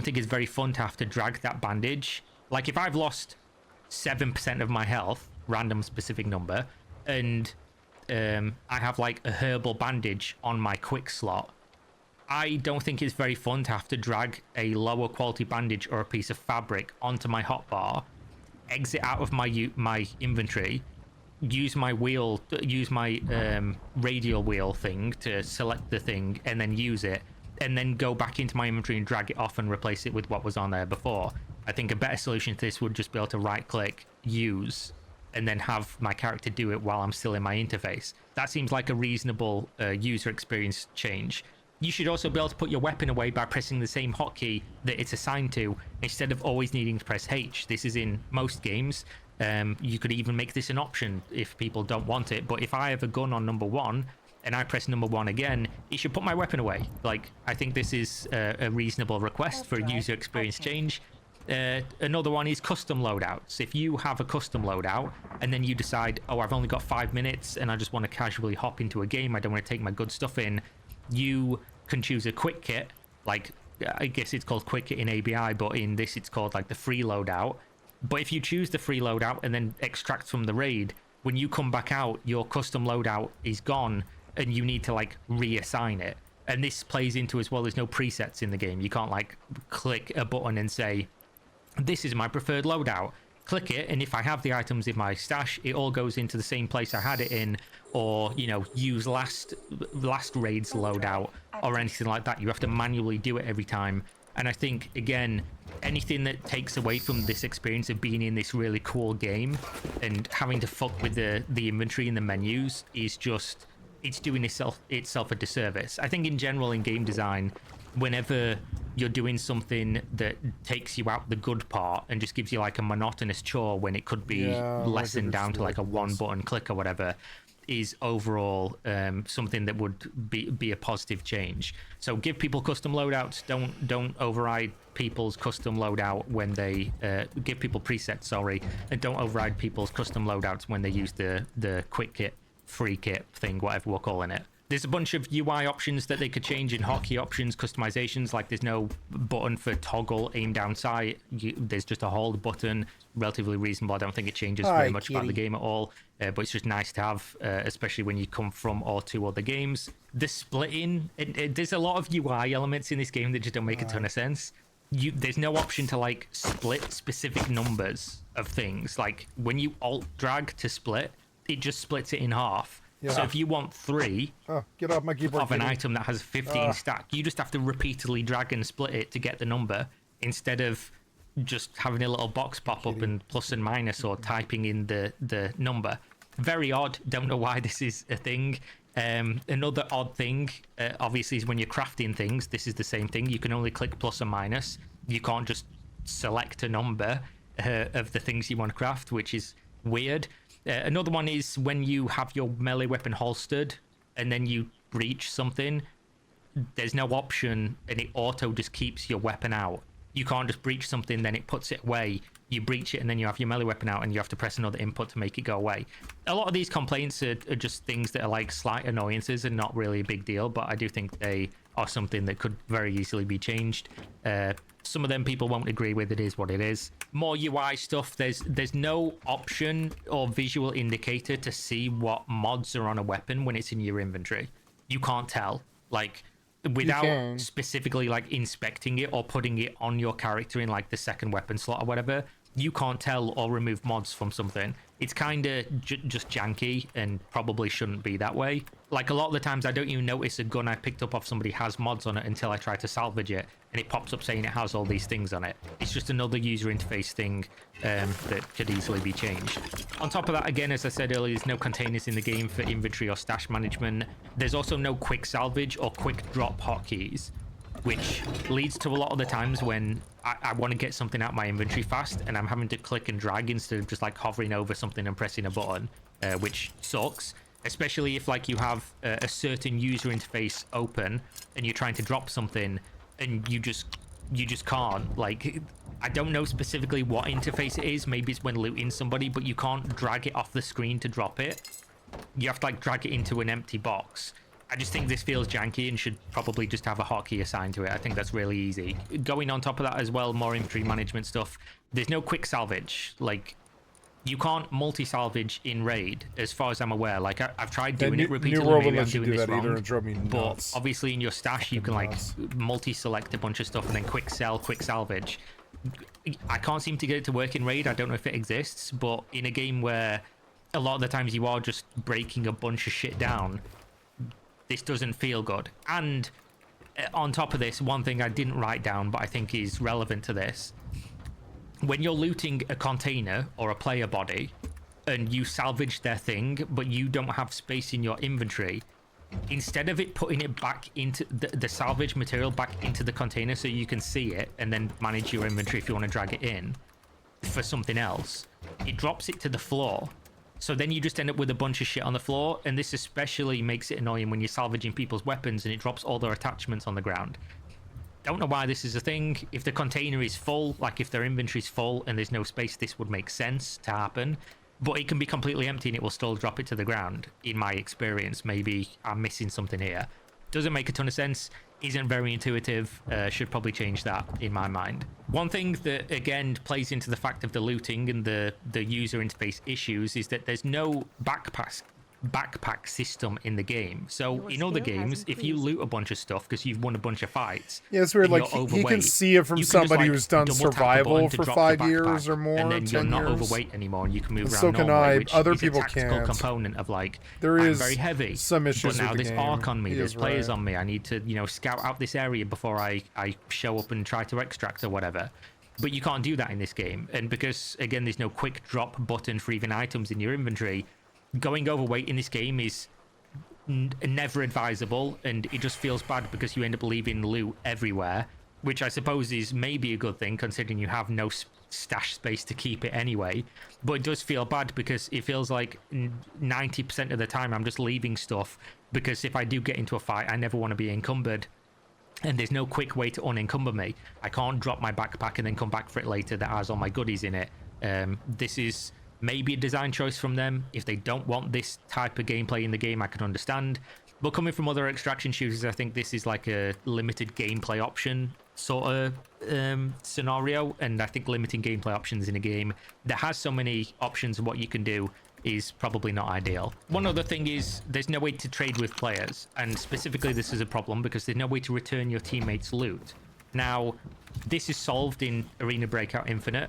think it's very fun to have to drag that bandage. Like if I've lost 7% of my health, random specific number, and I have like a herbal bandage on my quick slot, I don't think it's very fun to have to drag a lower quality bandage or a piece of fabric onto my hotbar, exit out of my inventory, use my wheel, use my radial wheel thing to select the thing and then use it, and then go back into my inventory and drag it off and replace it with what was on there before. I think a better solution to this would just be able to right click, use, and then have my character do it while I'm still in my interface. That seems like a reasonable user experience change. You should also be able to put your weapon away by pressing the same hotkey that it's assigned to, instead of always needing to press H. This is in most games. You could even make this an option if people don't want it. But if I have a gun on number 1 and I press number 1 again, it should put my weapon away. Like, I think this is a reasonable request for a user experience change. Another one is custom loadouts. If you have a custom loadout and then you decide, oh, I've only got 5 minutes and I just want to casually hop into a game, I don't want to take my good stuff in, you can choose a quick kit. Like, I guess it's called quick kit in ABI, but in this it's called like the free loadout. But if you choose the free loadout and then extract from the raid, when you come back out, your custom loadout is gone and you need to like reassign it. And this plays into as well, there's no presets in the game. You can't like click a button and say, this is my preferred loadout. Click it, and if I have the items in my stash, it all goes into the same place I had it in, or, you know, use last raid's loadout or anything like that. You have to manually do it every time. And I think, again, anything that takes away from this experience of being in this really cool game and having to fuck with the inventory and the menus is just, it's doing itself a disservice. I think in general in game design, whenever you're doing something that takes you out the good part and just gives you like a monotonous chore when it could be lessened down to like a one button click or whatever, is overall something that would be a positive change. So give people custom loadouts. Don't override people's custom loadout when they give people presets, sorry, and don't override people's custom loadouts when they use the quick kit, free kit thing, whatever we're calling it. There's a bunch of UI options that they could change in hotkey options, customizations, like there's no button for toggle aim down sight. There's just a hold button, relatively reasonable. I don't think it changes very much about the game at all, but it's just nice to have, especially when you come from or to other games. The splitting, there's a lot of UI elements in this game that just don't make a ton of sense. There's no option to like split specific numbers of things. Like when you alt drag to split, it just splits it in half. Yeah. So if you want 3 get off my keyboard, of an item that has 15 stack, you just have to repeatedly drag and split it to get the number, instead of just having a little box pop up and plus and minus or typing in the number. Very odd. Don't know why this is a thing. Another odd thing, obviously, is when you're crafting things. This is the same thing. You can only click plus and minus. You can't just select a number of the things you want to craft, which is weird. Another one is when you have your melee weapon holstered and then you breach something, there's no option and it auto just keeps your weapon out. You can't just breach something, then it puts it away. You breach it and then you have your melee weapon out and you have to press another input to make it go away. A lot of these complaints are just things that are like slight annoyances and not really a big deal, but I do think they are something that could very easily be changed. Some of them people won't agree with. It is what it is. More UI stuff. There's no option or visual indicator to see what mods are on a weapon when it's in your inventory. You can't tell. Like, without specifically like inspecting it or putting it on your character in like the second weapon slot or whatever, you can't tell or remove mods from something. It's kind of just janky and probably shouldn't be that way. Like a lot of the times I don't even notice a gun I picked up off somebody has mods on it until I try to salvage it and it pops up saying it has all these things on it. It's just another user interface thing that could easily be changed. On top of that, again, as I said earlier, there's no containers in the game for inventory or stash management. There's also no quick salvage or quick drop hotkeys, which leads to a lot of the times when I want to get something out my inventory fast and I'm having to click and drag instead of just like hovering over something and pressing a button, which sucks, especially if like you have a certain user interface open and you're trying to drop something and you just can't. Like, I don't know specifically what interface it is. Maybe it's when looting somebody, but you can't drag it off the screen to drop it. You have to like drag it into an empty box. I just think this feels janky and should probably just have a hotkey assigned to it. I think that's really easy. Going on top of that as well, more inventory management stuff. There's no quick salvage. Like, you can't multi-salvage in raid, as far as I'm aware. Like, I've tried doing it repeatedly. Maybe I'm doing this wrong. But obviously in your stash, you can like multi-select a bunch of stuff and then quick sell, quick salvage. I can't seem to get it to work in raid. I don't know if it exists, but in a game where a lot of the times you are just breaking a bunch of shit down, this doesn't feel good. And on top of this, one thing I didn't write down, but I think is relevant to this. When you're looting a container or a player body and you salvage their thing, but you don't have space in your inventory, instead of it putting it back into the salvage material back into the container so you can see it and then manage your inventory if you want to drag it in for something else, it drops it to the floor. So then you just end up with a bunch of shit on the floor, and this especially makes it annoying when you're salvaging people's weapons and it drops all their attachments on the ground. Don't know why this is a thing. If the container is full, like if their inventory is full and there's no space, this would make sense to happen. But it can be completely empty and it will still drop it to the ground, in my experience. Maybe I'm missing something here. Doesn't make a ton of sense. Isn't very intuitive. Should probably change that in my mind. One thing that, again, plays into the fact of the looting and the user interface issues is that there's no backpack system in the game. So in other games, if you loot a bunch of stuff because you've won a bunch of fights, yeah, it's weird. Like he can see it from somebody who's done survival for 5 years or more, and then you're not overweight anymore, and you can move around. So can I. Other people can't. Tactical component of like, there is I'm very heavy, some issues. But now with there's the game. arc on me. There's players on me. I need to, scout out this area before I show up and try to extract or whatever. But you can't do that in this game, and because again, there's no quick drop button for even items in your inventory. Going overweight in this game is never advisable, and it just feels bad because you end up leaving loot everywhere, which I suppose is maybe a good thing considering you have no stash space to keep it anyway. But it does feel bad because it feels like 90% of the time I'm just leaving stuff, because if I do get into a fight, I never want to be encumbered, and there's no quick way to unencumber me. I can't drop my backpack and then come back for it later that has all my goodies in it. This is maybe a design choice from them. If they don't want this type of gameplay in the game, I can understand. But coming from other extraction shooters, I think this is like a limited gameplay option sort of scenario. And I think limiting gameplay options in a game that has so many options of what you can do is probably not ideal. One other thing is there's no way to trade with players. And specifically, this is a problem because there's no way to return your teammates' loot. Now, this is solved in Arena Breakout Infinite.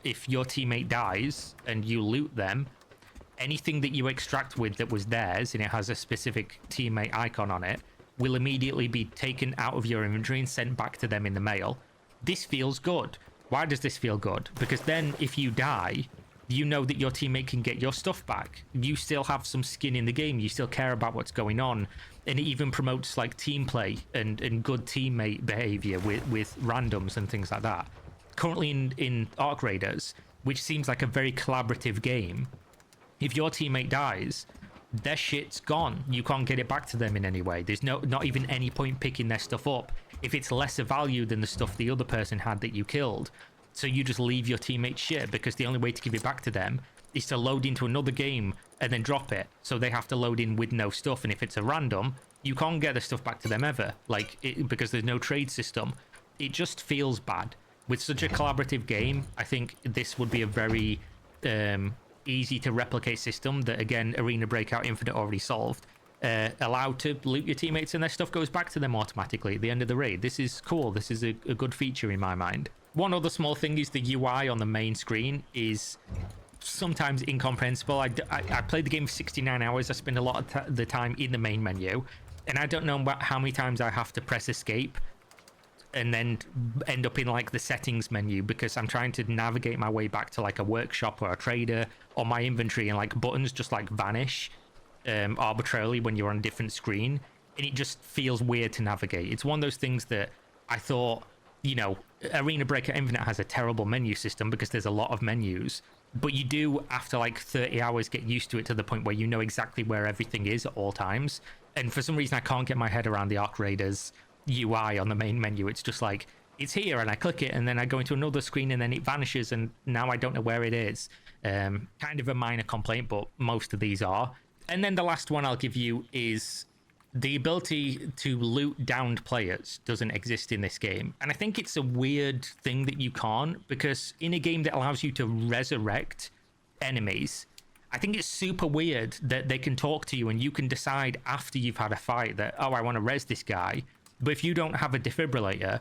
If your teammate dies and you loot them, anything that you extract with that was theirs and it has a specific teammate icon on it will immediately be taken out of your inventory and sent back to them in the mail. This feels good. Why does this feel good? Because then if you die, you know that your teammate can get your stuff back. You still have some skin in the game. You still care about what's going on. And it even promotes like team play and good teammate behavior with randoms and things like that. Currently in Arc Raiders, which seems like a very collaborative game, if your teammate dies, their shit's gone. You can't get it back to them in any way. There's not even any point picking their stuff up if it's lesser value than the stuff the other person had that you killed. So you just leave your teammate's shit because the only way to give it back to them is to load into another game and then drop it. So they have to load in with no stuff. And if it's a random, you can't get the stuff back to them ever, because there's no trade system. It just feels bad. With such a collaborative game, I think this would be a very easy to replicate system that, again, Arena Breakout Infinite already solved. Allowed to loot your teammates and their stuff goes back to them automatically at the end of the raid. This is cool. This is a good feature in my mind. One other small thing is the UI on the main screen is sometimes incomprehensible. I played the game for 69 hours. I spend a lot of the time in the main menu, and I don't know how many times I have to press escape and then end up in like the settings menu because I'm trying to navigate my way back to like a workshop or a trader or my inventory, and like buttons just like vanish arbitrarily when you're on a different screen, and it just feels weird to navigate. It's one of those things that I thought, Arena Breakout Infinite has a terrible menu system because there's a lot of menus, but you do, after like 30 hours, get used to it to the point where you know exactly where everything is at all times. And for some reason, I can't get my head around the Arc Raiders UI on the main menu. It's just like, it's here, and I click it, and then I go into another screen, and then it vanishes, and now I don't know where it is. Kind of a minor complaint, but most of these are. And then the last one I'll give you is the ability to loot downed players doesn't exist in this game. And I think it's a weird thing that you can't, because in a game that allows you to resurrect enemies, I think it's super weird that they can talk to you and you can decide after you've had a fight that, oh, I want to res this guy. But if you don't have a defibrillator,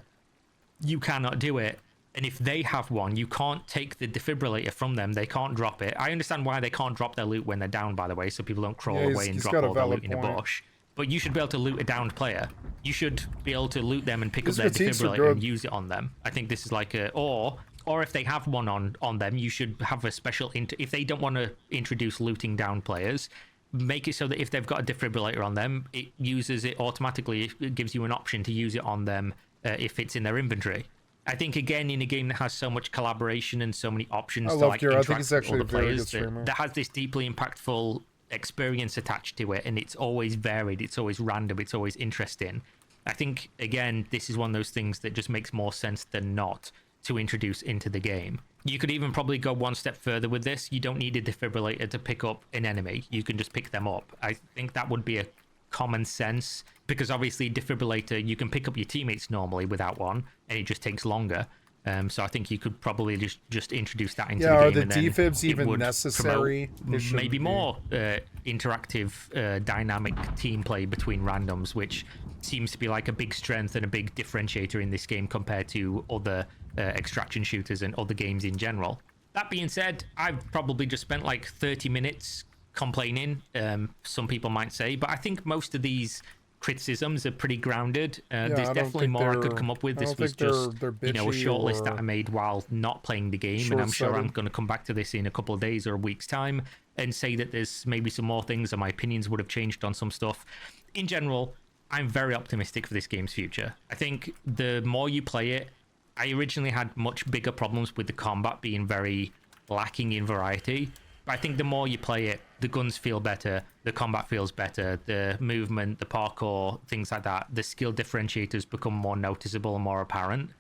you cannot do it. And if they have one, you can't take the defibrillator from them. They can't drop it. I understand why they can't drop their loot when they're down, by the way, so people don't crawl away and drop all their loot in a bush. But you should be able to loot a downed player. You should be able to loot them and pick up their defibrillator and use it on them. I think this is like a... Or if they have one on them, you should have a special... If they don't want to introduce looting down players, make it so that if they've got a defibrillator on them, it uses it automatically. It gives you an option to use it on them if it's in their inventory. I think, again, in a game that has so much collaboration and so many options to like interact with all the players, that has this deeply impactful experience attached to it, and it's always varied, it's always random, it's always interesting. I think, again, this is one of those things that just makes more sense than not to introduce into the game. You could even probably go one step further with this. You don't need a defibrillator to pick up an enemy. You can just pick them up. I think that would be a common sense, because obviously defibrillator, you can pick up your teammates normally without one, and it just takes longer. So I think you could probably just introduce that into the game. Are the defibs even necessary? Maybe more interactive, dynamic team play between randoms, which seems to be like a big strength and a big differentiator in this game compared to other extraction shooters and other games in general. That being said, I've probably just spent like 30 minutes complaining, some people might say, but I think most of these criticisms are pretty grounded. There's definitely more I could come up with. This was just a short list that I made while not playing the game, and I'm sure I'm going to come back to this in a couple of days or a week's time and say that there's maybe some more things, and my opinions would have changed on some stuff. In general, I'm very optimistic for this game's future. I think the more you play it, I originally had much bigger problems with the combat being very lacking in variety. But I think the more you play it, the guns feel better, the combat feels better, the movement, the parkour, things like that, the skill differentiators become more noticeable and more apparent.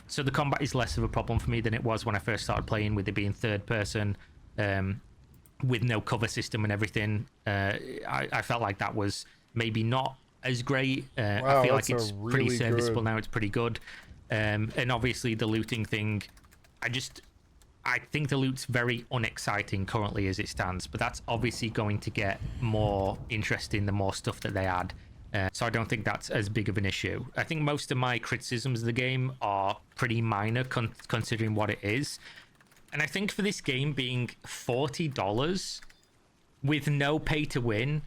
So the combat is less of a problem for me than it was when I first started playing, with it being third person, with no cover system and everything. I felt like that was maybe not as great. I feel like it's really pretty serviceable now. It's pretty good. And obviously the looting thing, I think the loot's very unexciting currently as it stands, but that's obviously going to get more interesting the more stuff that they add. So I don't think that's as big of an issue. I think most of my criticisms of the game are pretty minor considering what it is. And I think for this game being $40 with no pay to win,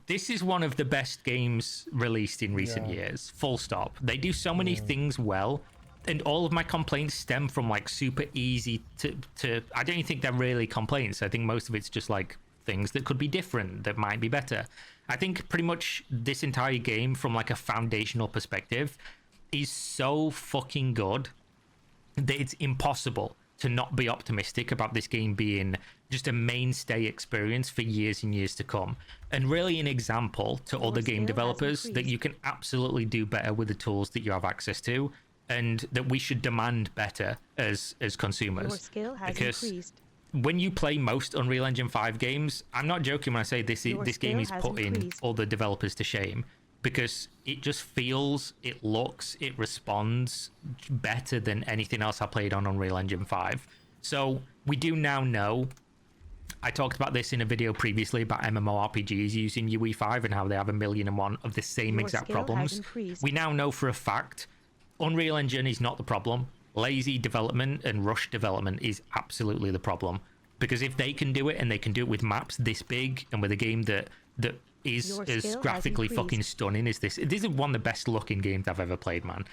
this is one of the best games released in recent years, full stop. They do so many things well. And all of my complaints stem from like super easy to I don't even think they're really complaints. I think most of it's just like things that could be different, that might be better. I think pretty much this entire game from like a foundational perspective is so fucking good that it's impossible to not be optimistic about this game being just a mainstay experience for years and years to come, and really an example to other game developers that you can absolutely do better with the tools that you have access to, and that we should demand better as consumers. Your skill has increased. When you play most Unreal Engine 5 games, I'm not joking when I say this game is putting all the developers to shame, because it just feels, it looks, it responds better than anything else I played on Unreal Engine 5. So we do now know, I talked about this in a video previously about MMORPGs using UE5 and how they have 1,000,001 of the same exact problems. We now know for a fact Unreal Engine is not the problem. Lazy development and rush development is absolutely the problem. Because if they can do it, and they can do it with maps this big and with a game that is as graphically fucking stunning as this is one of the best looking games I've ever played, man.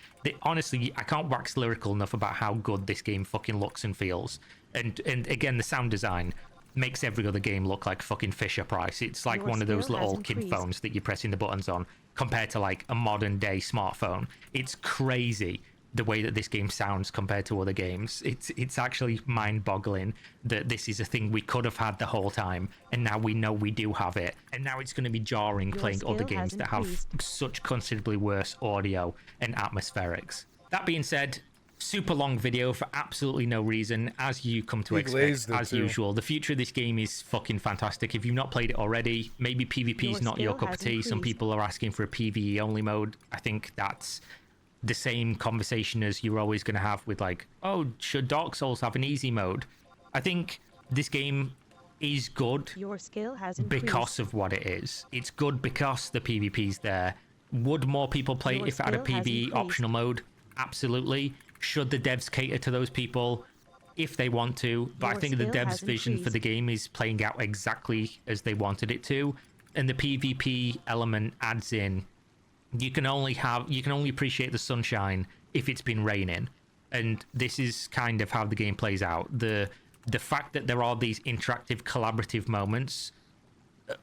Honestly, I can't wax lyrical enough about how good this game fucking looks and feels. And again, the sound design makes every other game look like fucking Fisher Price. It's like one of those little kid phones that you're pressing the buttons on compared to like a modern day smartphone. It's crazy the way that this game sounds compared to other games. It's actually mind-boggling that this is a thing we could have had the whole time, and now we know we do have it, and now it's going to be jarring playing other games that have such considerably worse audio and atmospherics. That being said, super long video for absolutely no reason, as you come to expect, as usual. The future of this game is fucking fantastic. If you've not played it already, maybe PvP is not your cup of tea. Some people are asking for a PvE only mode. I think that's the same conversation as you're always going to have with like, oh, should Dark Souls have an easy mode? I think this game is good because of what it is. It's good because the PvP's there. Would more people play it if it had a PvE optional mode? Absolutely. Should the devs cater to those people if they want to? But I think the devs' vision for the game is playing out exactly as they wanted it to, and the PvP element adds in. You can only appreciate the sunshine if it's been raining, and this is kind of how the game plays out. The fact that there are these interactive, collaborative moments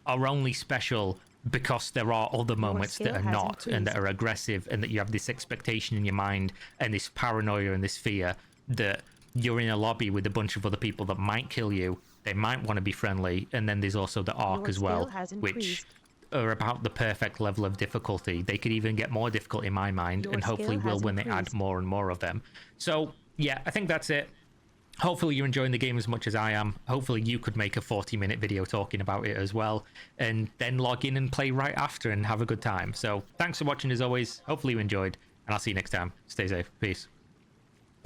are only special because there are other moments that are not, and that are aggressive, and that you have this expectation in your mind and this paranoia and this fear that you're in a lobby with a bunch of other people that might kill you. They might want to be friendly, and then there's also the arc as well, which are about the perfect level of difficulty. They could even get more difficult in my mind, and hopefully will when they add more and more of them. So yeah, I think that's it. Hopefully you're enjoying the game as much as I am. Hopefully you could make a 40-minute video talking about it as well, and then log in and play right after and have a good time. So thanks for watching as always. Hopefully you enjoyed, and I'll see you next time. Stay safe. Peace.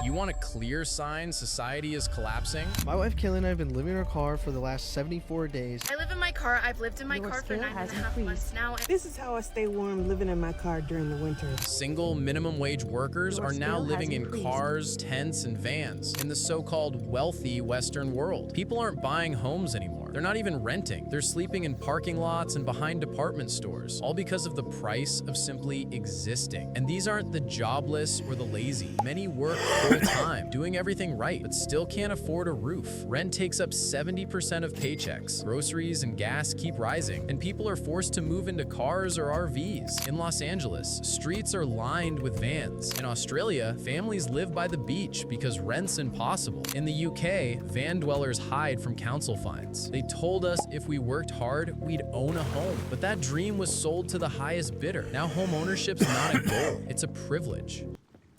You want a clear sign society is collapsing? My wife Kayla and I have been living in our car for the last 74 days. I live in my car. I've lived in my car for 9.5 months now. This is how I stay warm living in my car during the winter. Single minimum wage workers are now living in cars, tents, and vans in the so-called wealthy Western world. People aren't buying homes anymore. They're not even renting. They're sleeping in parking lots and behind department stores, all because of the price of simply existing. And these aren't the jobless or the lazy. Many work full-time, doing everything right, but still can't afford a roof. Rent takes up 70% of paychecks. Groceries and gas keep rising, and people are forced to move into cars or RVs. In Los Angeles, streets are lined with vans. In Australia, families live by the beach because rent's impossible. In the UK, van dwellers hide from council fines. They told us if we worked hard, we'd own a home, but that dream was sold to the highest bidder. Now home ownership's not a goal, it's a privilege.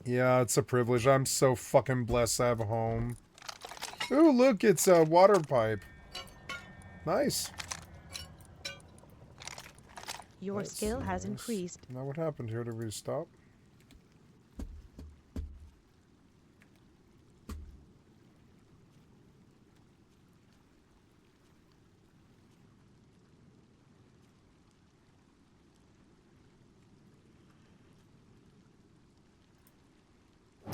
Yeah, it's a privilege. I'm so fucking blessed to have a home. Ooh, look, it's a water pipe. Nice. Your skill has increased. Now what happened here? Did we stop?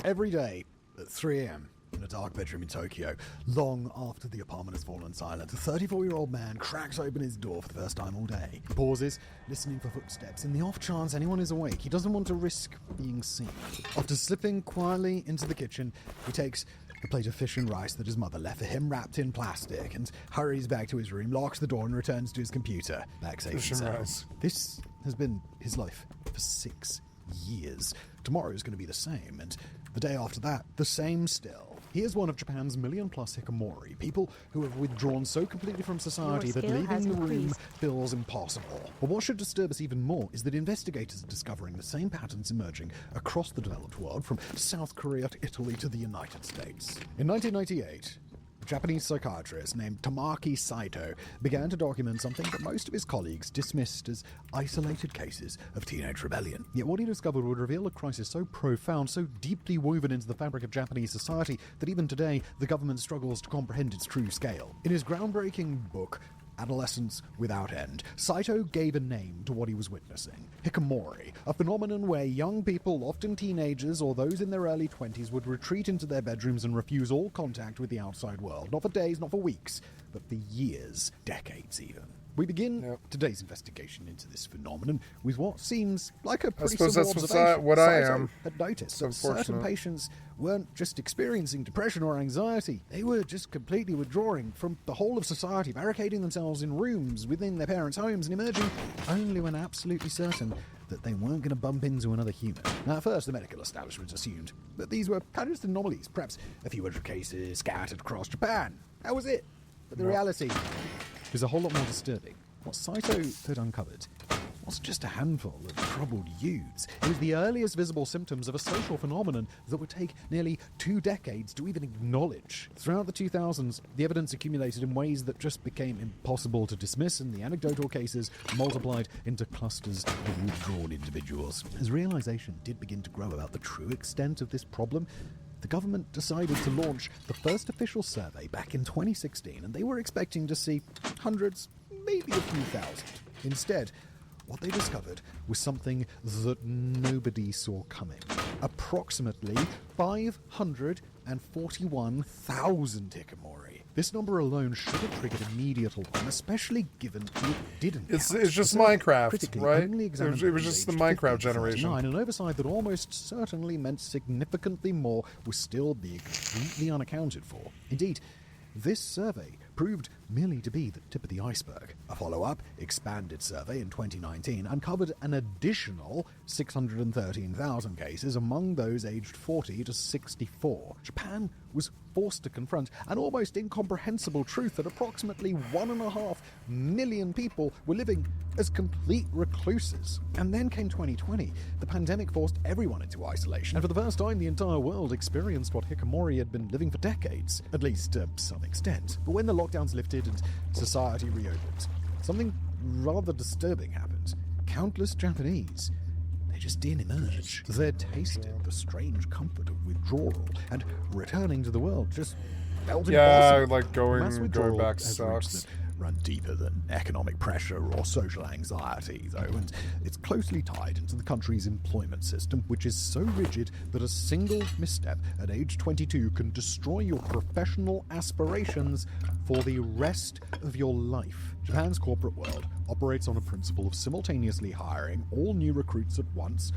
Every day at 3 a.m. in a dark bedroom in Tokyo, long after the apartment has fallen silent, a 34-year-old man cracks open his door for the first time all day. He pauses, listening for footsteps. In the off chance anyone is awake, he doesn't want to risk being seen. After slipping quietly into the kitchen, he takes the plate of fish and rice that his mother left for him wrapped in plastic and hurries back to his room, locks the door and returns to his computer. Back safe and sound. This has been his life for 6 years. Tomorrow is going to be the same, and the day after that, the same still. He is one of Japan's million-plus hikikomori, people who have withdrawn so completely from society that leaving the room feels impossible. But what should disturb us even more is that investigators are discovering the same patterns emerging across the developed world, from South Korea to Italy to the United States. In 1998, a Japanese psychiatrist named Tamaki Saito began to document something that most of his colleagues dismissed as isolated cases of teenage rebellion. Yet what he discovered would reveal a crisis so profound, so deeply woven into the fabric of Japanese society, that even today the government struggles to comprehend its true scale. In his groundbreaking book, Adolescence Without End, Saito gave a name to what he was witnessing. Hikikomori, a phenomenon where young people, often teenagers or those in their early 20s, would retreat into their bedrooms and refuse all contact with the outside world. Not for days, not for weeks, but for years, decades even. We begin today's investigation into this phenomenon with what seems like a pretty simple observation. What I am. Had noticed that certain patients weren't just experiencing depression or anxiety, they were just completely withdrawing from the whole of society, barricading themselves in rooms within their parents' homes and emerging only when absolutely certain that they weren't going to bump into another human. Now, at first, the medical establishment assumed that these were kind of just anomalies, perhaps a few hundred cases scattered across Japan. That was it. But the reality is a whole lot more disturbing. What Saito had uncovered wasn't just a handful of troubled youths. It was the earliest visible symptoms of a social phenomenon that would take nearly 2 decades to even acknowledge. Throughout the 2000s, the evidence accumulated in ways that just became impossible to dismiss, and the anecdotal cases multiplied into clusters of withdrawn individuals. As realization did begin to grow about the true extent of this problem, the government decided to launch the first official survey back in 2016, and they were expecting to see hundreds, maybe a few thousand. Instead, what they discovered was something that nobody saw coming. Approximately 541,000 hikikomori. This number alone should have triggered immediate alarm, especially given it didn't. It's just Minecraft, right? It was just the Minecraft generation. An oversight that almost certainly meant significantly more was still being completely unaccounted for. Indeed, this survey proved merely to be the tip of the iceberg. A follow-up, expanded survey in 2019 uncovered an additional 613,000 cases among those aged 40 to 64. Japan was forced to confront an almost incomprehensible truth that approximately 1.5 million people were living as complete recluses. And then came 2020. The pandemic forced everyone into isolation, and for the first time the entire world experienced what hikikomori had been living for decades, at least to some extent. But when the lockdowns lifted and society reopened, something rather disturbing happened. Countless Japanese, they just didn't emerge. They'd tasted the strange comfort of withdrawal, and returning to the world just felt impossible. Yeah, like going back has sucks. roots that run deeper than economic pressure or social anxiety, though, and it's closely tied into the country's employment system, which is so rigid that a single misstep at age 22 can destroy your professional aspirations for the rest of your life. Japan's corporate world operates on a principle of simultaneously hiring all new recruits at once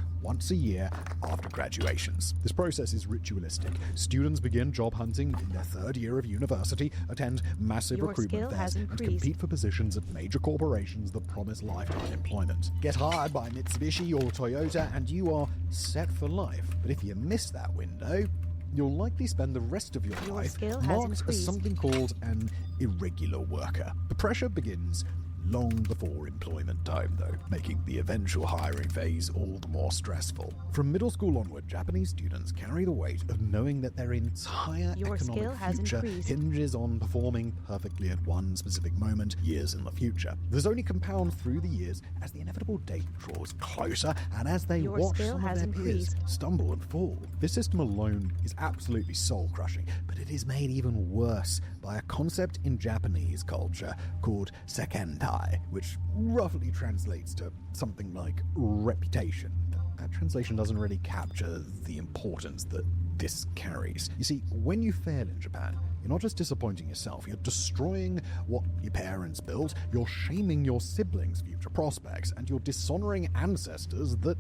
a year after graduations. This process is ritualistic. Students begin job hunting in their 3rd year of university, attend massive recruitment fairs, and compete for positions at major corporations that promise lifetime employment. Get hired by Mitsubishi or Toyota and you are set for life. But if you miss that window, you'll likely spend the rest of your life marked as something called an irregular worker. The pressure begins long before employment time, though, making the eventual hiring phase all the more stressful. From middle school onward, Japanese students carry the weight of knowing that their entire economic future hinges on performing perfectly at one specific moment, years in the future. This only compounds through the years as the inevitable date draws closer and as they watch some of their peers stumble and fall. This system alone is absolutely soul-crushing, but it is made even worse by a concept in Japanese culture called sekentai, which roughly translates to something like reputation. That translation doesn't really capture the importance that this carries. You see, when you fail in Japan, you're not just disappointing yourself, you're destroying what your parents built, you're shaming your siblings' future prospects, and you're dishonoring ancestors that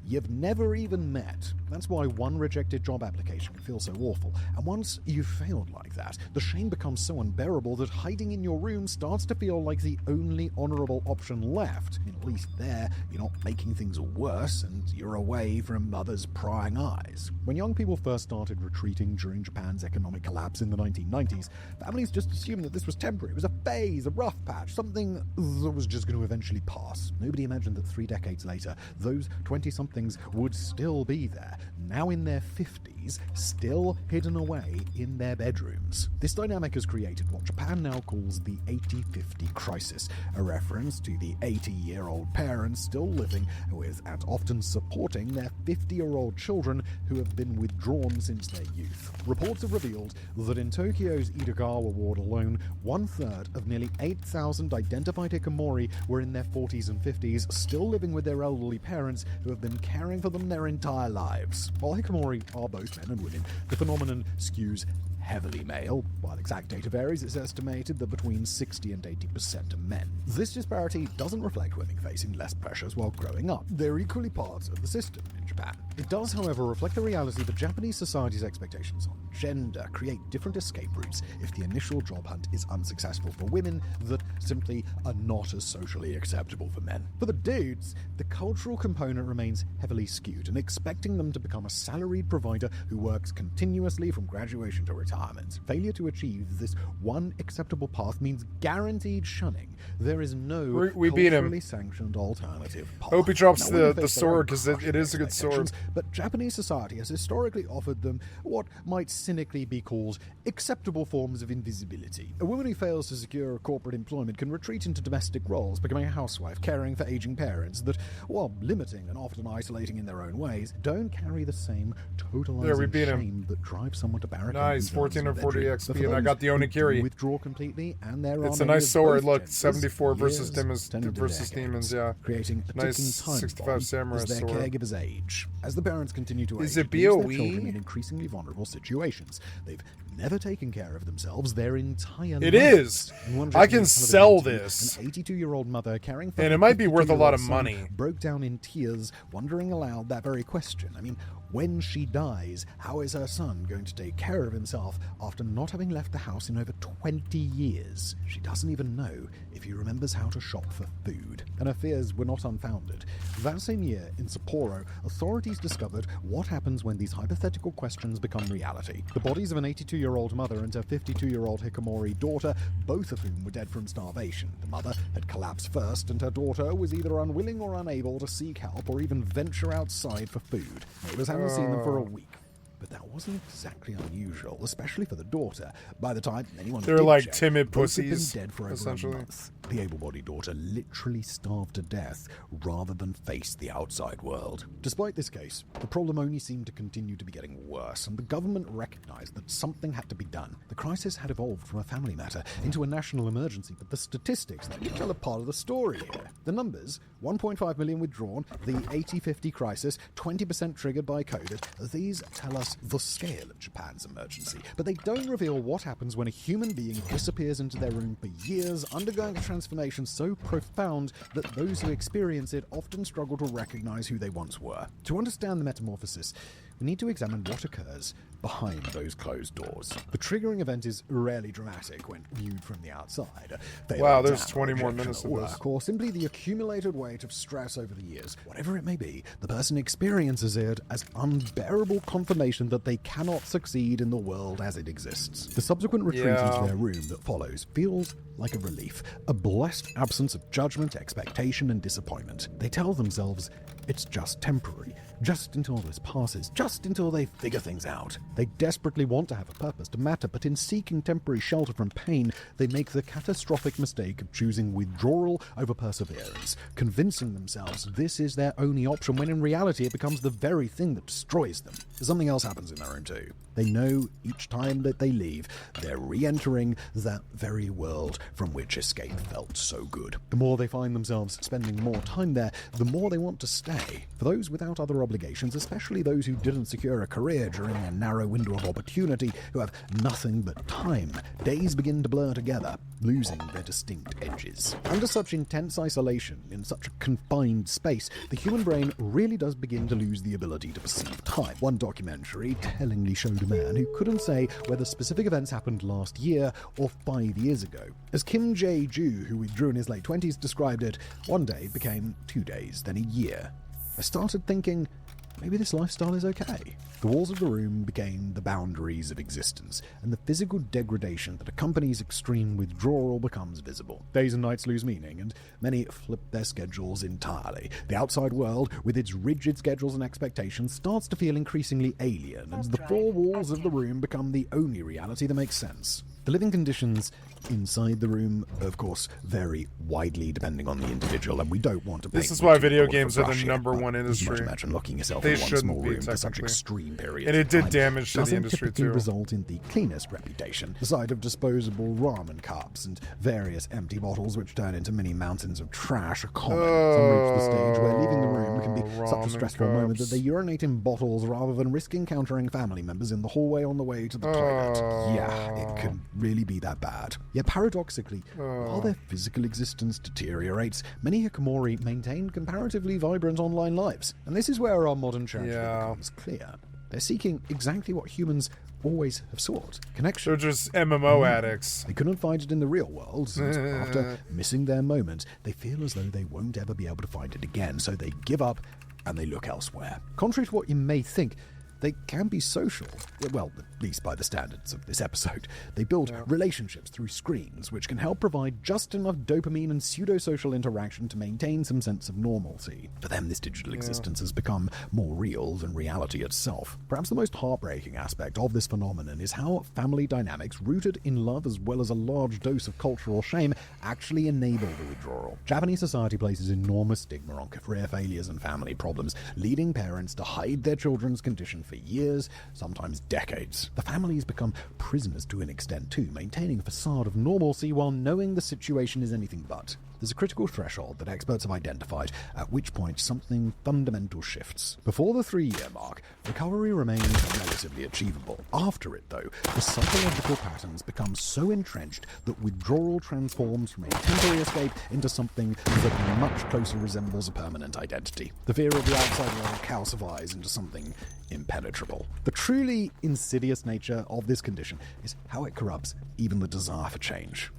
you've never even met. That's why one rejected job application can feel so awful. And once you've failed like that, the shame becomes so unbearable that hiding in your room starts to feel like the only honorable option left. I mean, at least there, you're not making things worse and you're away from others' prying eyes. When young people first started retreating during Japan's economic collapse in the 1990s, families just assumed that this was temporary. It was a phase, a rough patch, something that was just going to eventually pass. Nobody imagined that 3 decades later, those 20-somethings would still be there, now in their 50s, still hidden away in their bedrooms. This dynamic has created what Japan now calls the 80-50 crisis, a reference to the 80-year-old parents still living with and often supporting their 50-year-old children who have been withdrawn since their youth. Reports have revealed that in Tokyo's Idagawa ward alone, 1/3 of nearly 8,000 identified hikikomori were in their 40s and 50s, still living with their elderly parents who have been caring for them their entire lives. While hikikomori are both men and women, the phenomenon skews heavily male. While exact data varies, it's estimated that between 60 and 80% are men. This disparity doesn't reflect women facing less pressures while growing up. They're equally parts of the system in Japan. It does, however, reflect the reality that Japanese society's expectations on gender create different escape routes if the initial job hunt is unsuccessful for women that simply are not as socially acceptable for men. For the dudes, the cultural component remains heavily skewed, and expecting them to become a salaried provider who works continuously from graduation to retirement retirement. Failure to achieve this one acceptable path means guaranteed shunning. There is no We beat him. culturally sanctioned alternative path. Hope he drops Now, women the face their own sword, because it crushing is a good sword. expectations, but Japanese society has historically offered them what might cynically be called acceptable forms of invisibility. A woman who fails to secure corporate employment can retreat into domestic roles, becoming a housewife, caring for aging parents that, while limiting and often isolating in their own ways, don't carry the same totalizing beat him. shame that drives someone to barricade Nice, themselves 14 or in their 40 dreams. But XP, for and I those got the who do Onikiri. withdraw completely, and there It's are a many nice of sword. both Look, genders, 74 versus years turned into versus decades, demons, yeah. creating a Nice ticking time 65 bomb samurai as their sword. caregivers age. As the parents continue to Is age, it leaves their BOE? children in increasingly vulnerable situations. They've never taken care of themselves their entire It lives. is. In one I can Japanese television sell interview, this. An 82-year-old mother caring for And her it might be worth a lot of 52-year-old son money. broke down in tears, wondering aloud that very question. I mean, when she dies, how is her son going to take care of himself after not having left the house in over 20 years? She doesn't even know if he remembers how to shop for food. And her fears were not unfounded. That same year, in Sapporo, authorities discovered what happens when these hypothetical questions become reality. The bodies of an 82-year-old mother and her 52-year-old hikikomori daughter, both of whom were dead from starvation. The mother had collapsed first, and her daughter was either unwilling or unable to seek help or even venture outside for food. Neighbors hadn't seen them for a week. But that wasn't exactly unusual, especially for the daughter. By the time anyone They're did like check, timid both had pussies, been dead for over essentially. a month. The able-bodied daughter literally starved to death rather than face the outside world. Despite this case, the problem only seemed to continue to be getting worse, and the government recognized that something had to be done. The crisis had evolved from a family matter into a national emergency, but the statistics that tell a part of the story here. The numbers: 1.5 million withdrawn, the 80-50 crisis, 20% triggered by COVID. These tell us the scale of Japan's emergency, but they don't reveal what happens when a human being disappears into their room for years, undergoing a transformation so profound that those who experience it often struggle to recognize who they once were. To understand the metamorphosis, we need to examine what occurs behind those closed doors. The triggering event is rarely dramatic when viewed from the outside. Wow, there's 20 more minutes of work, this. or simply the accumulated weight of stress over the years. Whatever it may be, the person experiences it as unbearable confirmation that they cannot succeed in the world as it exists. The subsequent retreat into their room that follows feels like a relief, a blessed absence of judgment, expectation, and disappointment. They tell themselves it's just temporary, just until this passes, just until they figure things out. They desperately want to have a purpose to matter, but in seeking temporary shelter from pain, they make the catastrophic mistake of choosing withdrawal over perseverance, convincing themselves this is their only option, when in reality it becomes the very thing that destroys them. Something else happens in their room too. They know each time that they leave, they're re-entering that very world from which escape felt so good. The more they find themselves spending more time there, the more they want to stay. For those without other obligations, especially those who didn't secure a career during their narrow window of opportunity, who have nothing but time, days begin to blur together, losing their distinct edges. Under such intense isolation, in such a confined space, the human brain really does begin to lose the ability to perceive time. One documentary tellingly showed a man who couldn't say whether specific events happened last year or 5 years ago. As Kim Jae-ju, who withdrew in his late 20s, described it, one day became 2 days, then a year. I started thinking, maybe this lifestyle is okay. The walls of the room became the boundaries of existence, and the physical degradation that accompanies extreme withdrawal becomes visible. Days and nights lose meaning, and many flip their schedules entirely. The outside world, with its rigid schedules and expectations, starts to feel increasingly alien, and the four walls of the room become the only reality that makes sense. The living conditions inside the room, of course, vary widely depending on the individual, and we don't want to paint This is why with video broad games are the brushing, number but one you industry. might imagine locking yourself They in one shouldn't small be, room for such technically. extreme periods And of it did time damage to the doesn't industry, typically too. result in the cleanest reputation. The sight of disposable ramen cups and various empty bottles which turn into mini mountains of trash are common. Some reach the stage where leaving the room can be such a ramen stressful moment that cups. they urinate in bottles rather than risk encountering family members in the hallway on the way to the toilet. Yeah, it can really be that bad. Yet paradoxically, while their physical existence deteriorates, many hikikomori maintain comparatively vibrant online lives. And this is where our modern tragedy becomes clear. They're seeking exactly what humans always have sought: connection. They're just MMO addicts. They couldn't find it in the real world, and after missing their moment, they feel as though they won't ever be able to find it again, so they give up and they look elsewhere. Contrary to what you may think, they can be social. Well, at least by the standards of this episode. They build relationships through screens, which can help provide just enough dopamine and pseudo-social interaction to maintain some sense of normalcy. For them, this digital existence has become more real than reality itself. Perhaps the most heartbreaking aspect of this phenomenon is how family dynamics, rooted in love as well as a large dose of cultural shame, actually enable the withdrawal. Japanese society places enormous stigma on career failures and family problems, leading parents to hide their children's condition for years, sometimes decades. The families become prisoners to an extent too, maintaining a facade of normalcy while knowing the situation is anything but. There's a critical threshold that experts have identified, at which point something fundamental shifts. Before the 3-year mark, recovery remains relatively achievable. After it, though, the psychological patterns become so entrenched that withdrawal transforms from a temporary escape into something that much closer resembles a permanent identity. The fear of the outside world calcifies into something impenetrable. The truly insidious nature of this condition is how it corrupts even the desire for change.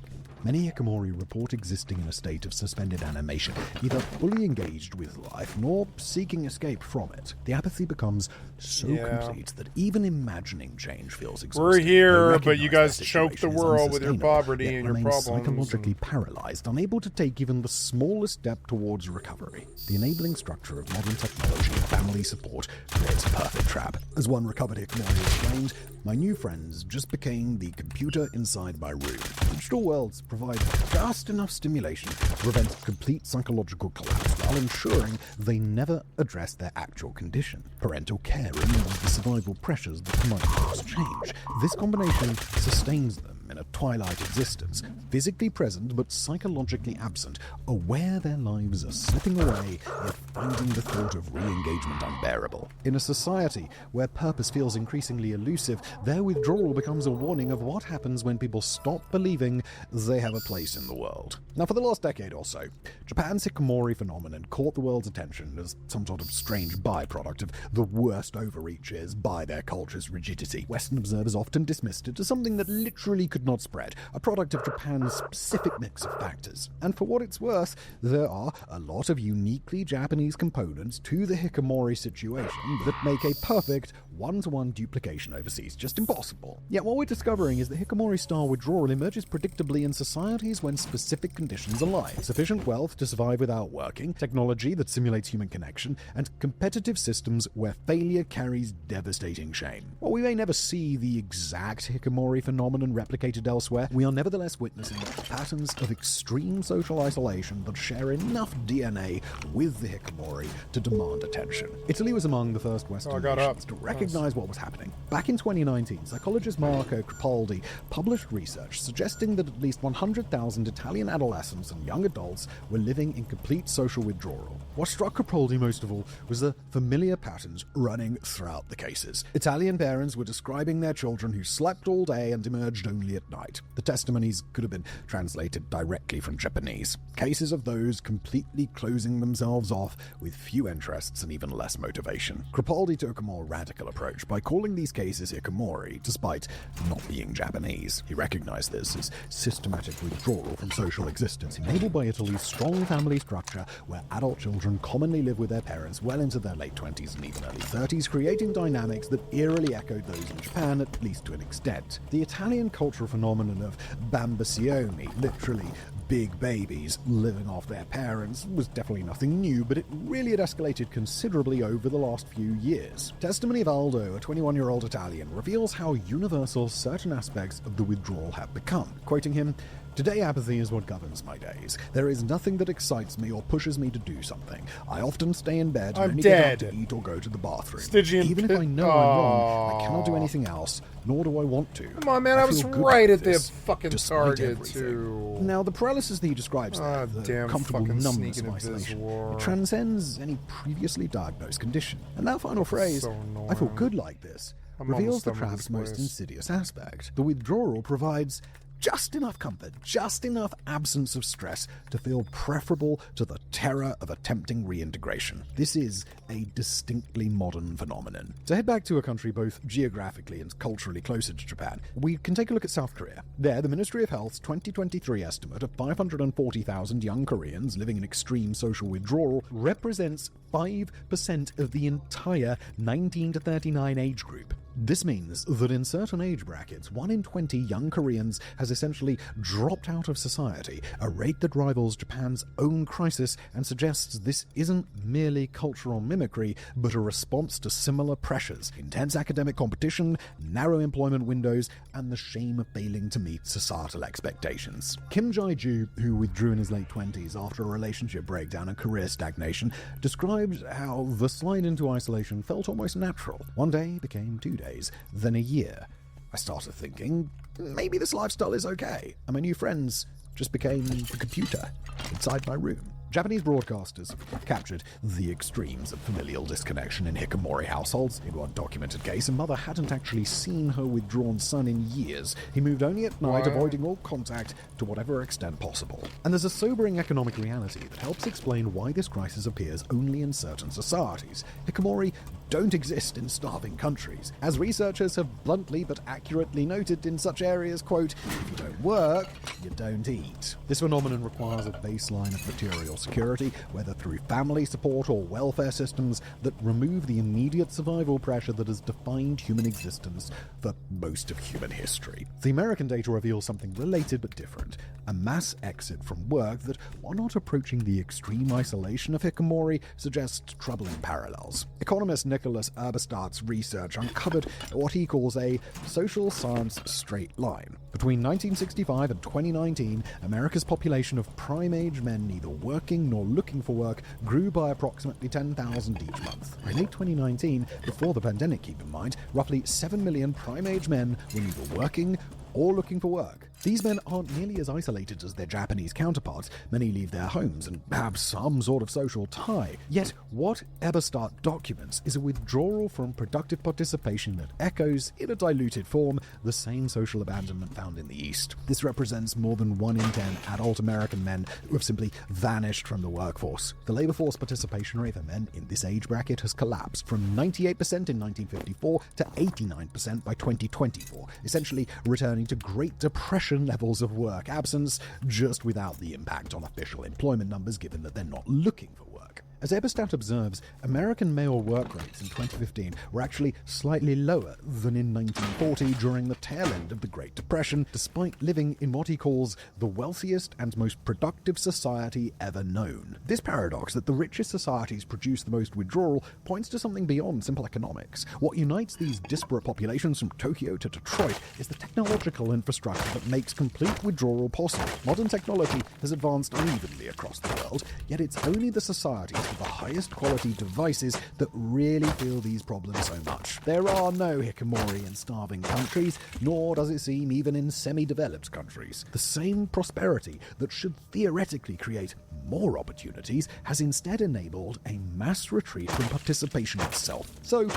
Many hikikomori report existing in a state of suspended animation, neither fully engaged with life nor seeking escape from it. The apathy becomes so complete that even imagining change feels exhausting. We're here, but you guys choke the world with your poverty and your problems. Psychologically paralyzed, unable to take even the smallest step towards recovery. The enabling structure of modern technology and family support creates a perfect trap. As one recovered hikikomori explained, my new friends just became the computer inside my room. Digital worlds provide just enough stimulation to prevent complete psychological collapse while ensuring they never address their actual condition. Parental care removes the survival pressures that come across change. This combination sustains them in a twilight existence, physically present but psychologically absent, aware their lives are slipping away, yet finding the thought of re-engagement unbearable. In a society where purpose feels increasingly elusive, their withdrawal becomes a warning of what happens when people stop believing they have a place in the world. Now, for the last decade or so, Japan's hikikomori phenomenon caught the world's attention as some sort of strange byproduct of the worst overreaches by their culture's rigidity. Western observers often dismissed it as something that literally could not spread, a product of Japan's specific mix of factors. And for what it's worth, there are a lot of uniquely Japanese components to the hikikomori situation that make a perfect one-to-one duplication overseas just impossible. Yet what we're discovering is that hikikomori-style withdrawal emerges predictably in societies when specific conditions align. Sufficient wealth to survive without working, technology that simulates human connection, and competitive systems where failure carries devastating shame. While we may never see the exact hikikomori phenomenon replicated elsewhere, we are nevertheless witnessing patterns of extreme social isolation that share enough DNA with the hikikomori to demand attention. Italy was among the first Western nations to recognize what was happening. Back in 2019, psychologist Marco Crepaldi published research suggesting that at least 100,000 Italian adolescents and young adults were living in complete social withdrawal. What struck Crepaldi most of all was the familiar patterns running throughout the cases. Italian parents were describing their children who slept all day and emerged only at night. The testimonies could have been translated directly from Japanese. Cases of those completely closing themselves off with few interests and even less motivation. Crepaldi took a more radical approach by calling these cases hikikomori, despite not being Japanese. He recognized this as systematic withdrawal from social existence, enabled by Italy's strong family structure, where adult children commonly live with their parents well into their late 20s and even early 30s, creating dynamics that eerily echoed those in Japan, at least to an extent. The Italian cultural phenomenon of bambisioni, literally big babies living off their parents, was definitely nothing new, but it really had escalated considerably over the last few years. Testimony of Aldo, a 21-year-old Italian, reveals how universal certain aspects of the withdrawal have become. Quoting him, "Today apathy is what governs my days. There is nothing that excites me or pushes me to do something. I often stay in bed and only get up to eat or go to the bathroom. Even if I know I'm wrong, I cannot do anything else, nor do I want to. Come on, man, I was right at the fucking target, too. Now, the paralysis that he describes there, the comfortable numbness of isolation, it transcends any previously diagnosed condition. And that final phrase, "I feel good like this," reveals the trap's most insidious aspect. The withdrawal provides just enough comfort, just enough absence of stress to feel preferable to the terror of attempting reintegration. This is a distinctly modern phenomenon. To head back to a country both geographically and culturally closer to Japan, we can take a look at South Korea. There, the Ministry of Health's 2023 estimate of 540,000 young Koreans living in extreme social withdrawal represents 5% of the entire 19 to 39 age group. This means that in certain age brackets, 1 in 20 young Koreans has essentially dropped out of society, a rate that rivals Japan's own crisis and suggests this isn't merely cultural mimicry, but a response to similar pressures: intense academic competition, narrow employment windows, and the shame of failing to meet societal expectations. Kim Jae-ju, who withdrew in his late 20s after a relationship breakdown and career stagnation, described how the slide into isolation felt almost natural. One day became 2 days, then a year. I started thinking, maybe this lifestyle is okay, and my new friends just became the computer inside my room. Japanese broadcasters captured the extremes of familial disconnection in hikikomori households. In one documented case, a mother hadn't actually seen her withdrawn son in years. He moved only at night, avoiding all contact to whatever extent possible. And there's a sobering economic reality that helps explain why this crisis appears only in certain societies. Hikikomori don't exist in starving countries. As researchers have bluntly but accurately noted in such areas, quote, if you don't work, you don't eat. This phenomenon requires a baseline of material security, whether through family support or welfare systems that remove the immediate survival pressure that has defined human existence for most of human history. The American data reveals something related but different: a mass exit from work that, while not approaching the extreme isolation of hikikomori, suggests troubling parallels. Economist Nicholas Eberstadt's research uncovered what he calls a social science straight line. Between 1965 and 2019, America's population of prime-age men neither working nor looking for work grew by approximately 10,000 each month. In late 2019, before the pandemic, keep in mind, roughly 7 million prime-age men were neither working or looking for work. These men aren't nearly as isolated as their Japanese counterparts. Many leave their homes and have some sort of social tie. Yet, what Eberstadt documents is a withdrawal from productive participation that echoes, in a diluted form, the same social abandonment found in the East. This represents more than 1 in 10 adult American men who have simply vanished from the workforce. The labor force participation rate for men in this age bracket has collapsed from 98% in 1954 to 89% by 2024, essentially returning to Great Depression levels of work absence, just without the impact on official employment numbers, given that they're not looking for work. As Eberstadt observes, American male work rates in 2015 were actually slightly lower than in 1940 during the tail end of the Great Depression, despite living in what he calls the wealthiest and most productive society ever known. This paradox that the richest societies produce the most withdrawal points to something beyond simple economics. What unites these disparate populations from Tokyo to Detroit is the technological infrastructure that makes complete withdrawal possible. Modern technology has advanced unevenly across the world, yet it's only the societies with the highest quality devices that really feel these problems so much. There are no hikikomori in starving countries, nor does it seem even in semi-developed countries. The same prosperity that should theoretically create more opportunities has instead enabled a mass retreat from participation itself. So,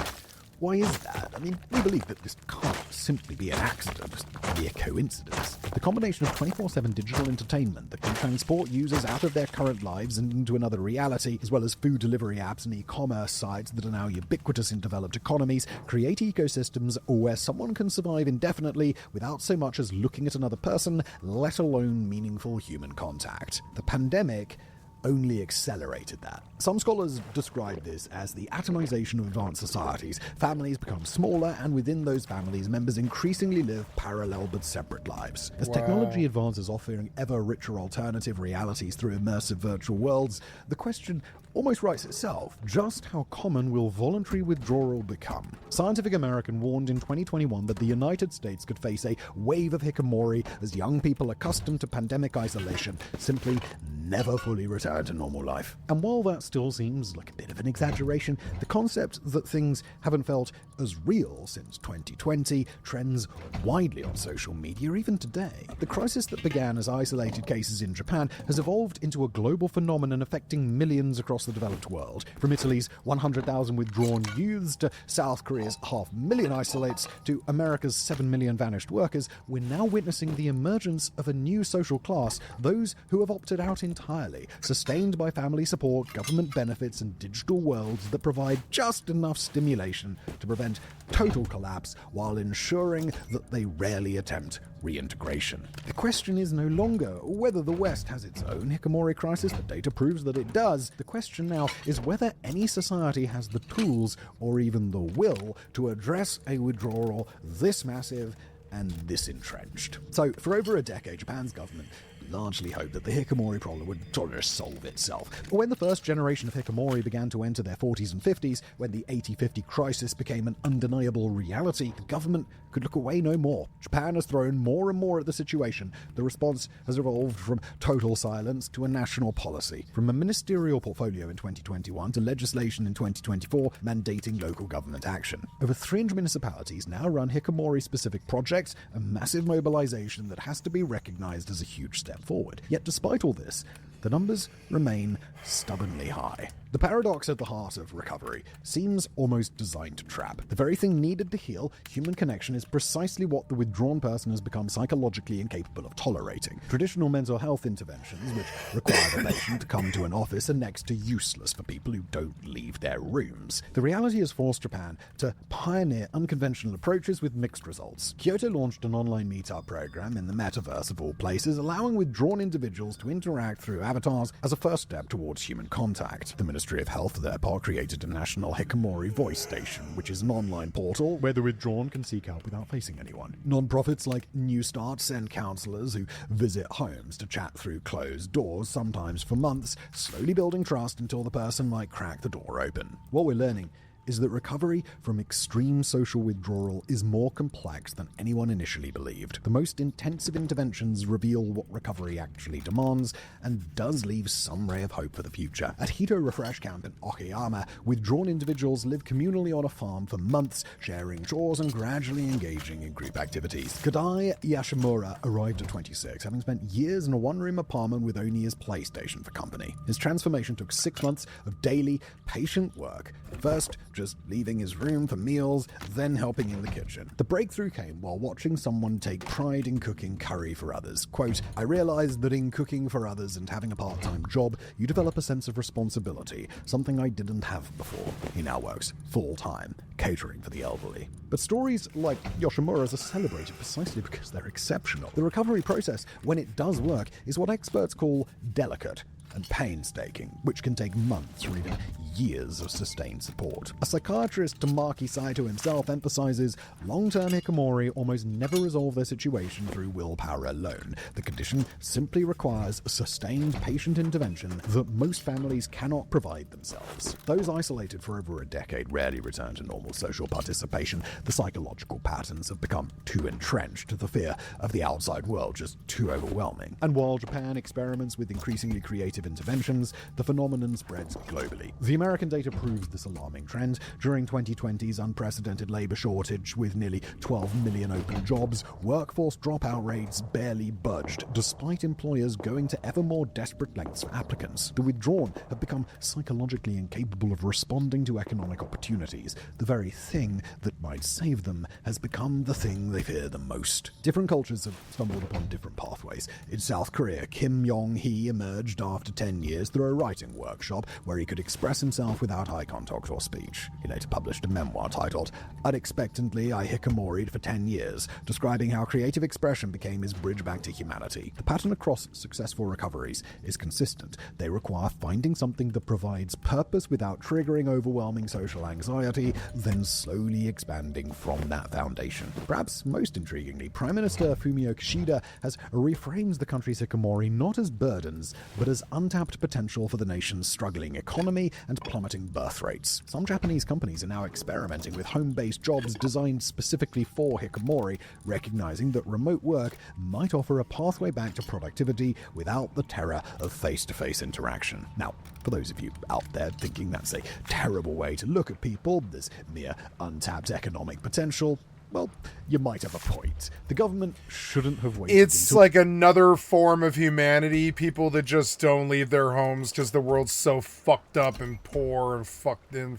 why is that? I mean, we believe that this can't simply be an accident, just be a coincidence. The combination of 24/7 digital entertainment that can transport users out of their current lives and into another reality, as well as food delivery apps and e-commerce sites that are now ubiquitous in developed economies, create ecosystems where someone can survive indefinitely without so much as looking at another person, let alone meaningful human contact. The pandemic only accelerated that. Some scholars describe this as the atomization of advanced societies. Families become smaller, and within those families, members increasingly live parallel but separate lives. As technology advances, offering ever richer alternative realities through immersive virtual worlds, the question almost writes itself: just how common will voluntary withdrawal become? Scientific American warned in 2021 that the United States could face a wave of hikikomori as young people accustomed to pandemic isolation simply never fully return return to normal life. And while that still seems like a bit of an exaggeration, the concept that things haven't felt as real since 2020 trends widely on social media even today. The crisis that began as isolated cases in Japan has evolved into a global phenomenon affecting millions across the developed world. From Italy's 100,000 withdrawn youths to South Korea's 500,000 isolates to America's 7 million vanished workers, we're now witnessing the emergence of a new social class, those who have opted out entirely, sustained by family support, government benefits, and digital worlds that provide just enough stimulation to prevent total collapse while ensuring that they rarely attempt reintegration. The question is no longer whether the West has its own hikikomori crisis. The data proves that it does. The question now is whether any society has the tools or even the will to address a withdrawal this massive and this entrenched. So, for over a decade, Japan's government largely hoped that the hikikomori problem would sort of solve itself. But when the first generation of hikikomori began to enter their 40s and 50s, when the 80-50 crisis became an undeniable reality, the government could look away no more. Japan has thrown more and more at the situation. The response has evolved from total silence to a national policy, from a ministerial portfolio in 2021 to legislation in 2024 mandating local government action. Over 300 municipalities now run hikikomori-specific projects, a massive mobilization that has to be recognized as a huge step forward. Yet despite all this, the numbers remain stubbornly high. The paradox at the heart of recovery seems almost designed to trap. The very thing needed to heal, human connection, is precisely what the withdrawn person has become psychologically incapable of tolerating. Traditional mental health interventions, which require the patient to come to an office, are next to useless for people who don't leave their rooms. The reality has forced Japan to pioneer unconventional approaches with mixed results. Kyoto launched an online meetup program in the metaverse of all places, allowing withdrawn individuals to interact through avatars as a first step towards human contact. The Ministry of Health therefore created a national hikikomori voice station, which is an online portal where the withdrawn can seek help without facing anyone. Non-profits like New Start send counselors who visit homes to chat through closed doors, sometimes for months, slowly building trust until the person might crack the door open. What we're learning is that recovery from extreme social withdrawal is more complex than anyone initially believed. The most intensive interventions reveal what recovery actually demands and does leave some ray of hope for the future. At Hito Refresh Camp in Okayama, withdrawn individuals live communally on a farm for months, sharing chores and gradually engaging in group activities. Kadai Yashimura arrived at 26, having spent years in a one-room apartment with only his PlayStation for company. His transformation took 6 months of daily, patient work. First, just leaving his room for meals, then helping in the kitchen. The breakthrough came while watching someone take pride in cooking curry for others. Quote, "I realized that in cooking for others and having a part-time job, you develop a sense of responsibility, something I didn't have before." He now works full-time, catering for the elderly. But stories like Yoshimura's are celebrated precisely because they're exceptional. The recovery process, when it does work, is what experts call delicate and painstaking, which can take months or even years of sustained support. A psychiatrist, Tamaki Saito himself, emphasizes long-term hikikomori almost never resolve their situation through willpower alone. The condition simply requires a sustained patient intervention that most families cannot provide themselves. Those isolated for over a decade rarely return to normal social participation. The psychological patterns have become too entrenched, the fear of the outside world just too overwhelming. And while Japan experiments with increasingly creative interventions, the phenomenon spreads globally. The American data proves this alarming trend. During 2020's unprecedented labor shortage with nearly 12 million open jobs, workforce dropout rates barely budged, despite employers going to ever more desperate lengths for applicants. The withdrawn have become psychologically incapable of responding to economic opportunities. The very thing that might save them has become the thing they fear the most. Different cultures have stumbled upon different pathways. In South Korea, Kim Yong-hee emerged after 10 years through a writing workshop where he could express himself without eye contact or speech. He later published a memoir titled Unexpectedly, I Hikikomori'd for 10 Years, describing how creative expression became his bridge back to humanity. The pattern across successful recoveries is consistent. They require finding something that provides purpose without triggering overwhelming social anxiety, then slowly expanding from that foundation. Perhaps most intriguingly, Prime Minister Fumio Kishida has reframed the country's hikikomori not as burdens, but as untapped potential for the nation's struggling economy and plummeting birth rates. Some Japanese companies are now experimenting with home-based jobs designed specifically for hikikomori, recognizing that remote work might offer a pathway back to productivity without the terror of face-to-face interaction. Now, for those of you out there thinking that's a terrible way to look at people, this mere untapped economic potential, well, you might have a point. The government shouldn't have waited. It's like another form of humanity. People that just don't leave their homes because the world's so fucked up and poor and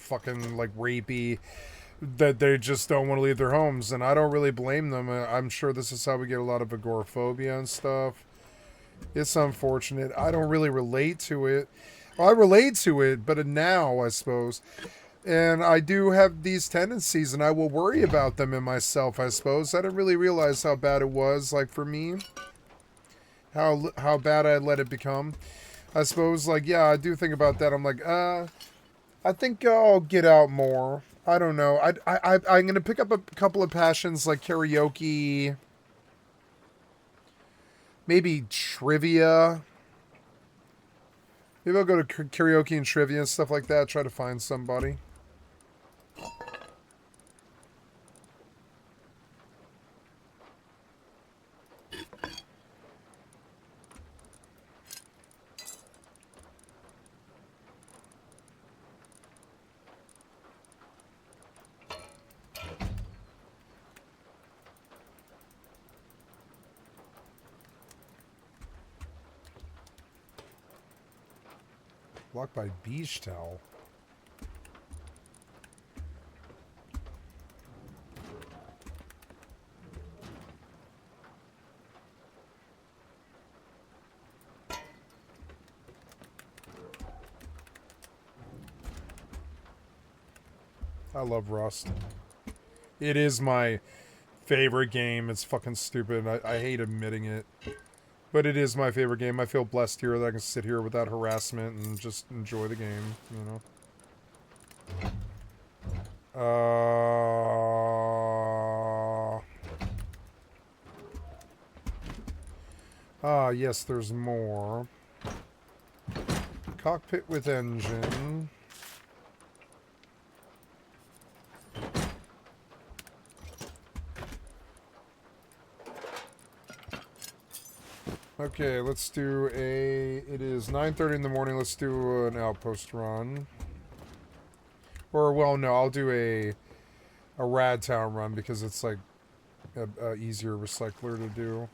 fucking like rapey that they just don't want to leave their homes. And I don't really blame them. I'm sure this is how we get a lot of agoraphobia and stuff. It's unfortunate. I don't really relate to it. Well, I relate to it, but now, I suppose. And I do have these tendencies, and I will worry about them in myself, I suppose. I didn't really realize how bad it was, like, for me. How bad I let it become. I suppose, like, yeah, I do think about that. I'm like, I think I'll get out more. I don't know. I'm going to pick up a couple of passions, like karaoke. Maybe trivia. Maybe I'll go to karaoke and trivia and stuff like that. Try to find somebody. Blocked by beach towel. I love Rust. It is my favorite game. It's fucking stupid. I hate admitting it. But it is my favorite game. I feel blessed here that I can sit here without harassment and just enjoy the game, you know. Yes, there's more. Cockpit with engine. Okay, let's do it is 9:30 in the morning, let's do an outpost run. Or, well, no, I'll do a Rad Town run because it's like a easier recycler to do.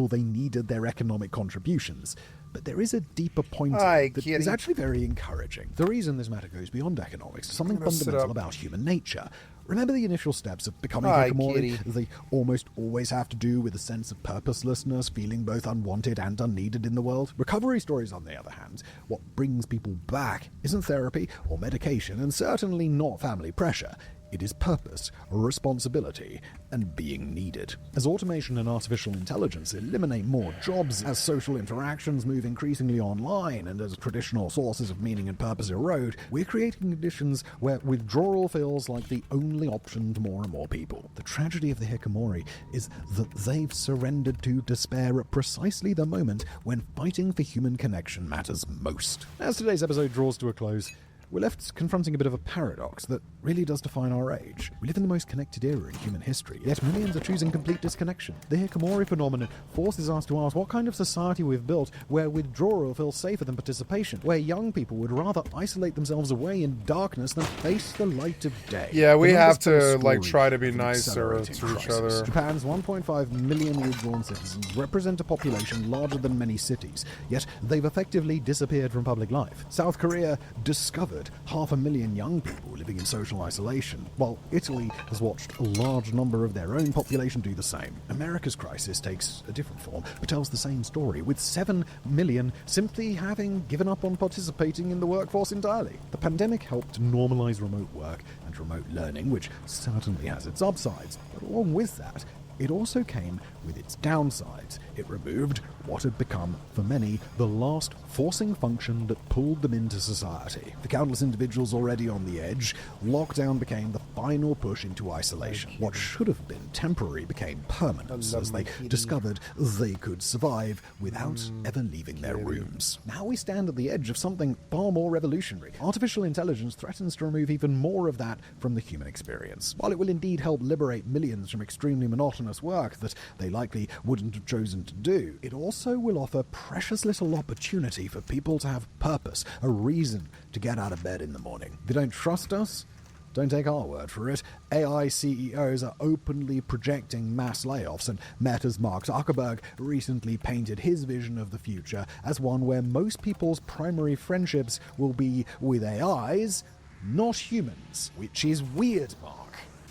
They needed their economic contributions. But there is a deeper point that is actually very encouraging. The reason this matter goes beyond economics is something fundamental about human nature. Remember the initial steps of becoming hikikomori? They almost always have to do with a sense of purposelessness, feeling both unwanted and unneeded in the world. Recovery stories, on the other hand, what brings people back isn't therapy or medication, and certainly not family pressure. It is purpose, responsibility, and being needed. As automation and artificial intelligence eliminate more jobs, as social interactions move increasingly online, and as traditional sources of meaning and purpose erode, we're creating conditions where withdrawal feels like the only option to more and more people. The tragedy of the hikikomori is that they've surrendered to despair at precisely the moment when fighting for human connection matters most. As today's episode draws to a close, we're left confronting a bit of a paradox that really does define our age. We live in the most connected era in human history, yet millions are choosing complete disconnection. The hikikomori phenomenon forces us to ask what kind of society we've built where withdrawal feels safer than participation, where young people would rather isolate themselves away in darkness than face the light of day. Yeah, we have to like try to be nicer to each other. Japan's 1.5 million withdrawn citizens represent a population larger than many cities, yet they've effectively disappeared from public life. South Korea discovered 500,000 young people living in social isolation, while Italy has watched a large number of their own population do the same. America's crisis takes a different form, but tells the same story, with 7 million simply having given up on participating in the workforce entirely. The pandemic helped normalize remote work and remote learning, which certainly has its upsides, but along with that, it also came with its downsides. It removed what had become, for many, the last forcing function that pulled them into society. For countless individuals already on the edge, lockdown became the final push into isolation. What should have been temporary became permanent as they discovered they could survive without ever leaving their rooms. Now we stand at the edge of something far more revolutionary. Artificial intelligence threatens to remove even more of that from the human experience. While it will indeed help liberate millions from extremely monotonous work that they likely wouldn't have chosen to do, it also will offer precious little opportunity for people to have purpose, a reason to get out of bed in the morning. If you don't trust us, don't take our word for it. AI CEOs are openly projecting mass layoffs, and Meta's Mark Zuckerberg recently painted his vision of the future as one where most people's primary friendships will be with AIs, not humans, which is weird, Mark.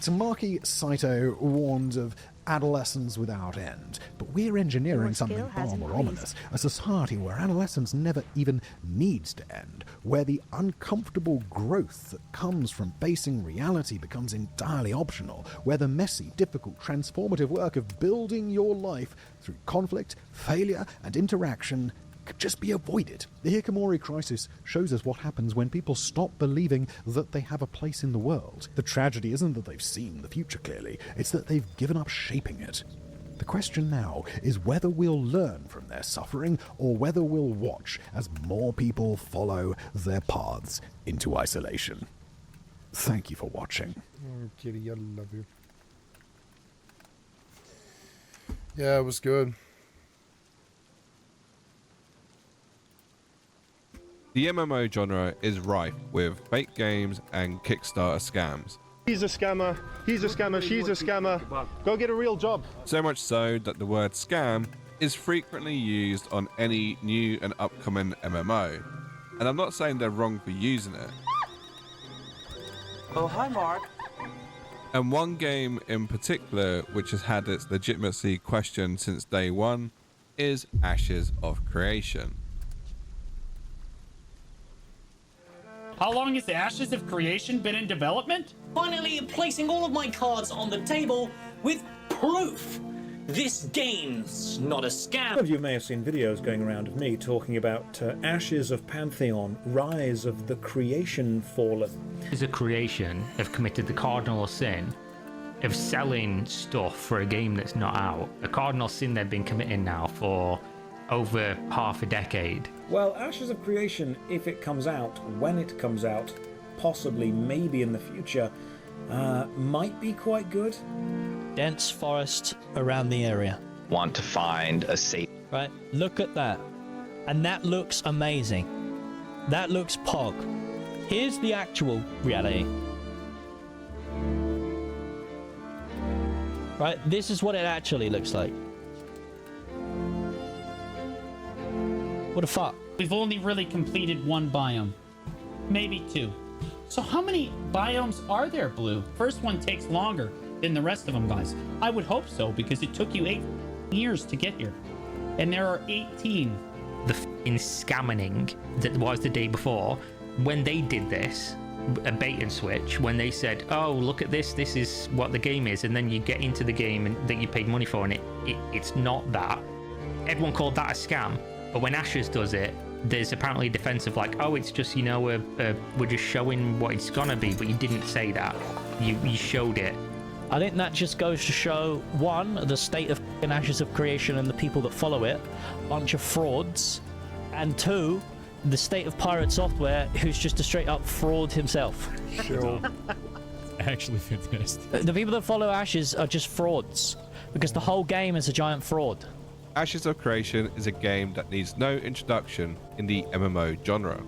Tamaki Saito warned of adolescence without end, but we're engineering something far more ominous, a society where adolescence never even needs to end, where the uncomfortable growth that comes from facing reality becomes entirely optional, where the messy, difficult, transformative work of building your life through conflict, failure, and interaction could just be avoided. The Hikikomori crisis shows us what happens when people stop believing that they have a place in the world. The tragedy isn't that they've seen the future clearly, it's that they've given up shaping it. The question now is whether we'll learn from their suffering or whether we'll watch as more people follow their paths into isolation. Thank you for watching. Oh, kitty, I love you. Yeah, it was good. The MMO genre is rife with fake games and Kickstarter scams. He's a scammer, she's a scammer. Go get a real job. So much so that the word scam is frequently used on any new and upcoming MMO. And I'm not saying they're wrong for using it. Oh, hi, Mark. And one game in particular, which has had its legitimacy questioned since day one, is Ashes of Creation. How long has the Ashes of Creation been in development? Finally placing all of my cards on the table with proof. This game's not a scam. Some of you may have seen videos going around of me talking about Ashes of Pantheon, Rise of the Creation Fallen. Ashes of Creation have committed the cardinal sin of selling stuff for a game that's not out. A cardinal sin they've been committing now for over half a decade. Well, Ashes of Creation, if it comes out, when it comes out, possibly, maybe in the future, might be quite good. Dense forest around the area. Want to find a safe... Right, look at that. And that looks amazing. That looks pog. Here's the actual reality. Right, this is what it actually looks like. What the fuck? We've only really completed one biome. Maybe two. So how many biomes are there, Blue? First one takes longer than the rest of them, guys. I would hope so, because it took you 8 years to get here. And there are 18. The f***ing scamming that was the day before, when they did this, a bait and switch, when they said, oh, look at this is what the game is, and then you get into the game and that you paid money for, and it's not that. Everyone called that a scam. But when Ashes does it, there's apparently a defense of like, oh, it's just, you know, we're just showing what it's gonna be, but you didn't say that. You showed it. I think that just goes to show, one, the state of Ashes of Creation and the people that follow it, bunch of frauds, and two, the state of Pirate Software, who's just a straight up fraud himself. Sure. Actually fantastic. The people that follow Ashes are just frauds, because the whole game is a giant fraud. Ashes of Creation is a game that needs no introduction in the MMO genre.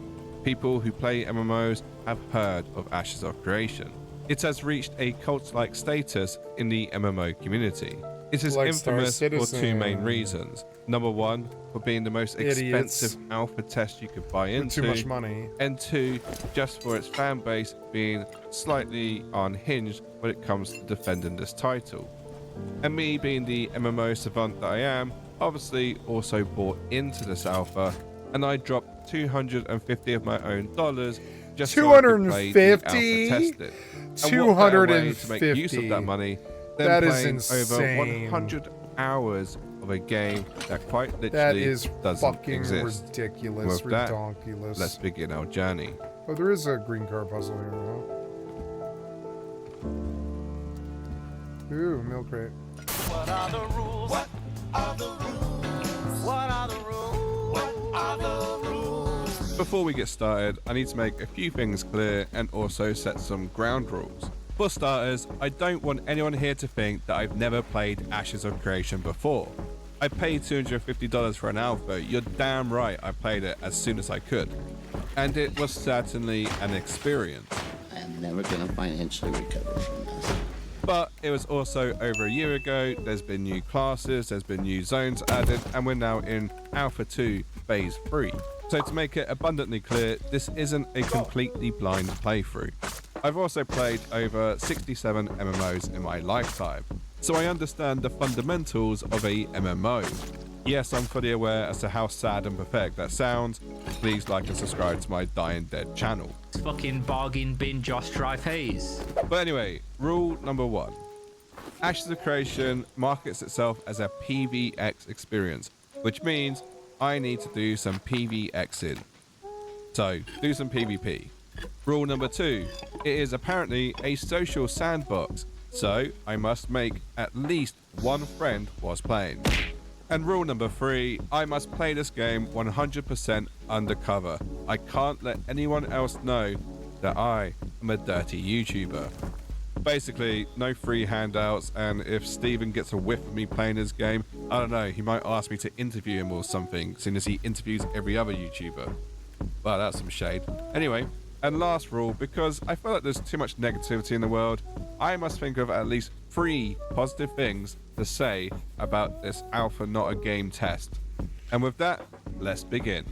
People who play MMOs have heard of Ashes of Creation. It has reached a cult-like status in the MMO community. It is Like infamous Star for Citizen. 2 main reasons. Number 1, for being the most expensive alpha test you could buy into. Too much money. And 2, just for its fan base being slightly unhinged when it comes to defending this title. And me being the MMO savant that I am, obviously also bought into this alpha, and I dropped 250 of my own dollars just so I could play the alpha tested. And what better way to make use of that money Then That is playing insane. over 100 hours of a game that quite literally That is doesn't fucking exist. ridiculous, With that, redonkulous. let's begin our journey. Oh, there is a green car puzzle here, huh? Ooh, milk crate. What are the rules? What are the rules? What are the rules? What are the rules? Before we get started, I need to make a few things clear and also set some ground rules. For starters, I don't want anyone here to think that I've never played Ashes of Creation before. I paid $250 for an alpha. You're damn right I played it as soon as I could. And it was certainly an experience. I am never going to financially recover from this. But it was also over a year ago. There's been new classes, there's been new zones added, and we're now in Alpha 2 Phase 3. So to make it abundantly clear, this isn't a completely blind playthrough. I've also played over 67 MMOs in my lifetime, so I understand the fundamentals of a MMO. Yes, I'm fully aware as to how sad and pathetic that sounds. Please like and subscribe to my Dying Dead channel. It's fucking bargain bin Josh Drive Hayes. But anyway, rule number 1. Ashes of Creation markets itself as a PvX experience, which means I need to do some PvXing. So, do some PvP. Rule number 2. It is apparently a social sandbox, so I must make at least one friend whilst playing. And rule number 3, I must play this game 100% undercover. I can't let anyone else know that I am a dirty YouTuber. Basically, no free handouts, and if Steven gets a whiff of me playing his game, I don't know, he might ask me to interview him or something, seeing as he interviews every other YouTuber. Well, that's some shade. Anyway, and last rule, because I feel like there's too much negativity in the world, I must think of at least 3 positive things to say about this alpha not a game test. And with that, let's begin.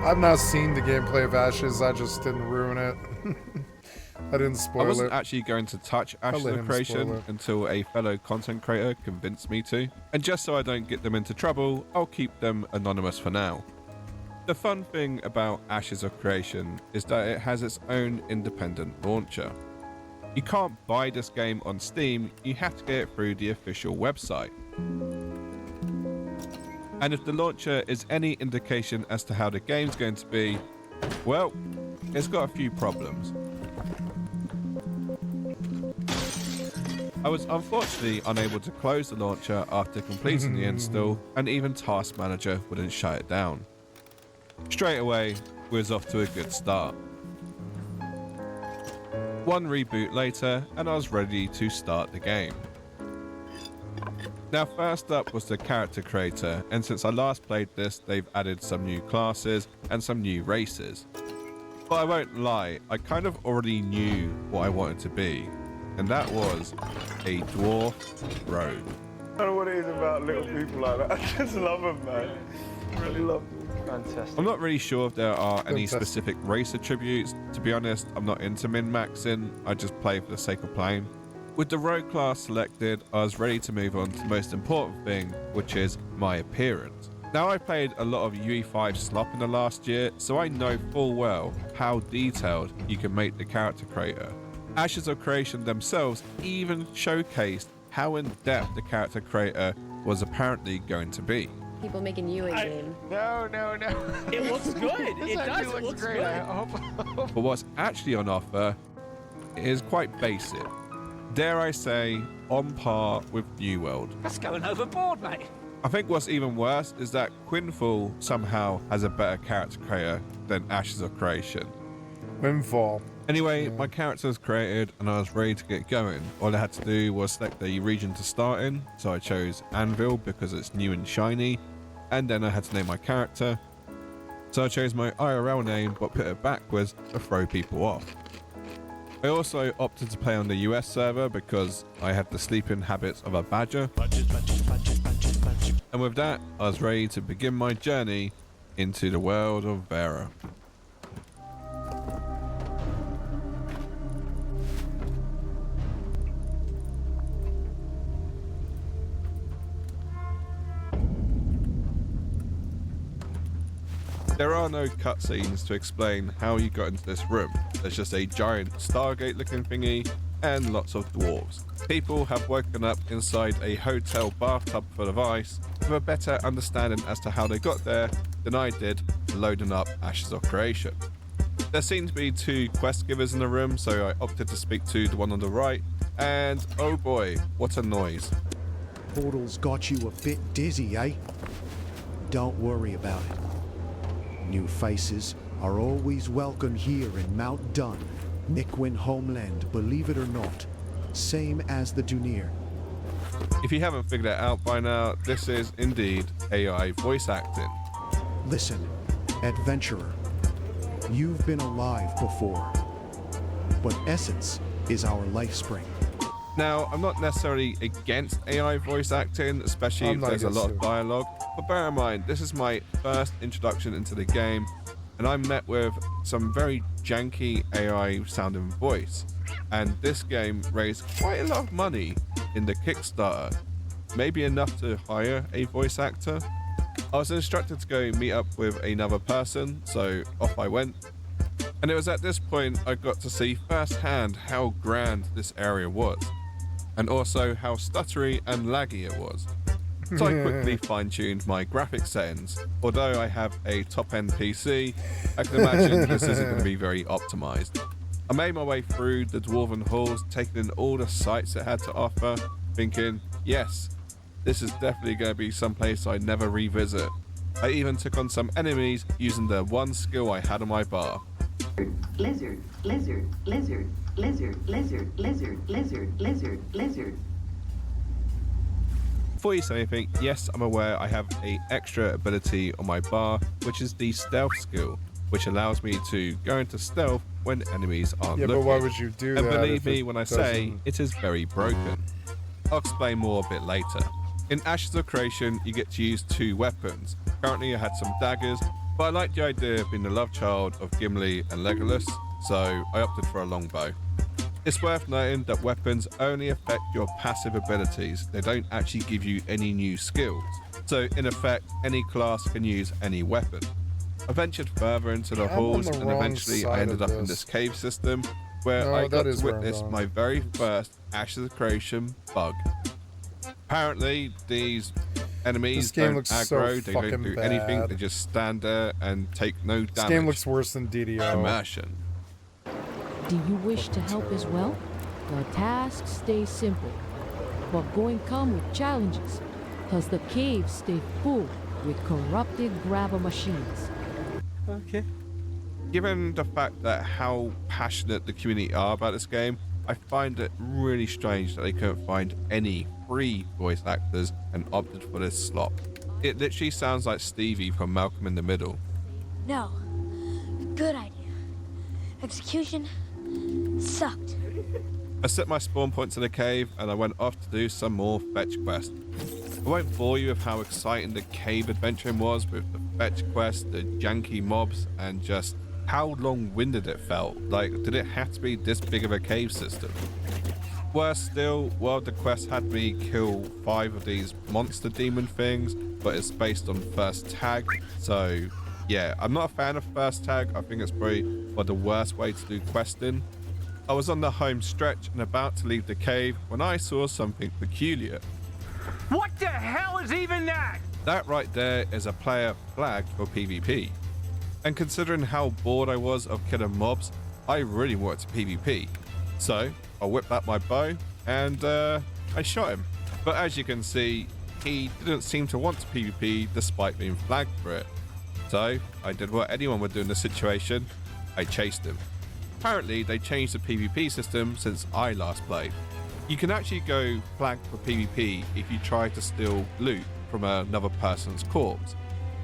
I've not seen the gameplay of Ashes, I just didn't ruin it. I didn't spoil it. I wasn't actually going to touch Ashes of Creation until a fellow content creator convinced me to. And just so I don't get them into trouble, I'll keep them anonymous for now. The fun thing about Ashes of Creation is that it has its own independent launcher. You can't buy this game on Steam, you have to get it through the official website. And if the launcher is any indication as to how the game's going to be, well, it's got a few problems. I was unfortunately unable to close the launcher after completing the install, and even Task Manager wouldn't shut it down. Straight away, we was off to a good start. One reboot later, and I was ready to start the game. Now first up was the character creator, and since I last played this, they've added some new classes and some new races. But I won't lie, I kind of already knew what I wanted to be, and that was a dwarf rogue. I don't know what it is about little people like that. I just love them, man. I really love them. Fantastic. I'm not really sure if there are any specific race attributes. To be honest, I'm not into min-maxing, I just play for the sake of playing. With the rogue class selected, I was ready to move on to the most important thing, which is my appearance. Now I've played a lot of UE5 slop in the last year, so I know full well how detailed you can make the character creator. Ashes of Creation themselves even showcased how in-depth the character creator was apparently going to be. People making you in game. No. It looks good. It does. It looks great. good. But what's actually on offer is quite basic. Dare I say, on par with New World. That's going overboard, mate. I think what's even worse is that Quinfall somehow has a better character creator than Ashes of Creation. Windfall. Anyway, my character was created and I was ready to get going. All I had to do was select the region to start in, so I chose Anvil because it's new and shiny, and then I had to name my character. So I chose my IRL name but put it backwards to throw people off. I also opted to play on the US server because I had the sleeping habits of a badger. And with that, I was ready to begin my journey into the world of Vera. There are no cutscenes to explain how you got into this room. There's just a giant Stargate looking thingy and lots of dwarves. People have woken up inside a hotel bathtub full of ice with a better understanding as to how they got there than I did loading up Ashes of Creation. There seem to be 2 quest givers in the room, so I opted to speak to the one on the right, and oh boy, what a noise. Portal's got you a bit dizzy, eh? Don't worry about it. New faces are always welcome here in Mount Dun, Nikwin homeland, believe it or not. Same as the Dunir. If you haven't figured it out by now, this is indeed AI voice acting. Listen, adventurer, you've been alive before, but essence is our life spring. Now, I'm not necessarily against AI voice acting, especially if there's a lot of dialogue, but bear in mind, this is my first introduction into the game, and I'm met with some very janky AI sounding voice. And this game raised quite a lot of money in the Kickstarter, maybe enough to hire a voice actor. I was instructed to go meet up with another person, so off I went. And it was at this point I got to see firsthand how grand this area was, and also how stuttery and laggy it was. So I quickly fine-tuned my graphics settings. Although I have a top-end PC, I can imagine this isn't going to be very optimized. I made my way through the Dwarven halls, taking in all the sights it had to offer, thinking, yes, this is definitely going to be someplace I never revisit. I even took on some enemies using the one skill I had on my bar. Lizard, lizard, lizard, lizard, lizard, lizard, lizard, lizard, lizard. Before you say anything, yes, I'm aware I have an extra ability on my bar, which is the stealth skill, which allows me to go into stealth when enemies aren't looking. Yeah, but why would you do that? And believe me when I say it is very broken. I'll explain more a bit later. In Ashes of Creation, you get to use 2 weapons. Currently I had some daggers, but I like the idea of being the love child of Gimli and Legolas, so I opted for a longbow. It's worth noting that weapons only affect your passive abilities. They don't actually give you any new skills. So in effect, any class can use any weapon. I ventured further into the halls and eventually I ended up in this cave system where I got to witness my very first Ashes of Creation bug. Apparently, these enemies don't aggro, they don't do anything, they just stand there and take no damage. This game looks worse than DDO. Immersion. Do you wish to help as well? The tasks stay simple, but going come with challenges, cause the caves stay full with corrupted grabber machines. Okay. Given the fact that how passionate the community are about this game, I find it really strange that they couldn't find any free voice actors and opted for this slop. It literally sounds like Stevie from Malcolm in the Middle. No. Good idea. Execution sucked. I set my spawn point to the cave and I went off to do some more fetch quests. I won't bore you with how exciting the cave adventuring was with the fetch quest, the janky mobs, and just how long-winded it felt. Like, did it have to be this big of a cave system? Worse still, well, the quest had me kill 5 of these monster demon things, but it's based on first tag, so yeah, I'm not a fan of first tag. I think it's probably the worst way to do questing. I was on the home stretch and about to leave the cave when I saw something peculiar. What the hell is even that? That right there is a player flagged for PvP. And considering how bored I was of killing mobs, I really wanted to PvP. So I whipped out my bow and I shot him. But as you can see, he didn't seem to want to PvP despite being flagged for it. So I did what anyone would do in this situation. I chased him. Apparently they changed the PvP system since I last played. You can actually go flagged for PvP if you try to steal loot from another person's corpse.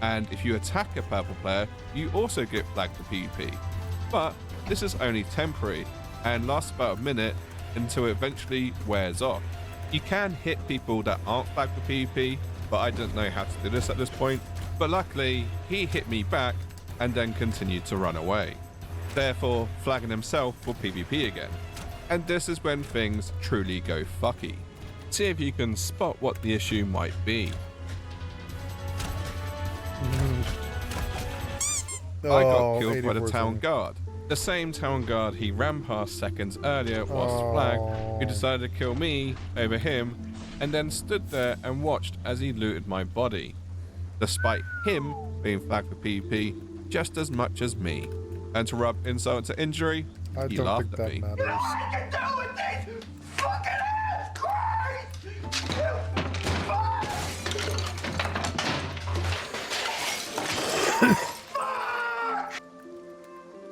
And if you attack a purple player, you also get flagged for PvP. But this is only temporary and lasts about a minute until it eventually wears off. You can hit people that aren't flagged for PvP, but I didn't know how to do this at this point. But luckily, he hit me back and then continued to run away, therefore flagging himself for PvP again. And this is when things truly go fucky. See if you can spot what the issue might be. I got Oh, killed by the 84 town thing. guard. The same town guard he ran past seconds earlier whilst Flag, who decided to kill me over him, and then stood there and watched as he looted my body. Despite him being flagged for PvP just as much as me. And to rub insult to injury, I he don't laughed think at that me. matters. Nothing to do with this fucking ass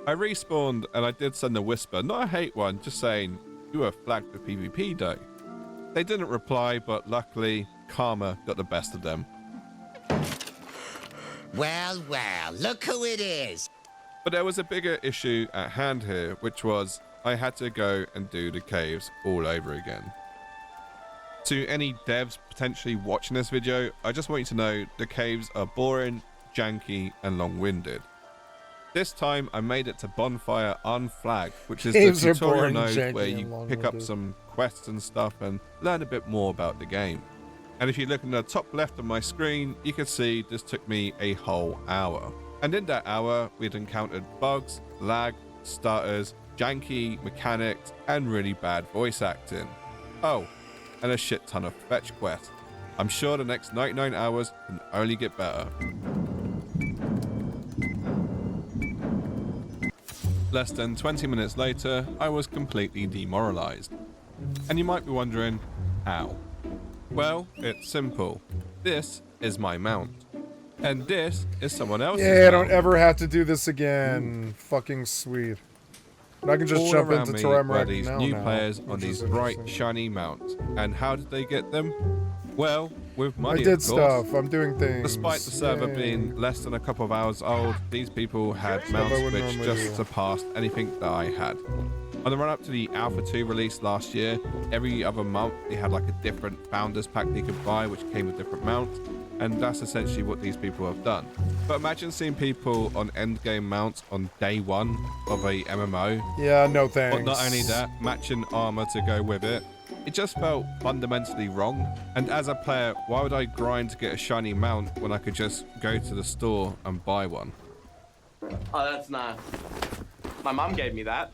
I respawned and I did send a whisper, not a hate one, just saying, you were flagged for PvP though. They didn't reply, but luckily, karma got the best of them. Well, look who it is. But there was a bigger issue at hand here, which was I had to go and do the caves all over again. To any devs potentially watching this video, I just want you to know the caves are boring, janky, and long-winded. This time I made it to Bonfire unflagged, which is Caves the are tutorial boring, node janky, where and you pick up long-winded. some quests and stuff and learn a bit more about the game. And if you look in the top left of my screen, you can see this took me a whole hour. And in that hour, we'd encountered bugs, lag, stutters, janky mechanics, and really bad voice acting. Oh, and a shit ton of fetch quests. I'm sure the next 99 hours can only get better. Less than 20 minutes later, I was completely demoralized. And you might be wondering, how? Well, it's simple. This is my mount. And this is someone else's Yeah, I mount. don't ever have to do this again. Fucking sweet. And I can just All jump around into me Terram were right these now. new players on which these is bright, interesting. shiny mounts. And how did they get them? Well, with money, I did of course. stuff. I'm doing things. Despite the server Yay. being less than a couple of hours old, these people had Stuff mounts I would which normally just do. surpassed anything that I had. On the run up to the Alpha 2 release last year, every other month they had like a different founders pack they could buy which came with different mounts, and that's essentially what these people have done. But imagine seeing people on endgame mounts on day one of a MMO. Yeah, no thanks. But not only that, matching armor to go with it. It just felt fundamentally wrong. And as a player, why would I grind to get a shiny mount when I could just go to the store and buy one? Oh, that's nice. My mom gave me that.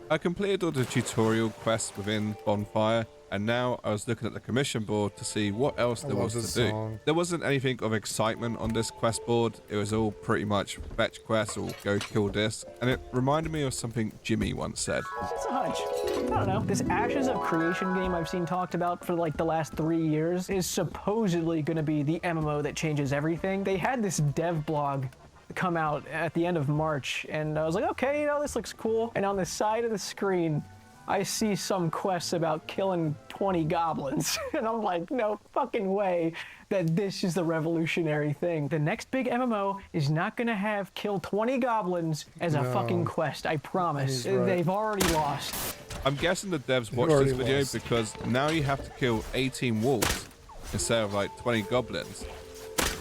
I completed all the tutorial quests within Bonfire, and now I was looking at the commission board to see what else there was this to do. song. There wasn't anything of excitement on this quest board. It was all pretty much fetch quests or go kill this, and it reminded me of something Jimmy once said. It's a hunch. I don't know. This Ashes of Creation game I've seen talked about for like the last 3 years is supposedly going to be the MMO that changes everything. They had this dev blog come out at the end of March, and I was like, okay, you know, this looks cool. And on the side of the screen, I see some quests about killing 20 goblins. And I'm like, no fucking way that this is the revolutionary thing. The next big MMO is not gonna have kill 20 goblins as a No. fucking quest, I promise. He's right. They've already lost. I'm guessing the devs watched already this video lost. because now you have to kill 18 wolves instead of like 20 goblins.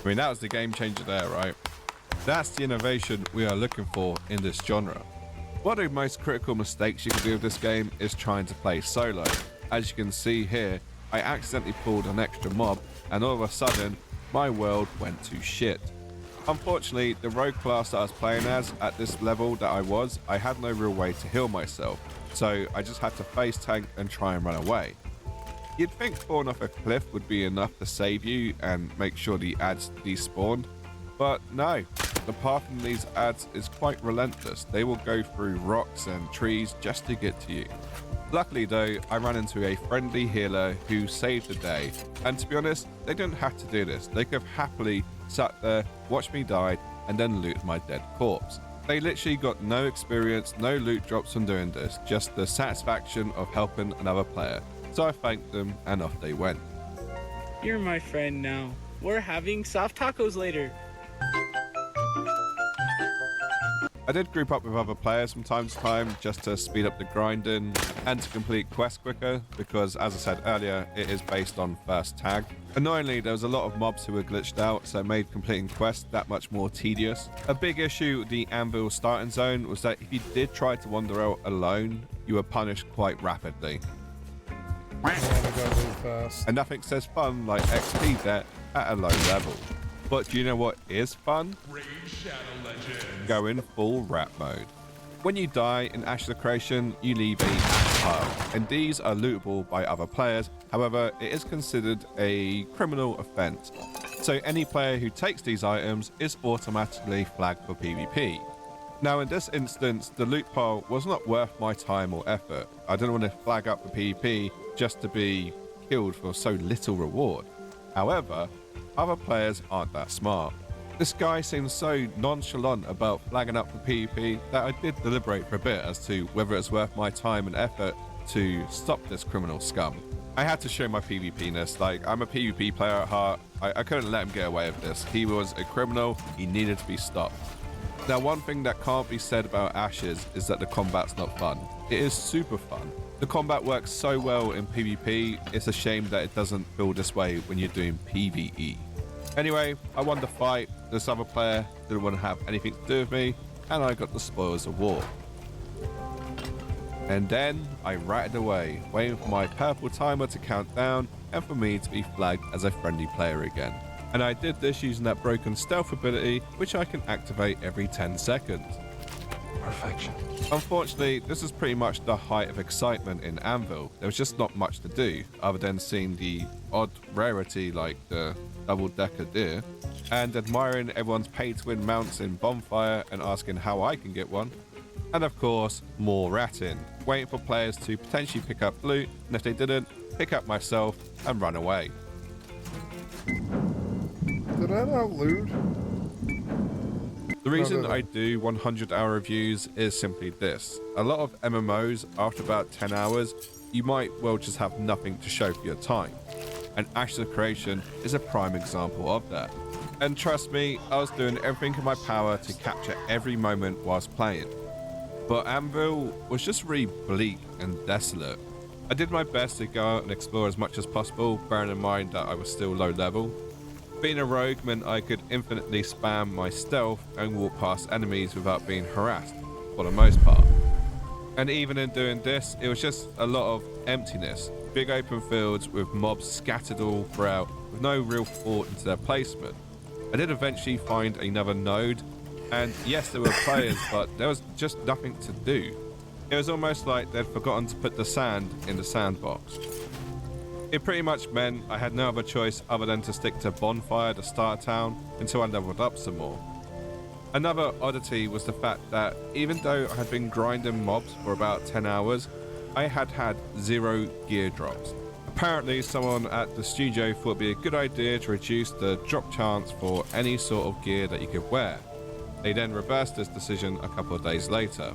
I mean, that was the game changer there, right? That's the innovation we are looking for in this genre. One of the most critical mistakes you can do with this game is trying to play solo. As you can see here, I accidentally pulled an extra mob, and all of a sudden, my world went to shit. Unfortunately, the rogue class that I was playing as, at this level that I had no real way to heal myself, so I just had to face tank and try and run away. You'd think falling off a cliff would be enough to save you and make sure the ads despawned, but no, the path from these ads is quite relentless. They will go through rocks and trees just to get to you. Luckily though, I ran into a friendly healer who saved the day, and to be honest, they didn't have to do this. They could have happily sat there, watched me die, and then loot my dead corpse. They literally got no experience, no loot drops from doing this, just the satisfaction of helping another player. So I thanked them and off they went. You're my friend now. We're having soft tacos later. I did group up with other players from time to time just to speed up the grinding and to complete quests quicker because, as I said earlier, it is based on first tag. Annoyingly, there was a lot of mobs who were glitched out, so it made completing quests that much more tedious. A big issue with the Anvil starting zone was that if you did try to wander out alone, you were punished quite rapidly. And nothing says fun like XP debt at a low level. But do you know what is fun? Going full rat mode. When you die in Ashes of Creation, you leave a ash pile, and these are lootable by other players. However, it is considered a criminal offense. So any player who takes these items is automatically flagged for PvP. Now in this instance, the loot pile was not worth my time or effort. I didn't want to flag up for PvP just to be killed for so little reward. However, other players aren't that smart. This guy seems so nonchalant about flagging up for PvP that I did deliberate for a bit as to whether it's worth my time and effort to stop this criminal scum. I had to show my PvP-ness, like I'm a PvP player at heart. I couldn't let him get away with this. He was a criminal, he needed to be stopped. Now one thing that can't be said about Ashes is that the combat's not fun. It is super fun. The combat works so well in PvP, it's a shame that it doesn't feel this way when you're doing PvE. Anyway, I won the fight, this other player didn't want to have anything to do with me, and I got the spoils of war. And then I ratted away, waiting for my purple timer to count down and for me to be flagged as a friendly player again. And I did this using that broken stealth ability, which I can activate every 10 seconds. Perfection. Unfortunately, this is pretty much the height of excitement in Anvil. There was just not much to do, other than seeing the odd rarity like the double-decker deer, and admiring everyone's pay-to-win mounts in Bonfire and asking how I can get one. And of course, more ratting, waiting for players to potentially pick up loot, and if they didn't, pick up myself and run away. Did I not loot? The reason I do 100-hour reviews is simply this. A lot of MMOs, after about 10 hours, you might well just have nothing to show for your time. And Ashes of Creation is a prime example of that. And trust me, I was doing everything in my power to capture every moment whilst playing. But Anvil was just really bleak and desolate. I did my best to go out and explore as much as possible, bearing in mind that I was still low level. Being a rogue meant I could infinitely spam my stealth and walk past enemies without being harassed, for the most part. And even in doing this, it was just a lot of emptiness. Big open fields with mobs scattered all throughout with no real thought into their placement. I did eventually find another node, and yes, there were players, but there was just nothing to do. It was almost like they'd forgotten to put the sand in the sandbox. It pretty much meant I had no other choice other than to stick to Bonfire to start town until I leveled up some more. Another oddity was the fact that even though I had been grinding mobs for about 10 hours, I had had 0 gear drops. Apparently someone at the studio thought it'd be a good idea to reduce the drop chance for any sort of gear that you could wear. They then reversed this decision a couple of days later.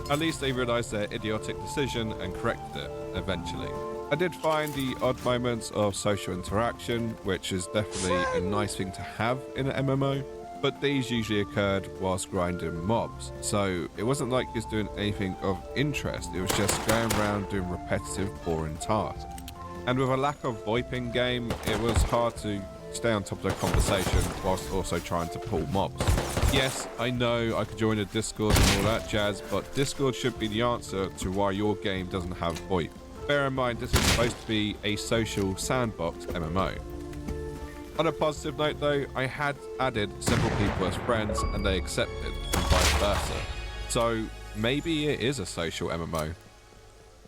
At least they realised their idiotic decision and corrected it eventually. I did find the odd moments of social interaction, which is definitely a nice thing to have in an MMO, but these usually occurred whilst grinding mobs, so it wasn't like he was doing anything of interest, it was just going around doing repetitive, boring tasks. And with a lack of VoIP in game, it was hard to stay on top of the conversation whilst also trying to pull mobs. Yes, I know I could join a Discord and all that jazz, but Discord should be the answer to why your game doesn't have VoIP. Bear in mind, this is supposed to be a social sandbox MMO. On a positive note though, I had added several people as friends and they accepted, and vice versa. So maybe it is a social MMO.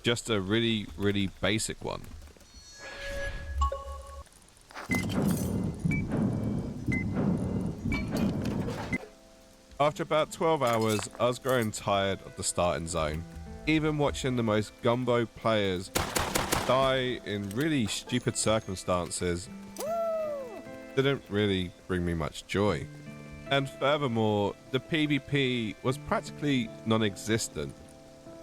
Just a really, really basic one. After about 12 hours, I was growing tired of the starting zone. Even watching the most gumbo players die in really stupid circumstances didn't really bring me much joy. And furthermore, the PvP was practically non-existent.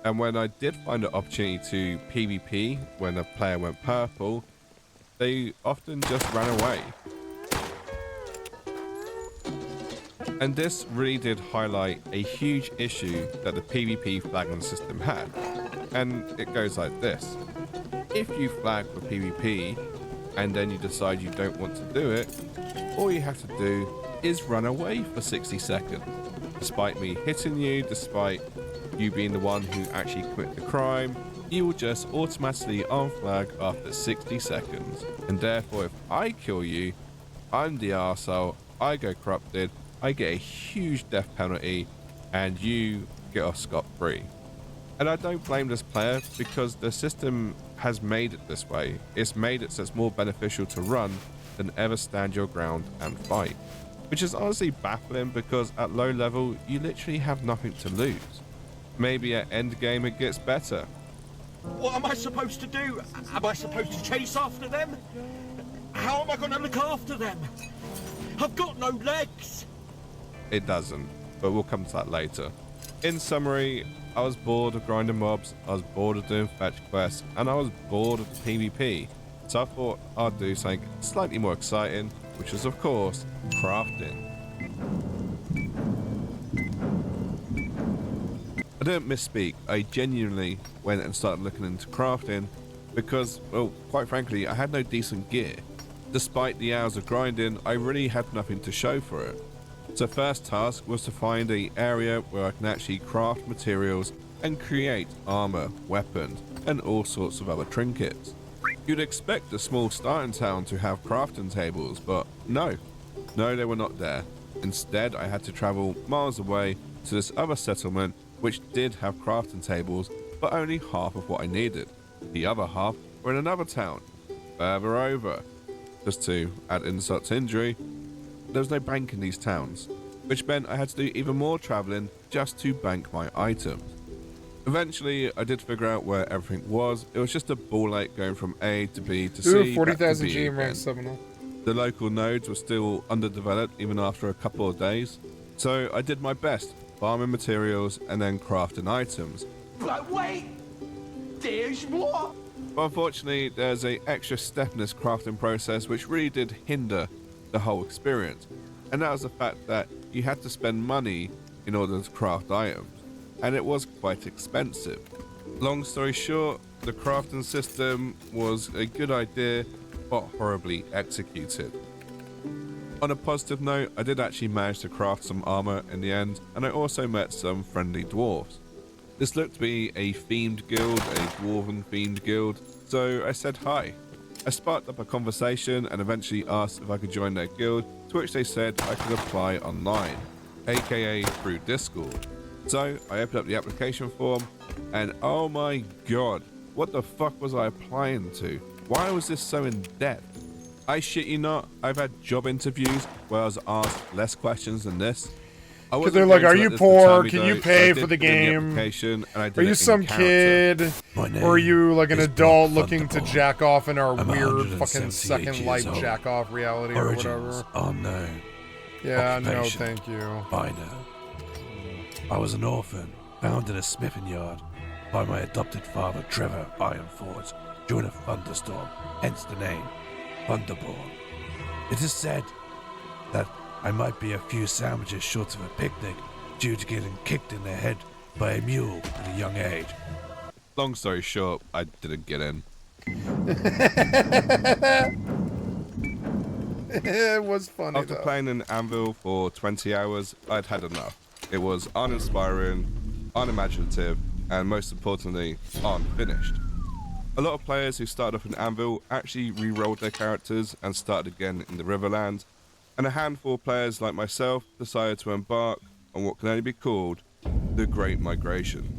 And when I did find an opportunity to PvP when a player went purple, they often just ran away. And this really did highlight a huge issue that the PvP flagging system had. And it goes like this. If you flag for PvP and then you decide you don't want to do it, all you have to do is run away for 60 seconds. Despite me hitting you, despite you being the one who actually committed the crime, you will just automatically unflag after 60 seconds. And therefore, if I kill you, I'm the arsehole I go corrupted, I get a huge death penalty, and you get off scot-free. And I don't blame this player because the system has made it this way. It's made it so it's more beneficial to run than ever stand your ground and fight. Which is honestly baffling because at low level, you literally have nothing to lose. Maybe at end game it gets better. What am I supposed to do? Am I supposed to chase after them? How am I going to look after them? I've got no legs. It doesn't, but we'll come to that later. In summary, I was bored of grinding mobs, I was bored of doing fetch quests, and I was bored of PvP. So I thought I'd do something slightly more exciting, which is of course, crafting. I didn't misspeak, I genuinely went and started looking into crafting because, well, quite frankly, I had no decent gear. Despite the hours of grinding, I really had nothing to show for it. So first task was to find an area where I can actually craft materials and create armor, weapons, and all sorts of other trinkets. You'd expect a small starting town to have crafting tables, but no, they were not there. Instead, I had to travel miles away to this other settlement which did have crafting tables, but only half of what I needed. The other half were in another town, further over. Just to add insult to injury, there was no bank in these towns, which meant I had to do even more travelling just to bank my items. Eventually, I did figure out where everything was. It was just a ball ache going from A to B to C. 40,000 G rank 7. The local nodes were still underdeveloped even after a couple of days, so I did my best, farming materials and then crafting items. But wait! There's more! But unfortunately, there's an extra step in this crafting process which really did hinder the whole experience, and that was the fact that you had to spend money in order to craft items, and it was quite expensive. Long story short, the crafting system was a good idea, but horribly executed. On a positive note, I did actually manage to craft some armor in the end, and I also met some friendly dwarves. This looked to be a themed guild, a dwarven themed guild, so I said hi. I sparked up a conversation and eventually asked if I could join their guild, to which they said I could apply online, aka through Discord. So I opened up the application form, and oh my god, what the fuck was I applying to? Why was this so in depth? I shit you not, I've had job interviews where I was asked less questions than this. Because they're like, are you poor? Can you pay for the game? Are you some kid? Or are you like an adult looking to jack off in our weird fucking Second Life jack off reality or whatever? Unknown. Yeah, no, thank you. Minor. I was an orphan, found in a smithing yard by my adopted father, Trevor Ironforge, during a thunderstorm, hence the name, Thunderborn. It is said that I might be a few sandwiches short of a picnic due to getting kicked in the head by a mule at a young age. Long story short, I didn't get in. It was funny. After playing in Anvil for 20 hours, I'd had enough. It was uninspiring, unimaginative, and most importantly, unfinished. A lot of players who started off in Anvil actually re-rolled their characters and started again in the Riverlands, and a handful of players like myself decided to embark on what can only be called the Great Migration.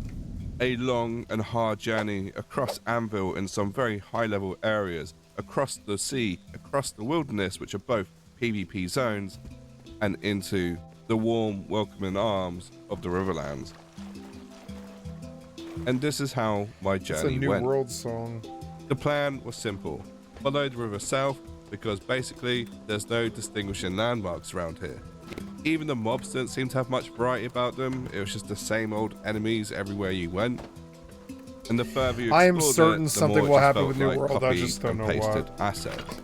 A long and hard journey across Anvil in some very high-level areas, across the sea, across the wilderness, which are both PvP zones, and into the warm, welcoming arms of the Riverlands. And this is how my journey went. It's a New World song. The plan was simple. Follow the river south, because basically there's no distinguishing landmarks around here. Even the mobs didn't seem to have much variety about them. It was just the same old enemies everywhere you went. And the further you explored I am certain something will happen with New like World, I just don't know what. Assets.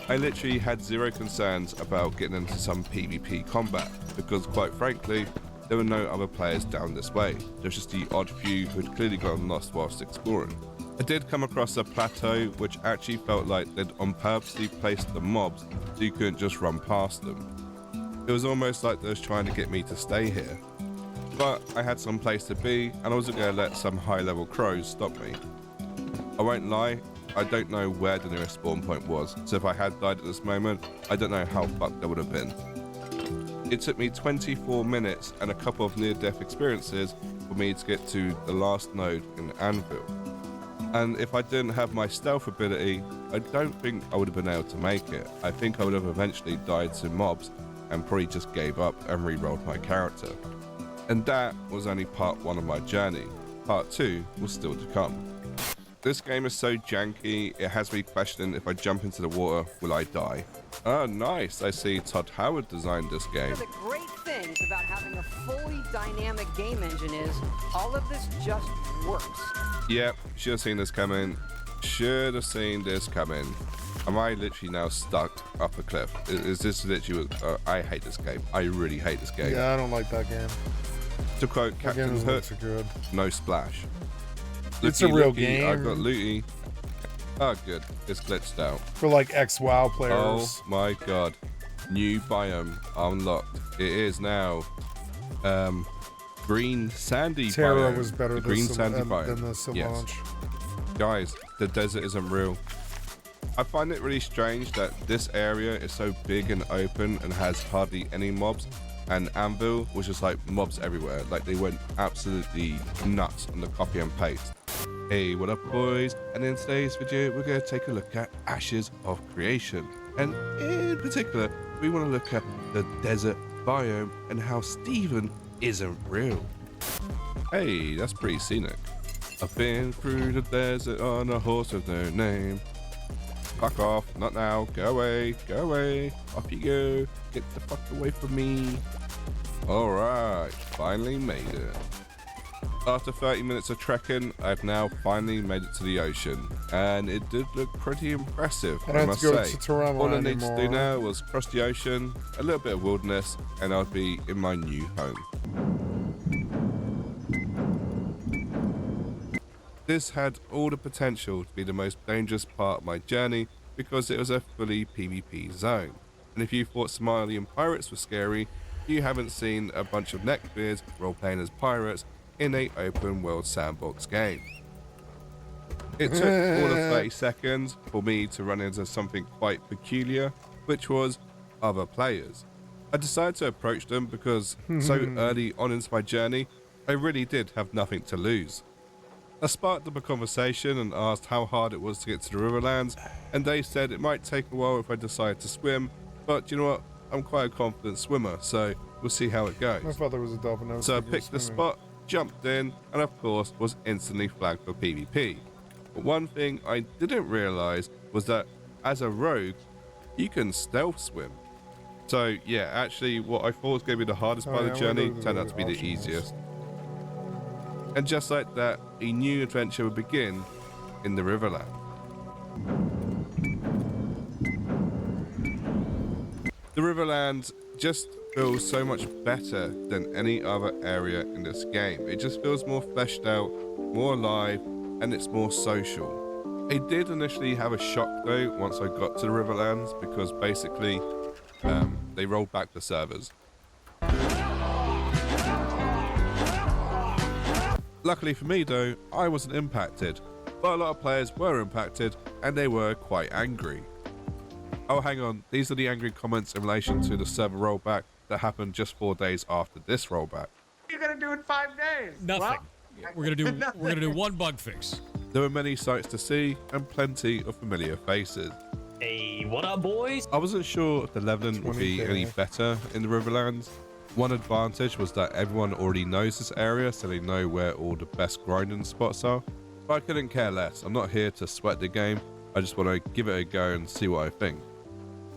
I literally had zero concerns about getting into some PvP combat, because quite frankly, there were no other players down this way. There was just the odd few who had clearly gotten lost whilst exploring. I did come across a plateau which actually felt like they'd on purposely placed the mobs so you couldn't just run past them. It was almost like they was trying to get me to stay here. But I had some place to be, and I wasn't going to let some high-level crows stop me. I won't lie, I don't know where the nearest spawn point was, so if I had died at this moment, I don't know how fucked I would have been. It took me 24 minutes and a couple of near-death experiences for me to get to the last node in Anvil. And if I didn't have my stealth ability, I don't think I would have been able to make it. I think I would have eventually died to mobs and probably just gave up and re-rolled my character. And that was only part 1 of my journey. Part 2 was still to come. This game is so janky, it has me questioning if I jump into the water, will I die? Oh, nice. I see Todd Howard designed this game. One of the great things about having a fully dynamic game engine is all of this just works. Yep, should have seen this coming. Should have seen this coming. Am I literally now stuck up a cliff? Is this literally... I hate this game. I really hate this game. Yeah, I don't like that game. To quote Captain Hook, good. no splash. It's a real game. I got looty. Oh, good. It's glitched out. For like ex-WoW players. Oh my god. New biome unlocked. It is now green sandy Terra biome. was better the green sandy biome. than the Savage. Yes. Guys, the desert isn't real. I find it really strange that this area is so big and open and has hardly any mobs, and Anvil was just like mobs everywhere. Like they went absolutely nuts on the copy and paste. Hey, what up boys? And in today's video, we're going to take a look at Ashes of Creation. And in particular, we want to look at the desert biome and how Steven isn't real. Hey, that's pretty scenic. I've been through the desert on a horse with no name. Fuck off, not now, go away, off you go, get the fuck away from me. Alright, finally made it. After 30 minutes of trekking, I've now finally made it to the ocean, and it did look pretty impressive, I must say. All I need to do now was cross the ocean, a little bit of wilderness, and I'll be in my new home. This had all the potential to be the most dangerous part of my journey because it was a fully PvP zone. And if you thought Smiley and pirates were scary, you haven't seen a bunch of neckbeards role-playing as pirates in a open world sandbox game. It took all of 30 seconds for me to run into something quite peculiar, which was other players. I decided to approach them because so early on into my journey, I really did have nothing to lose. I sparked up a conversation and asked how hard it was to get to the Riverlands, and they said it might take a while if I decided to swim, but you know what, I'm quite a confident swimmer, so we'll see how it goes. My father was a dolphin. So I picked the spot, jumped in, and of course was instantly flagged for PvP. But one thing I didn't realise was that as a rogue, you can stealth swim. So yeah, actually what I thought was going to be the hardest part of the journey turned out to be the easiest. And just like that, a new adventure would begin in the Riverland. The Riverland just feels so much better than any other area in this game. It just feels more fleshed out, more alive, and it's more social. I did initially have a shock though once I got to the Riverlands because basically they rolled back the servers. Luckily for me though, I wasn't impacted, but a lot of players were impacted and they were quite angry. Oh hang on, these are the angry comments in relation to the server rollback that happened just 4 days after this rollback. What are you gonna do in 5 days? Nothing. We're gonna do one bug fix. There were many sights to see and plenty of familiar faces. Hey, what up boys? I wasn't sure if the leveling would be any better in the Riverlands. One advantage was that everyone already knows this area, so they know where all the best grinding spots are. But I couldn't care less. I'm not here to sweat the game. I just want to give it a go and see what I think.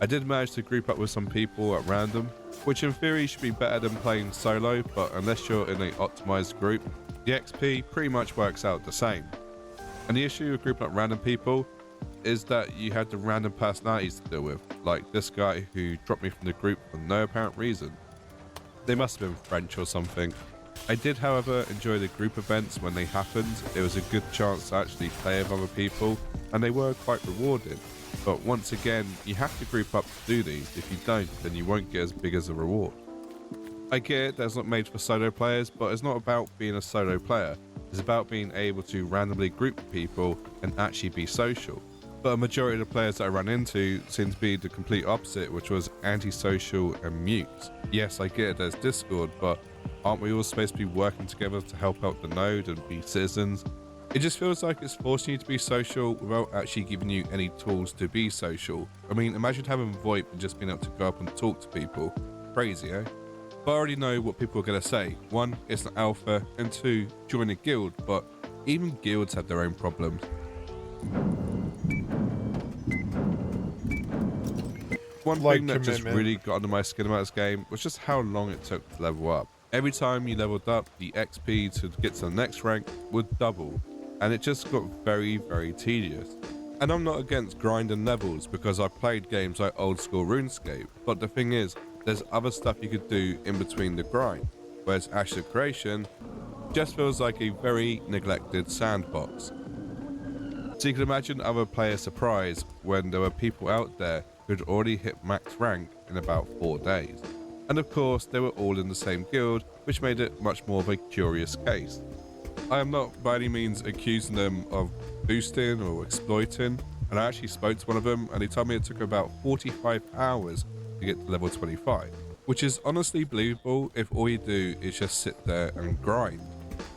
I did manage to group up with some people at random, which in theory should be better than playing solo, but unless you're in an optimized group, the XP pretty much works out the same. And the issue with grouping up random people is that you had the random personalities to deal with, like this guy who dropped me from the group for no apparent reason. They must have been French or something. I did, however, enjoy the group events when they happened. It was a good chance to actually play with other people, and they were quite rewarding. But once again, you have to group up to do these. If you don't, then you won't get as big as a reward. I get it, that's not made for solo players, but it's not about being a solo player. It's about being able to randomly group people and actually be social. But a majority of the players that I ran into seemed to be the complete opposite, which was antisocial and mute. Yes, I get it, there's Discord, but aren't we all supposed to be working together to help out the node and be citizens? It just feels like it's forcing you to be social without actually giving you any tools to be social. I mean, imagine having VoIP and just being able to go up and talk to people. Crazy, eh? But I already know what people are going to say. 1, it's an alpha, and 2, join a guild, but even guilds have their own problems. One thing that just really got under my skin about this game was just how long it took to level up. Every time you leveled up, the XP to get to the next rank would double, and it just got very, very tedious. And I'm not against grinding levels because I played games like old school RuneScape, but the thing is, there's other stuff you could do in between the grind, whereas Ashes of Creation just feels like a very neglected sandbox. So you can imagine other players' surprise when there were people out there who'd already hit max rank in about 4 days. And of course, they were all in the same guild, which made it much more of a curious case. I am not by any means accusing them of boosting or exploiting, and I actually spoke to one of them and he told me it took about 45 hours to get to level 25, which is honestly believable if all you do is just sit there and grind.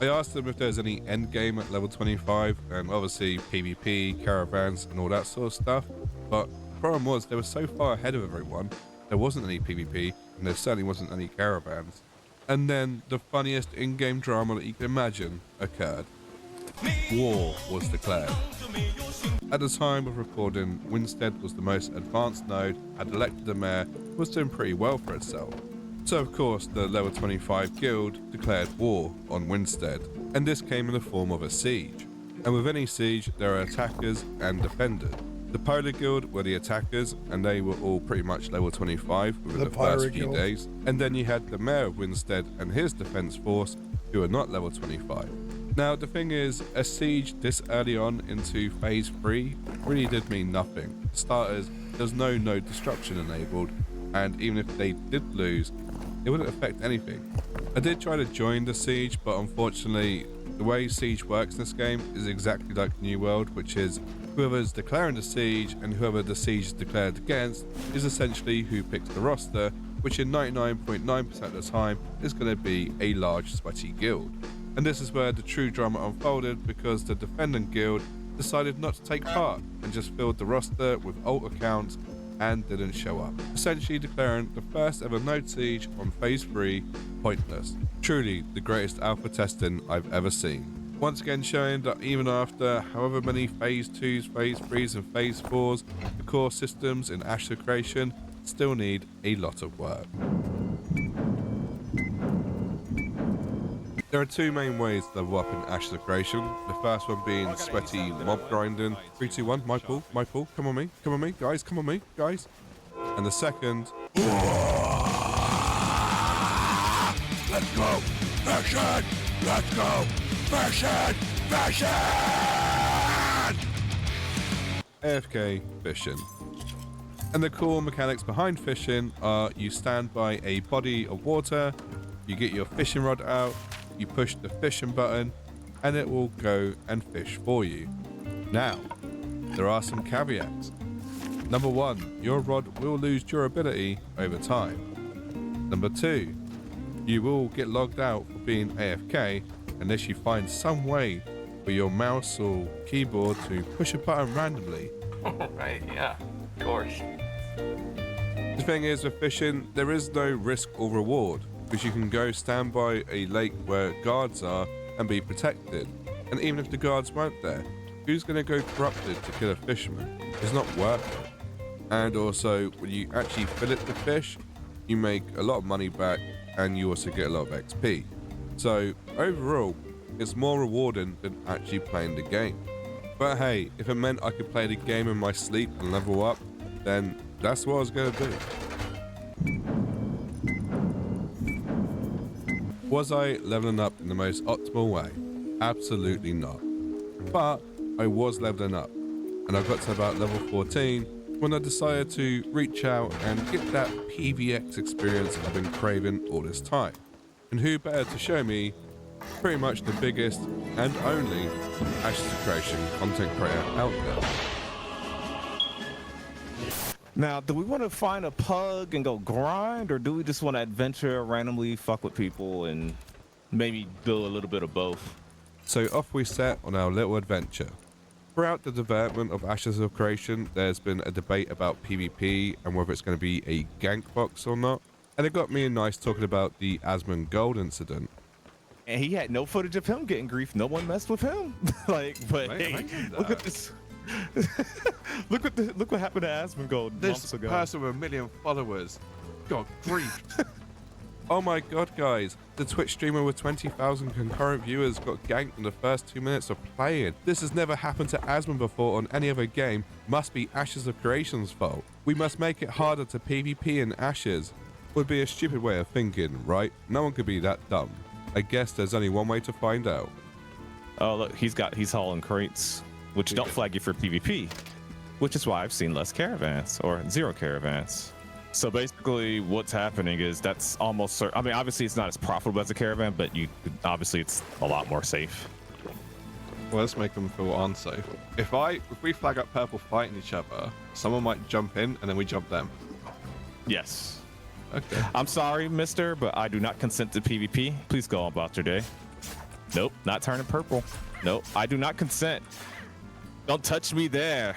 I asked them if there's any end game at level 25, and obviously PvP, caravans and all that sort of stuff, but the problem was they were so far ahead of everyone, there wasn't any PvP and there certainly wasn't any caravans. And then the funniest in-game drama that you can imagine occurred. War was declared. At the time of recording, Winstead was the most advanced node, had elected a mayor, was doing pretty well for itself. So of course the level 25 guild declared war on Winstead, and this came in the form of a siege. And with any siege there are attackers and defenders. The Polar Guild were the attackers, and they were all pretty much level 25 within the first few days. And then you had the Mayor of Winstead and his defense force, who are not level 25. Now the thing is, a siege this early on into phase 3 really did mean nothing. For starters, there's no node disruption enabled, and even if they did lose, it wouldn't affect anything. I did try to join the siege, but unfortunately, the way siege works in this game is exactly like New World, which is whoever's declaring the siege and whoever the siege is declared against is essentially who picks the roster, which in 99.9% of the time is going to be a large sweaty guild. And this is where the true drama unfolded, because the defendant guild decided not to take part and just filled the roster with alt accounts and didn't show up, essentially declaring the first ever node siege on phase 3 pointless. Truly the greatest alpha testing I've ever seen. Once again showing that even after however many phase 2s, phase 3s and phase 4s, the core systems in Ashes of Creation still need a lot of work. There are 2 main ways to level up in Ashes of Creation. The first one being sweaty mob grinding. 3, 2, 1, my pull, come on me, guys, come on me, guys. And the second... Let's go! Action! Let's go! Fashion! AFK fishing. And the core mechanics behind fishing are you stand by a body of water, you get your fishing rod out, you push the fishing button, and it will go and fish for you. Now, there are some caveats. Number 1, your rod will lose durability over time. Number 2, you will get logged out for being AFK unless you find some way for your mouse or keyboard to push a button randomly. Right, yeah, of course. The thing is, with fishing, there is no risk or reward, because you can go stand by a lake where guards are and be protected. And even if the guards weren't there, who's going to go corrupted to kill a fisherman? It's not worth it. And also, when you actually fillet the fish, you make a lot of money back and you also get a lot of XP. So overall, it's more rewarding than actually playing the game. But hey, if it meant I could play the game in my sleep and level up, then that's what I was going to do. Was I leveling up in the most optimal way? Absolutely not. But I was leveling up, and I got to about level 14 when I decided to reach out and get that PvX experience I've been craving all this time. And who better to show me pretty much the biggest and only Ashes of Creation content creator out there. Now, do we want to find a pug and go grind, or do we just want to adventure, randomly fuck with people, and maybe do a little bit of both? So off we set on our little adventure. Throughout the development of Ashes of Creation, there's been a debate about PvP and whether it's going to be a gank box or not. And it got me and Nice talking about the Asmongold incident. And he had no footage of him getting grief. No one messed with him. Like, but hey, look at this. look what happened to Asmongold months ago. This person with 1 million followers got griefed. Oh my god, guys. The Twitch streamer with 20,000 concurrent viewers got ganked in the first 2 minutes of playing. This has never happened to Asmon before on any other game. Must be Ashes of Creation's fault. We must make it harder to PvP in Ashes. Would be a stupid way of thinking, right? No one could be that dumb. I guess there's only one way to find out. Oh, look, he's hauling crates, which don't flag you for PvP, which is why I've seen less caravans or 0 caravans. So basically what's happening is that's almost I mean, obviously it's not as profitable as a caravan, but obviously it's a lot more safe. Well, let's make them feel unsafe. If we flag up purple fighting each other, someone might jump in and then we jump them. Yes. Okay. I'm sorry, mister, but I do not consent to PvP. Please go on about your day. Nope, not turning purple. Nope, I do not consent. Don't touch me there.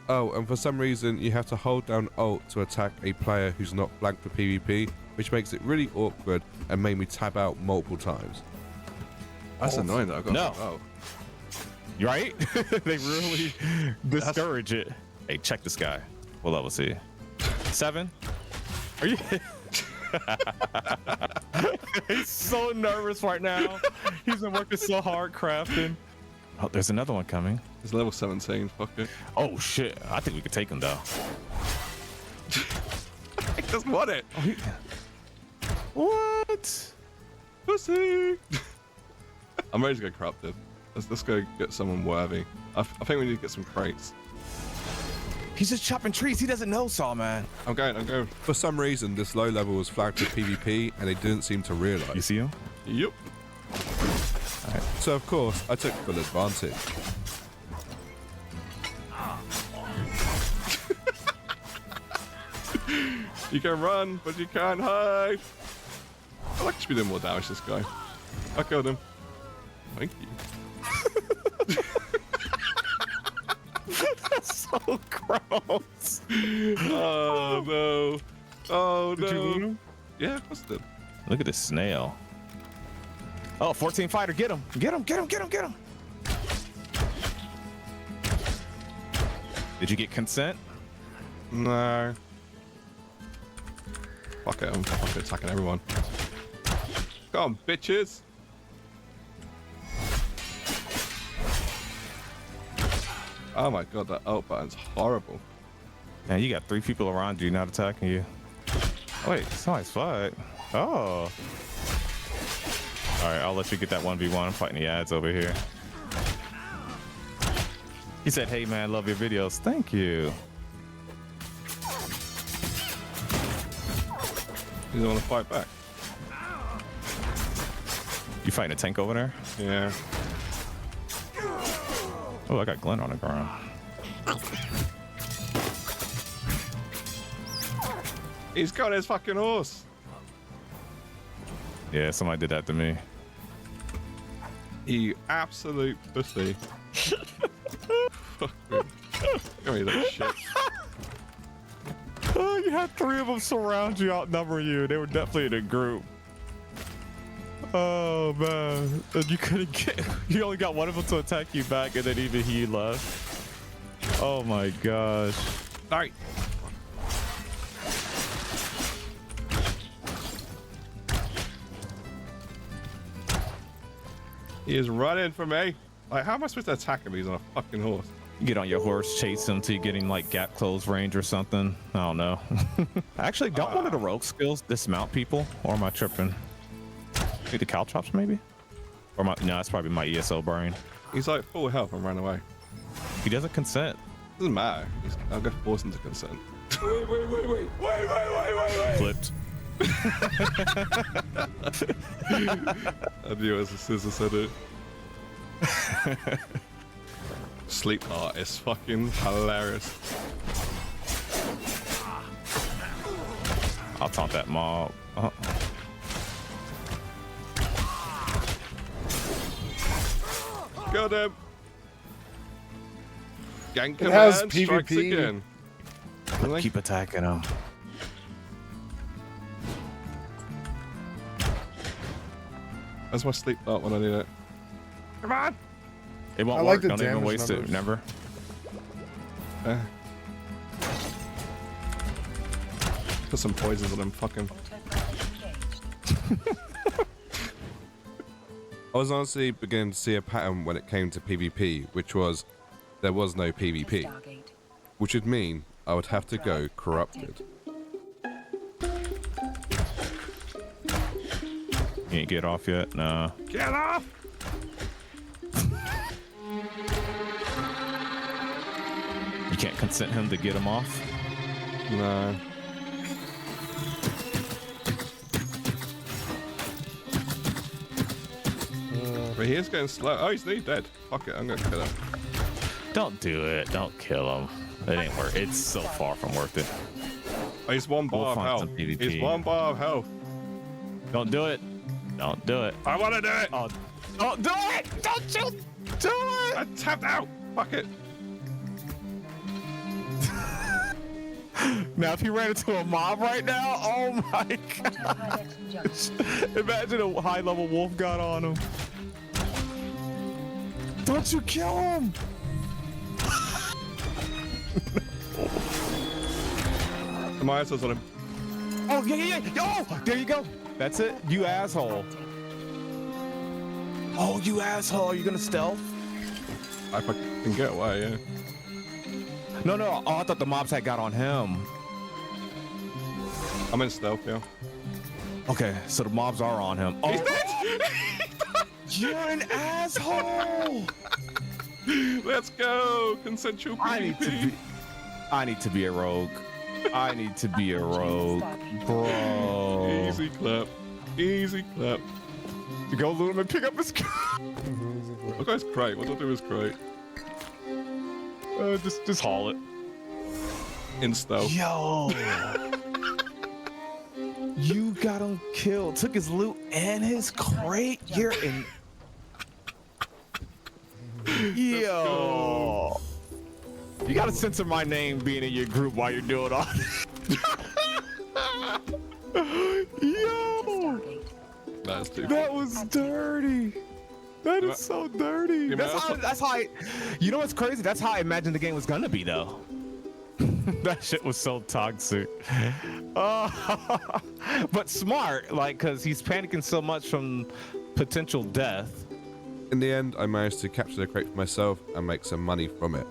Oh, and for some reason, you have to hold down Alt to attack a player who's not flagged for PvP, which makes it really awkward and made me tab out multiple times. That's annoying that I've got no. Right? They really discourage it. Hey, check this guy. What level is he? 7? Are you? He's so nervous right now. He's been working so hard crafting. Oh, there's another one coming. It's level 17, fuck it. Oh shit, I think we could take him though. I just want it. What? Pussy. I'm ready to go corrupted. Let's go get someone worthy. I think we need to get some crates. He's just chopping trees. He doesn't know, Saw Man. I'm going. For some reason, this low level was flagged for PvP, and they didn't seem to realize. You see him? Yep. Right. So of course, I took full advantage. You can run, but you can't hide. I like to be doing more damage to this guy. I killed him. Thank you. That's so gross. Oh no. Oh no. Did you loot him? Yeah, of course I did. Look at this snail. Oh, 14 fighter, get him. Get him. Did you get consent? No. Fuck it, I'm fucking attacking everyone. Come on, bitches. Oh my god, that ult button's horrible. Man, you got 3 people around you not attacking you. Oh, wait, somebody's fight. Oh. Alright, I'll let you get that 1v1. I'm fighting the ads over here. He said, hey man, love your videos. Thank you. You don't want to fight back? You fighting a tank over there? Yeah. Oh, I got Glenn on the ground. He's got his fucking horse. Yeah, somebody did that to me. You absolute pussy. Fuck me. Give me that shit. Oh, you had 3 of them surround you, outnumber you. They were definitely in a group. Oh man, and you couldn't get. You only got one of them to attack you back, and then even he left. Oh my gosh. Sorry. He is running for me. Like, how am I supposed to attack him? He's on a fucking horse. You get on your horse, chase him till you get in like gap close range or something. I don't know. Actually, don't one of the rogue skills dismount people, or am I tripping? Maybe the caltrops, maybe? Or no, that's probably my ESO brain. He's like full health and ran away. He doesn't consent. Doesn't matter. I'll go force him to consent. Wait. Flipped. I knew it as soon as I said it. Sleep art is fucking hilarious. I'll taunt that mob. Got him. Gang It has command strikes PvP. again. Really? Keep attacking him. That's my sleep thought when I need it. Come on! It won't I work. like the Don't even damage waste it. numbers. Never. Put some poisons on him. Fuck him. I was honestly beginning to see a pattern when it came to PvP, which was there was no PvP, which would mean I would have to go corrupted. You ain't get off yet? Nah. Get off! You can't consent him to get him off? No. But he is getting slow. Oh, he's nearly dead. Fuck it, I'm gonna kill him. Don't do it. Don't kill him. It ain't worth it. It's so far from worth it. Oh, he's one bar We'll of find health. some PvP. He's one bar of health. Don't do it. Don't do it. I want to do it. Oh, don't do it! Don't you do it! I tapped out. Fuck it. Now, if he ran into a mob right now, oh my god! Imagine a high-level wolf got on him. Don't you kill him! My eyes was on him. Oh yeah! Oh, there you go. That's it. You asshole. Oh, you asshole! You're gonna stealth? I can get away, yeah. No. Oh, I thought the mobs had got on him. I'm in stealth, yeah. Okay, so the mobs are on him. Oh, you're an asshole! Let's go! Consensual PvP. I need to be a rogue. I need to be a rogue, bro. Easy clap. Easy clap. You go loot him and pick up his. Look at his crate. What do I do with his crate? Just haul it. In stealth. Yo. You got him killed. Took his loot and his crate. You're in. Yo. You gotta censor my name being in your group while you're doing all this. Yo. That was dirty. That is so dirty. That's how I, you know what's crazy? That's how I imagined the game was gonna be though. That shit was so toxic. But smart, like, cause he's panicking so much from potential death. In the end, I managed to capture the crate for myself and make some money from it.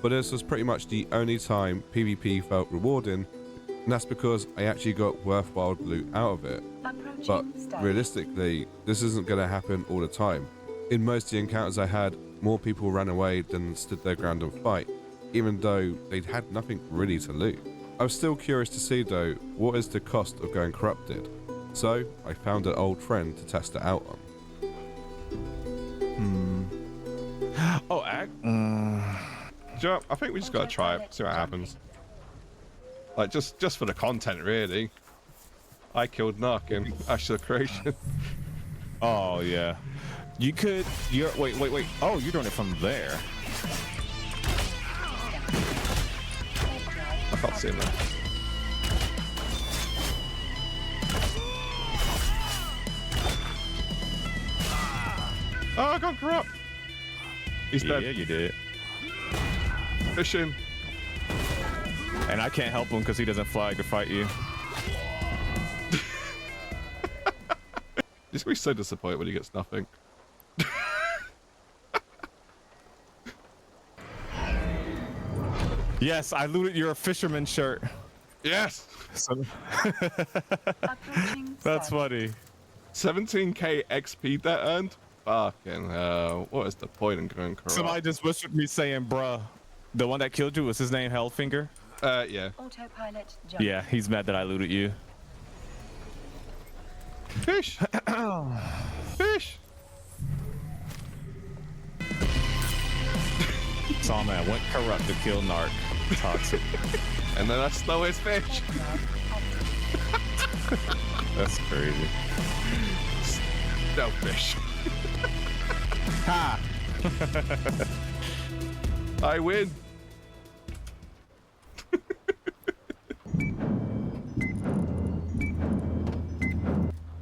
But this was pretty much the only time PvP felt rewarding, and that's because I actually got worthwhile loot out of it. But realistically, this isn't going to happen all the time. In most of the encounters I had, more people ran away than stood their ground and fight, even though they'd had nothing really to loot. I was still curious to see though, what is the cost of going corrupted? So I found an old friend to test it out on. Oh, I think we just gotta try it, see what happens. Like just for the content, really. I killed Narc in Ashes of Creation. Oh yeah, you could. Wait. Oh, you're doing it from there. I can't see him now. Oh, I got corrupt. He's dead. Yeah, you did. Fishing. And I can't help him because he doesn't flag to fight you. He's gonna be so disappointed when he gets nothing. Yes, I looted your fisherman shirt. Yes. That's funny. 17k XP that earned. Fucking hell. What is the point in going corrupt? Somebody just whispered me saying, bruh. The one that killed you, was his name Hellfinger? Yeah. Autopilot jump. Yeah, he's mad that I looted you. Fish! Fish! Saw man went corrupt to kill Narc. Toxic. And then I stole his fish. That's crazy. Selfish. Ha! I win.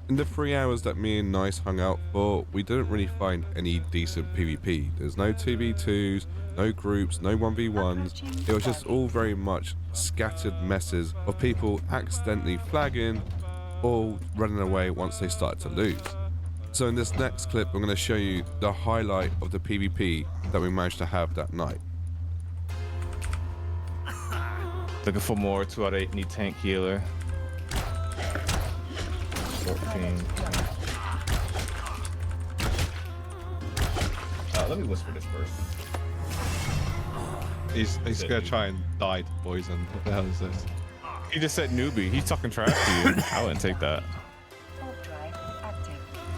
In the 3 hours that me and Nice hung out for, we didn't really find any decent PvP. There's no 2v2s, no groups, no 1v1s. It was just all very much scattered messes of people accidentally flagging or running away once they started to lose. So in this next clip, I'm going to show you the highlight of the PvP that we managed to have that night. Looking for more. 2 out of 8 need tank healer. 14. Let me whisper this first. He's gonna try and die to poison. What the hell is this? He just said newbie. He's talking trash to you. I wouldn't take that.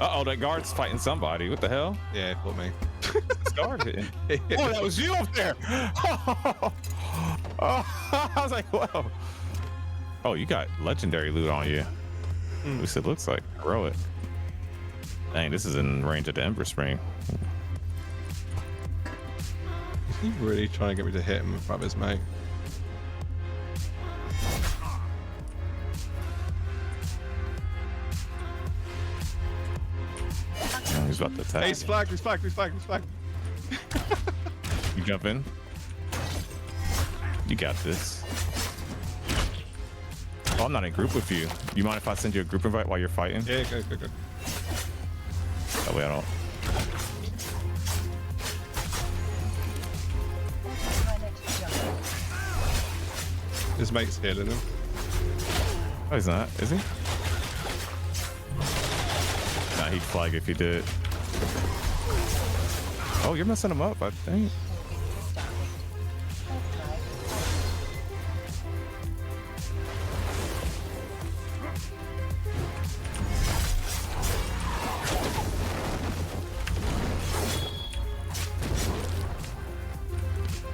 Uh-oh, that guard's fighting somebody. What the hell? Yeah, for me. This guard hitting. Oh, that was you up there. Oh, I was like, whoa. Oh, you got legendary loot on you. At least it looks like. Throw it. Dang, this is in range of the Ember Spring. He's really trying to get me to hit him in front of his mate. Oh, he's about to attack. Hey, he's flagged, he's flagged, he's flagged, he's flagged. You jump in. You got this. Oh, I'm not in group with you. You mind if I send you a group invite while you're fighting? Yeah, go. That way I don't. His mate's healing him. Oh, he's not, is he? Nah, he'd flag if he did. Oh, you're messing him up, I think.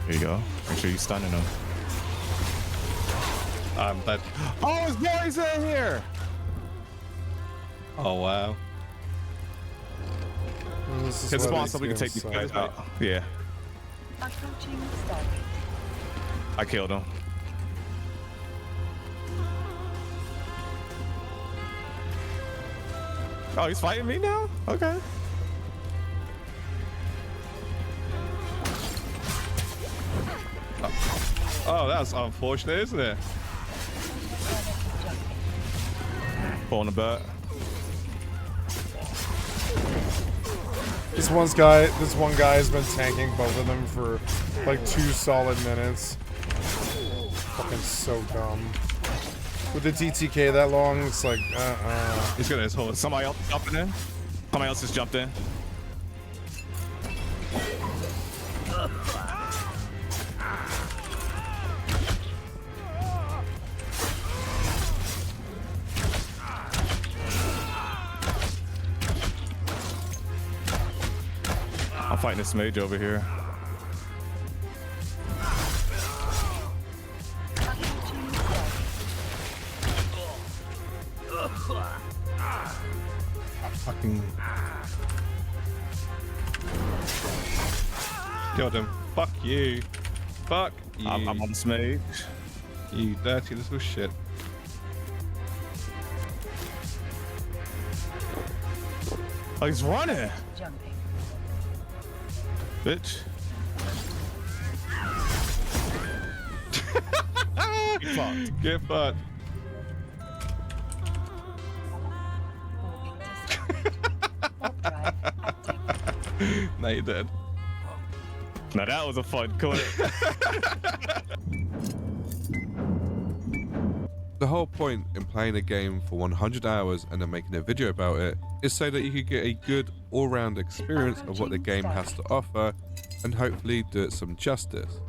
There you go. Make sure you're stunning him. But oh, his boy's in here. Oh wow. Hit spawn so we can take these guys out. Yeah. I killed him. Oh, he's fighting me now? Okay. Oh, that's unfortunate, isn't it? Pulling the butt. This one guy has been tanking both of them for like 2 solid minutes. Fucking so dumb. With the TTK that long, it's like, He's got his horse. Somebody else jumping in? Somebody else just jumped in. I'm fighting this mage over here. Fucking killed him. Fuck you. Fuck you. I'm on this mage. You dirty little shit. Oh, he's running. Bitch. Get fucked. Get fucked. No, you did. Now that was a fun clip. The whole point in playing a game for 100 hours and then making a video about it is so that you could get a good all-round experience of what the game has to offer and hopefully do it some justice.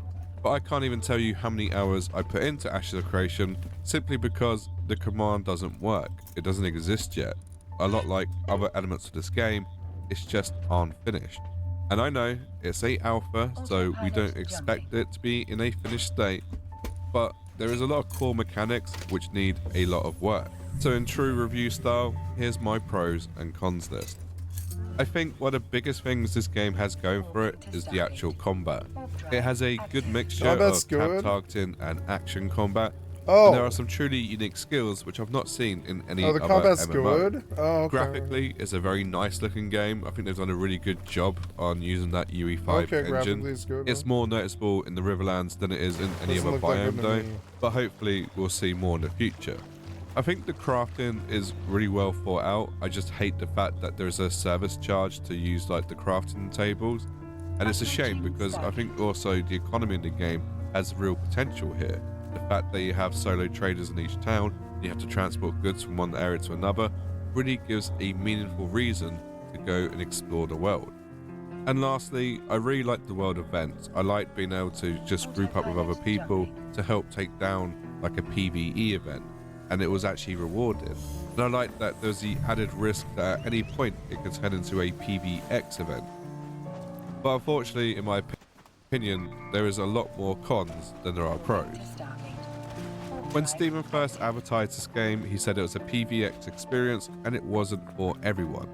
But I can't even tell you how many hours I put into Ashes of Creation simply because the command doesn't work. It doesn't exist yet. A lot like other elements of this game, it's just unfinished. And I know it's a alpha, so we don't expect it to be in a finished state, but there is a lot of core mechanics which need a lot of work. So in true review style, here's my pros and cons list. I think one of the biggest things this game has going for it is the actual combat. It has a good mixture of tab targeting and action combat. And there are some truly unique skills which I've not seen in any other combat's MMO. good? Oh, okay. Graphically, it's a very nice looking game. I think they've done a really good job on using that UE5 engine. Graphically it's good. It's more noticeable in the Riverlands than it is in any Doesn't other look that good biome to though, me. but hopefully we'll see more in the future. I think the crafting is really well thought out. I just hate the fact that there's a service charge to use like the crafting tables, and it's a shame because I think also the economy in the game has real potential here. The fact that you have solo traders in each town, you have to transport goods from one area to another, really gives a meaningful reason to go and explore the world. And lastly, I really like the world events. I like being able to just group up with other people to help take down like a PvE event, and it was actually rewarded. And I like that there's the added risk that at any point it could turn into a PvX event. But unfortunately, in my opinion, there is a lot more cons than there are pros. When Steven first advertised this game, he said it was a PvX experience and it wasn't for everyone.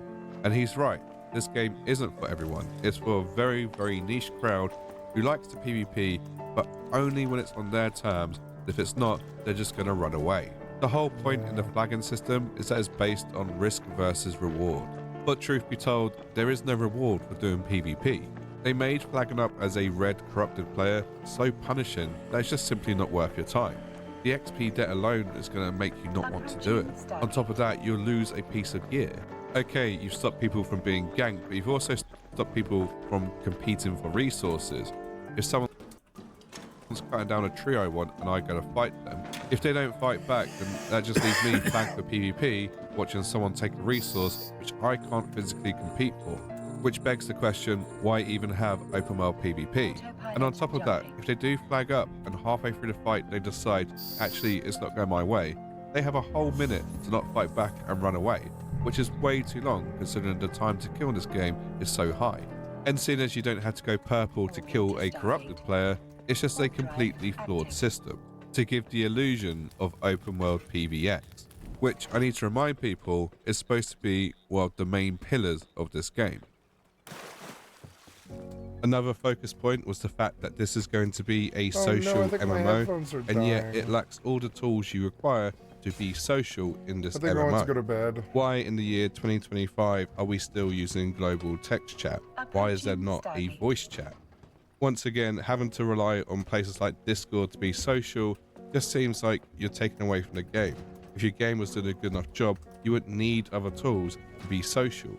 And he's right, this game isn't for everyone. It's for a very, very niche crowd who likes the PvP, but only when it's on their terms. If it's not, they're just going to run away. The whole point in the flagging system is that it's based on risk versus reward. But truth be told, there is no reward for doing PvP. They made flagging up as a red corrupted player so punishing that it's just simply not worth your time. The XP debt alone is going to make you not want to do it. On top of that, you'll lose a piece of gear. Okay, you've stopped people from being ganked, but you've also stopped people from competing for resources. If someone's cutting down a tree I want and I go to fight them, if they don't fight back, then that just leaves me flagged for PvP, watching someone take a resource which I can't physically compete for. Which begs the question, why even have open world PvP? And on top of that, if they do flag up and halfway through the fight they decide, actually it's not going my way, they have a whole minute to not fight back and run away, which is way too long considering the time to kill in this game is so high. And seeing as you don't have to go purple to kill a corrupted player, it's just a completely flawed system to give the illusion of open world PvX, which I need to remind people is supposed to be, well, the main pillars of this game. Another focus point was the fact that this is going to be a social MMO, and yet it lacks all the tools you require to be social in this I think I want to go to MMO. bed. Why in the year 2025 are we still using global text chat? Why is there not a voice chat? Once again, having to rely on places like Discord to be social just seems like you're taking away from the game. If your game was doing a good enough job, you wouldn't need other tools to be social.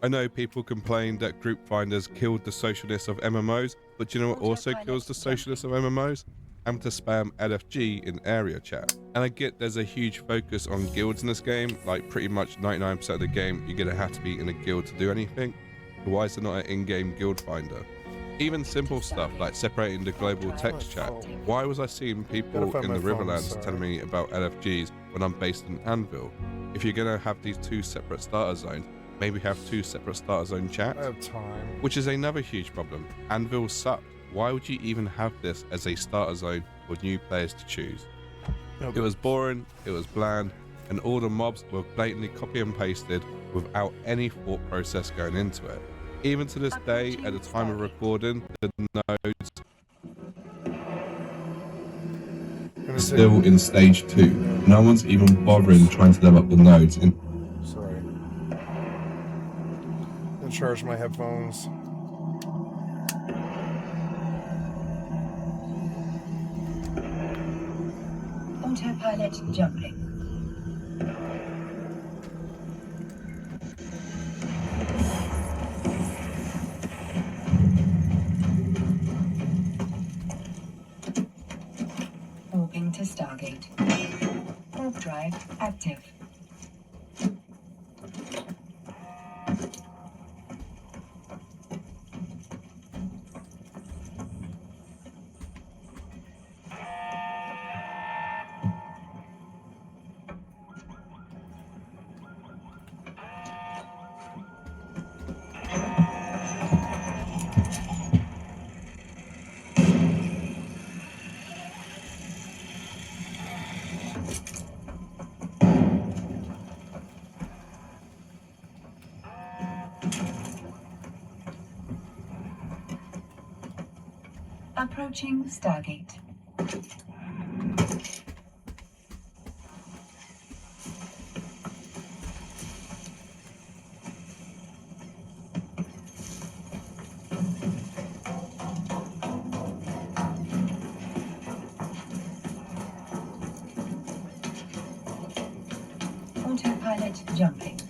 I know people complain that group finders killed the socialness of MMOs, but do you know what also kills the socialness of MMOs? Having to spam LFG in area chat. And I get there's a huge focus on guilds in this game, like pretty much 99% of the game you're gonna have to be in a guild to do anything. But why is there not an in-game guild finder? Even simple stuff like separating the global text chat. Why was I seeing people in the Riverlands telling me about LFGs when I'm based in Anvil? If you're gonna have these two separate starter zones, maybe have two separate starter zone chats. I have time. Which is another huge problem. Anvil sucked. Why would you even have this as a starter zone for new players to choose? It was boring, it was bland, and all the mobs were blatantly copy and pasted without any thought process going into it. Even to this day, at the time of recording, the nodes are still in stage 2. No one's even bothering trying to level up the nodes. Sorry. I'll charge my headphones. Autopilot jumping. Warping to Stargate. Warp drive active. Approaching Stargate. Autopilot jumping.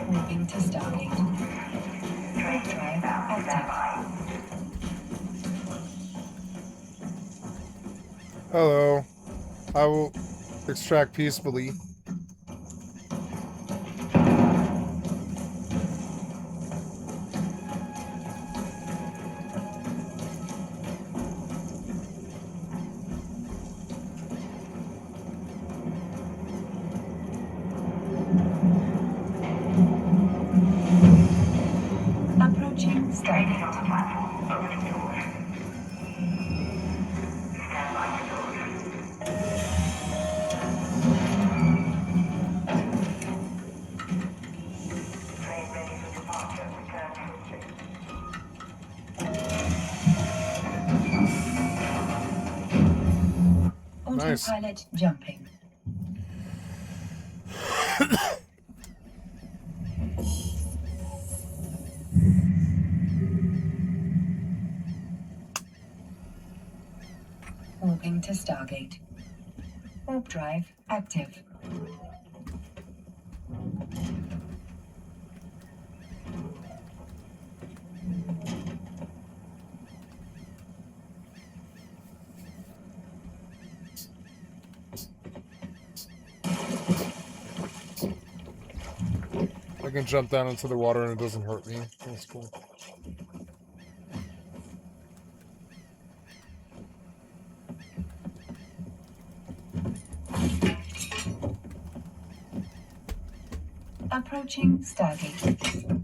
Moving to Stargate. Drive active. Hello. I will extract peacefully. Approaching Stargate. Nice. Autopilot jumping. Moving to Stargate. Warp drive active. I can jump down into the water and it doesn't hurt me. That's cool. Approaching Stargate.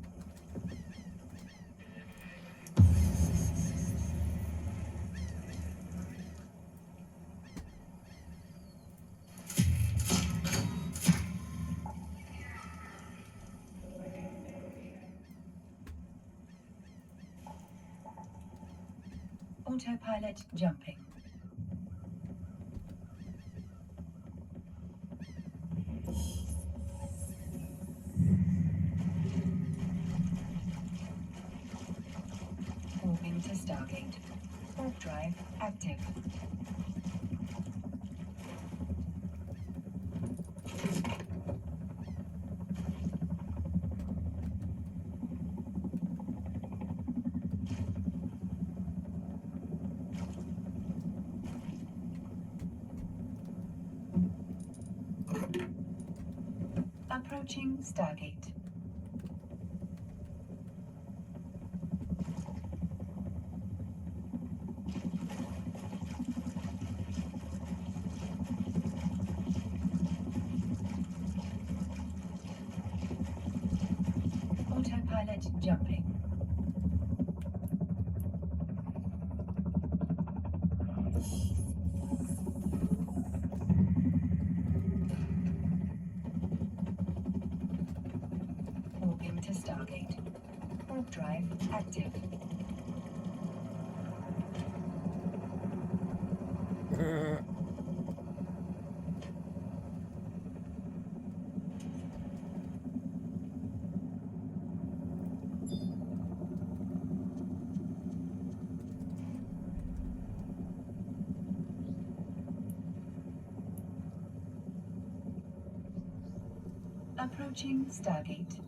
Autopilot jumping. Moving to Stargate. Warp drive active. Approaching Stargate. Autopilot jumping. Moving to Stargate. Warp drive active. Approaching Stargate.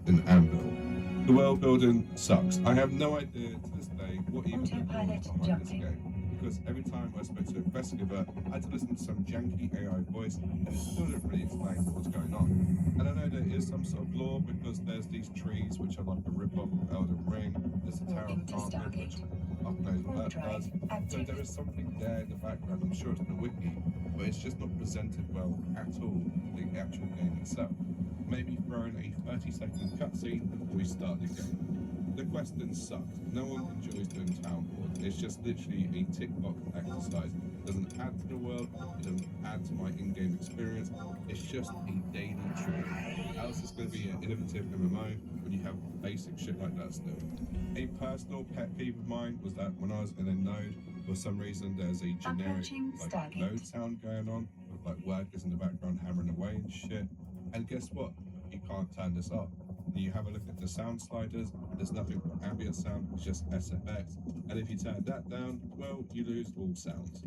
An anvil. The world building sucks. I have no idea to this day what even Autopilot behind this jumping. game, because every time I spoke to a investigator, I had to listen to some janky AI voice, and it still didn't really explain what was going on. And I know there is some sort of lore because there's these trees which are like a rip-off of Elden Ring. There's the Tower of Carthage, which I've no knows what that does. So there is something there in the background. I'm sure it's in the wiki, but it's just not presented well at all in the actual game itself. Maybe throw in a 30-second cutscene before we start the game. The questions suck. No one enjoys doing town hall. It's just literally a tick box exercise. It doesn't add to the world. It doesn't add to my in-game experience. It's just a daily chore. How is this going to be an innovative MMO when you have basic shit like that still? A personal pet peeve of mine was that when I was in a node, for some reason there's a generic like node sound going on with like workers in the background hammering away and shit. And guess what? You can't turn this up. You have a look at the sound sliders, there's nothing but ambient sound, it's just SFX. And if you turn that down, well, you lose all sounds.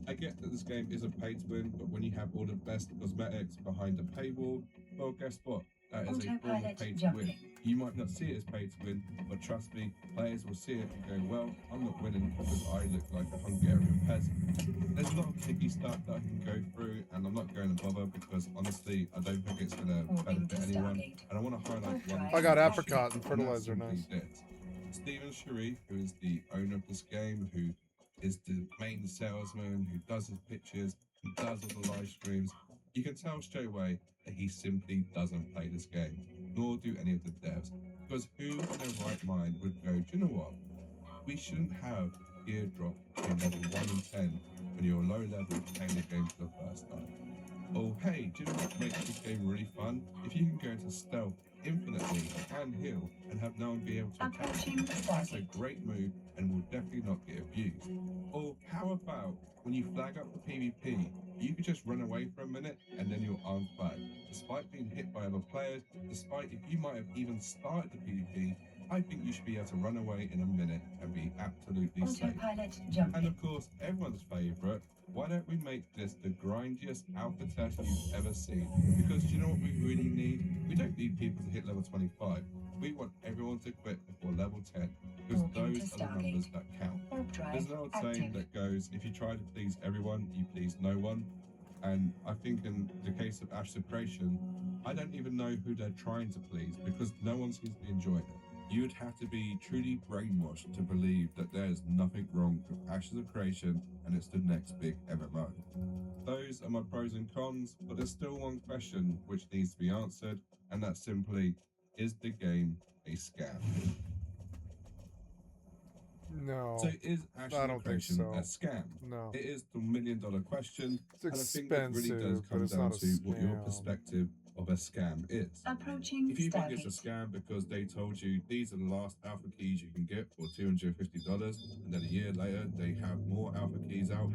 I get that this game is a pay to win, but when you have all the best cosmetics behind the paywall, well, guess what? That is a form of pay to win. You might not see it as pay to win, but trust me, players will see it and go, well, I'm not winning because I look like a Hungarian peasant. There's a lot of picky stuff that I can go through, and I'm not going to bother because honestly, I don't think it's going to benefit anyone. And I want to highlight one. I got apricot and fertilizer, nice. Stephen Sharif, who is the owner of this game, who is the main salesman, who does his pitches, who does all the live streams, you can tell straight away that he simply doesn't play this game, nor do any of the devs. Because who in their right mind would go, do you know what? We shouldn't have gear drop in level 1 in 10 when you're low level playing the game for the first time. Oh, hey, do you know what makes this game really fun? If you can go into stealth infinitely and heal and have no one be able to attack you, that's a great move and will definitely not get abused. Or how about when you flag up the PvP, you could just run away for a minute and then you're armed back. Despite being hit by other players, despite if you might have even started the PvP, I think you should be able to run away in a minute and be absolutely safe. And of course, everyone's favourite, why don't we make this the grindiest alpha test you've ever seen? Because do you know what we really need? We don't need people to hit level 25. We want everyone to quit before level 10, because those are the numbers that count. There's an old saying that goes, if you try to please everyone, you please no one. And I think in the case of Ashes of Creation, I don't even know who they're trying to please, because no one seems to be enjoying it. You'd have to be truly brainwashed to believe that there's nothing wrong with Ashes of Creation and it's the next big MMO. Those are my pros and cons, but there's still one question which needs to be answered, and that's simply, is the game a scam? No. So is Ashes of Creation a scam? No. It is the $1 million question, It's and I think it really does expensive, but come it's down not a to what your scam. perspective of a scam is. If you think it's a scam because they told you these are the last alpha keys you can get for $250, and then a year later they have more alpha keys out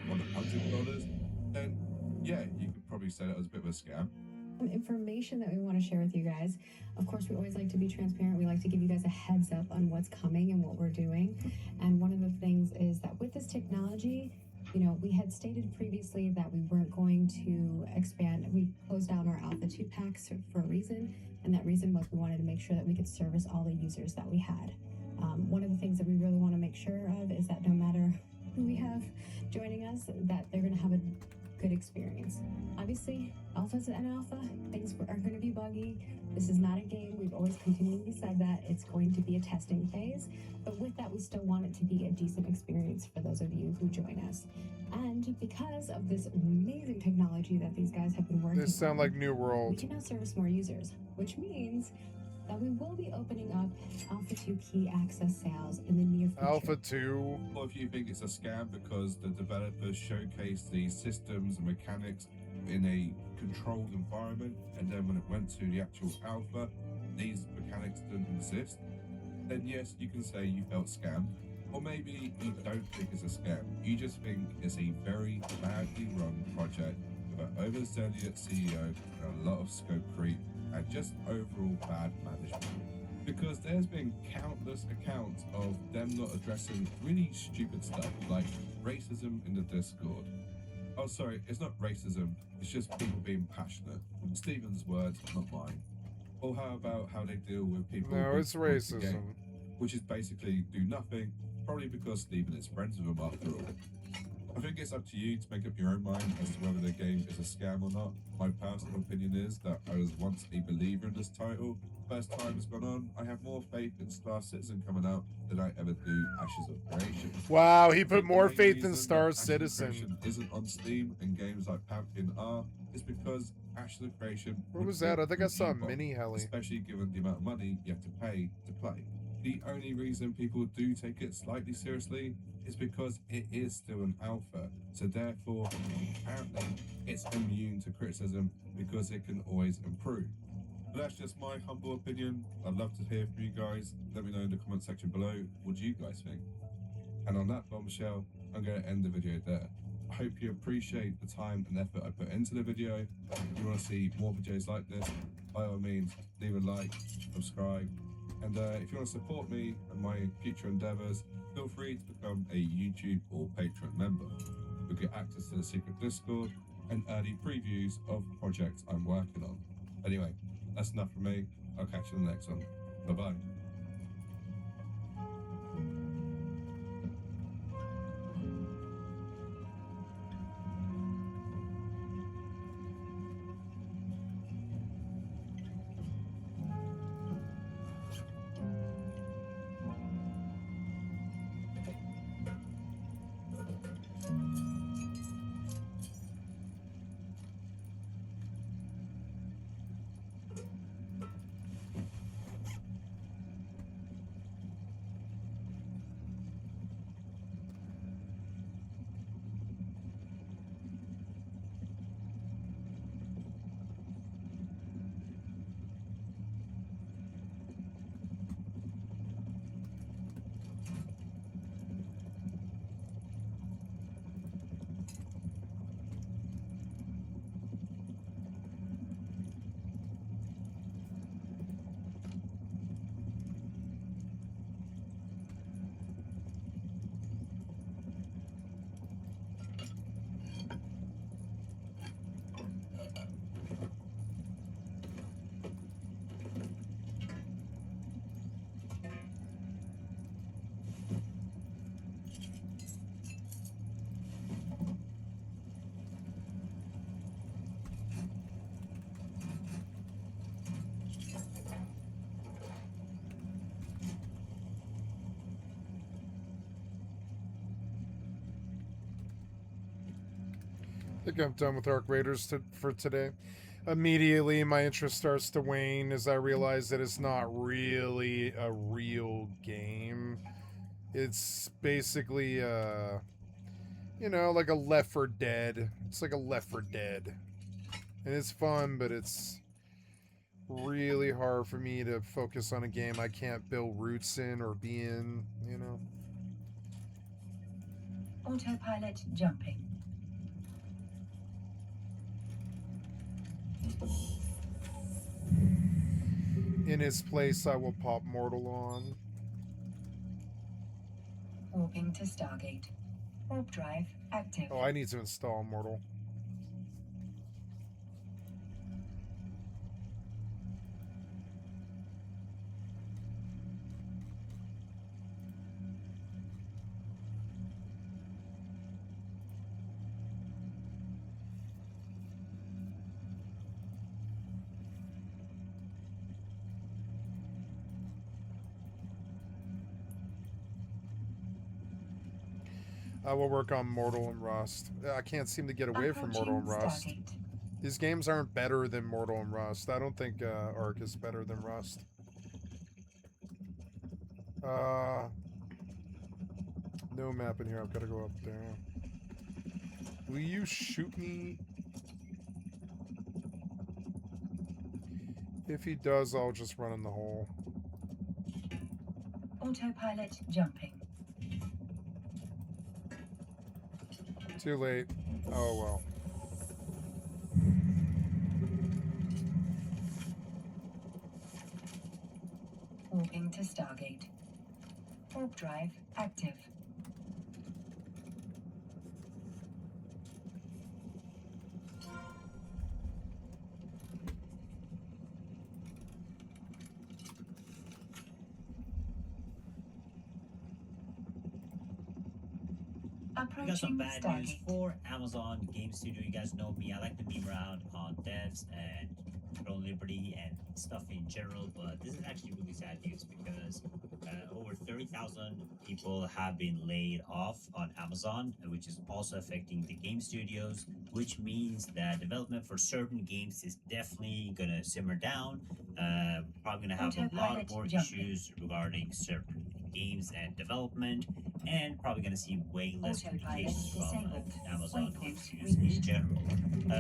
for $100, then yeah, you could probably say that was a bit of a scam. Information that we want to share with you guys. Of course, we always like to be transparent. We like to give you guys a heads up on what's coming and what we're doing. And one of the things is that with this technology, you know, we had stated previously that we weren't going to expand. We closed down our Alpha 2 packs for a reason, and that reason was we wanted to make sure that we could service all the users that we had. One of the things that we really want to make sure of is that no matter who we have joining us, that they're going to have a good experience. Obviously, alphas and alpha, things are going to be buggy. This is not a game. We've always continually said that. It's going to be a testing phase. But with that, we still want it to be a decent experience for those of you who join us. And because of this amazing technology that these guys have been working on, This sound like New World. we can now service more users, which means that we will be opening up Alpha 2 key access sales in the near future. Alpha 2. Or if you think it's a scam because the developers showcased the systems and mechanics in a controlled environment, and then when it went to the actual alpha, these mechanics didn't exist, then yes, you can say you felt scammed. Or maybe you don't think it's a scam. You just think it's a very badly run project with an overzealous CEO and a lot of scope creep and just overall bad management. Because there's been countless accounts of them not addressing really stupid stuff like racism in the Discord. Oh, sorry, it's not racism, it's just people being passionate. Stephen's words, not mine. Or how about how they deal with people No, who it's want the racism. game, which is basically do nothing, probably because Stephen is friends with them after all. I think it's up to you to make up your own mind as to whether the game is a scam or not. My personal opinion is that I was once a believer in this title, first time has gone on, I have more faith in Star Citizen coming out than I ever do Ashes of Creation. Wow, he I put think the more main faith in reason Star that Ashes of Citizen. Creation isn't on Steam and games like Pumpkin are is because Ashes of Creation. What was that? I think I saw a mini heli. Especially given the amount of money you have to pay to play. The only reason people do take it slightly seriously is because it is still an alpha. So therefore, apparently, it's immune to criticism because it can always improve. But that's just my humble opinion. I'd love to hear from you guys. Let me know in the comment section below. What do you guys think? And on that bombshell, I'm going to end the video there. I hope you appreciate the time and effort I put into the video. If you want to see more videos like this, by all means, leave a like, subscribe. And if you want to support me and my future endeavors, feel free to become a YouTube or Patreon member. You'll get access to the secret Discord and early previews of projects I'm working on. Anyway, that's enough from me. I'll catch you in the next one. Bye-bye. I think I'm done with Arc Raiders for today. Immediately, my interest starts to wane as I realize that it's not really a real game. It's basically, you know, like a Left 4 Dead. It's like a Left 4 Dead. And it's fun, but it's really hard for me to focus on a game I can't build roots in or be in, you know? Autopilot jumping. In its place, I will pop Mortal on. Warping to Stargate. Warp drive active. Oh, I need to install Mortal. I will work on Mortal and Rust. I can't seem to get away from Mortal and Rust. These games aren't better than Mortal and Rust. I don't think Ark is better than Rust. No map in here. I've got to go up there. Will you shoot me? If he does, I'll just run in the hole. Autopilot jumping. Too late. Oh well. Warping to Stargate. Warp drive active. I got some bad news for Amazon Game Studio. You guys know me. I like to meme around on devs and Throne Liberty and stuff in general, but this is actually really sad news because over 30,000 people have been laid off on Amazon, which is also affecting the game studios, which means that development for certain games is definitely going to simmer down. Probably going to have a lot more issues regarding certain games and development, and probably going to see way less communication from Amazon game studios in general.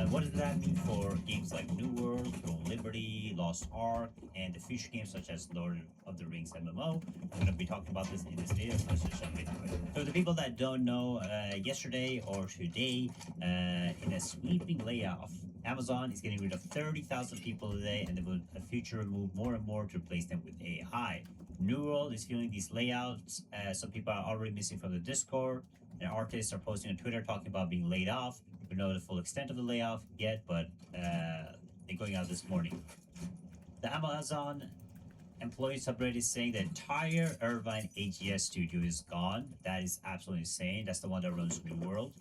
What does that mean for games like New World, Throne Liberty, Lost Ark, and the future games such as Lord of the Rings MMO? I'm going to be talking about this in this video, so let's just jump into it. So the people that don't know, yesterday or today, in a sweeping layoff, Amazon is getting rid of 30,000 people today, and they will in the future move more and more to replace them with AI. New World is feeling these layouts. Some people are already missing from the Discord, and artists are posting on Twitter talking about being laid off. We don't know the full extent of the layoff yet, but they're going out this morning. The Amazon employee subreddit is saying the entire Irvine AGS studio is gone. That is absolutely insane. That's the one that runs New World.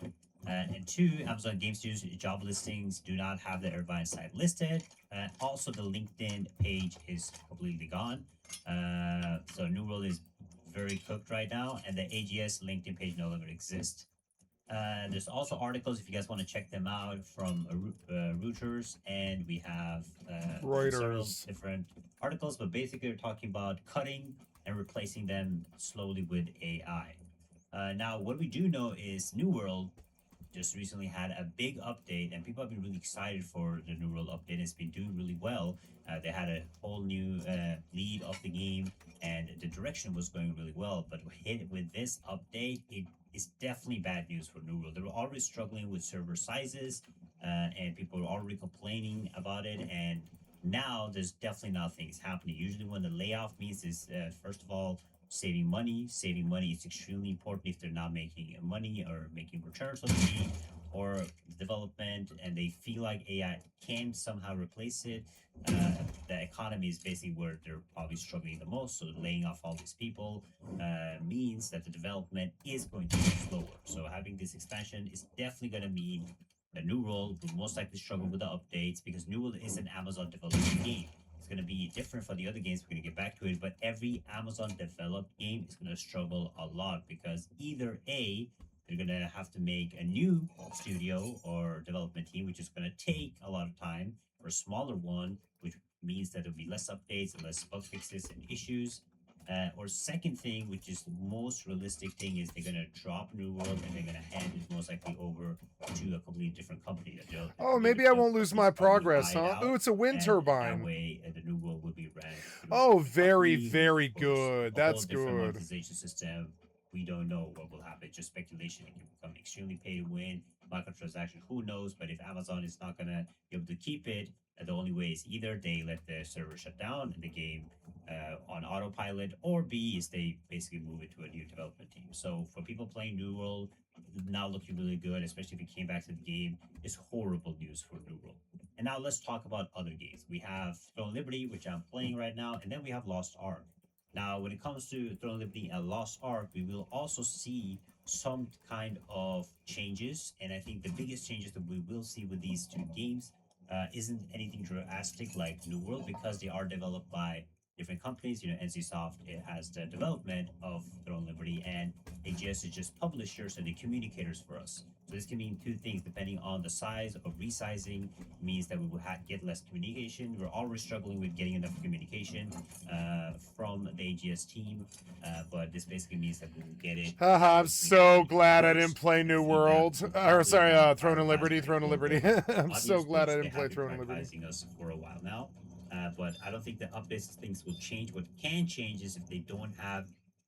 And two, Amazon Game Studios job listings do not have the Irvine site listed. Also, the LinkedIn page is completely gone. So New World is very cooked right now, and the AGS LinkedIn page no longer exists. There's also articles if you guys want to check them out from Reuters, and we have several different articles, but basically we're talking about cutting and replacing them slowly with AI. Now, what we do know is New World just recently had a big update, and people have been really excited for the New World update. It's been doing really well. They had a whole new lead of the game, and the direction was going really well. But hit with this update, it is definitely bad news for New World. They were already struggling with server sizes, and people were already complaining about it. And now there's definitely nothing is happening. Usually, when the layoff means is first of all, saving money. Saving money is extremely important if they're not making money or making returns on the game or development, and they feel like AI can somehow replace it. The economy is basically where they're probably struggling the most, so laying off all these people means that the development is going to be slower. So having this expansion is definitely going to mean the New World will most likely struggle with the updates, because New World is an Amazon developed game. Going to be different for the other games. We're going to get back to it, but every Amazon developed game is going to struggle a lot, because either A, they're going to have to make a new studio or development team, which is going to take a lot of time, or a smaller one, which means that there'll be less updates and less bug fixes and issues. Or second thing, which is the most realistic thing, is they're going to drop New World and they're going to hand it most likely over to a completely different company. Oh, maybe I won't lose my progress, huh? Ooh, it's a wind turbine. That way, the New World will be ran. Oh, very, very good. That's good. Monetization system. We don't know what will happen. Just speculation. It can become extremely pay to win. Microtransaction, who knows? But if Amazon is not going to be able to keep it, the only way is either they let the server shut down and the game on autopilot, or B is they basically move it to a new development team. So for people playing New World, now looking really good, especially if you came back to the game, is horrible news for New World. And now let's talk about other games. We have Throne Liberty, which I'm playing right now, and then we have Lost Ark. Now, when it comes to Throne Liberty and Lost Ark, we will also see some kind of changes, and I think the biggest changes that we will see with these two games isn't anything drastic like New World, because they are developed by different companies. You know, NCSoft, it has the development of Throne Liberty, and AGS is just publishers and the communicators for us. So this can mean two things depending on the size of resizing. Means that we will get less communication. We're already struggling with getting enough communication from the AGS team, but this basically means that we will get it. I'm so glad I didn't play New World. Or sorry, Throne of Liberty. Throne of Liberty. I'm so glad I didn't play Throne of Liberty. Us for a while now, but I don't think the updates things will change. What can change is if they don't have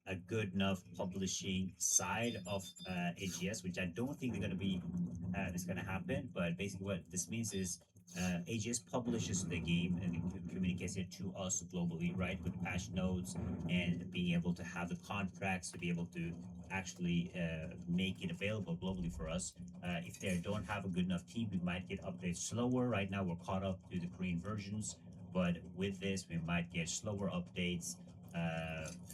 a good enough publishing side of AGS, which I don't think they're going to be is going to happen. But basically what this means is AGS publishes the game and communicates it to us globally, right, with patch notes and being able to have the contracts to be able to actually make it available globally for us. If they don't have a good enough team, we might get updates slower. Right now we're caught up to the Korean versions, but with this we might get slower updates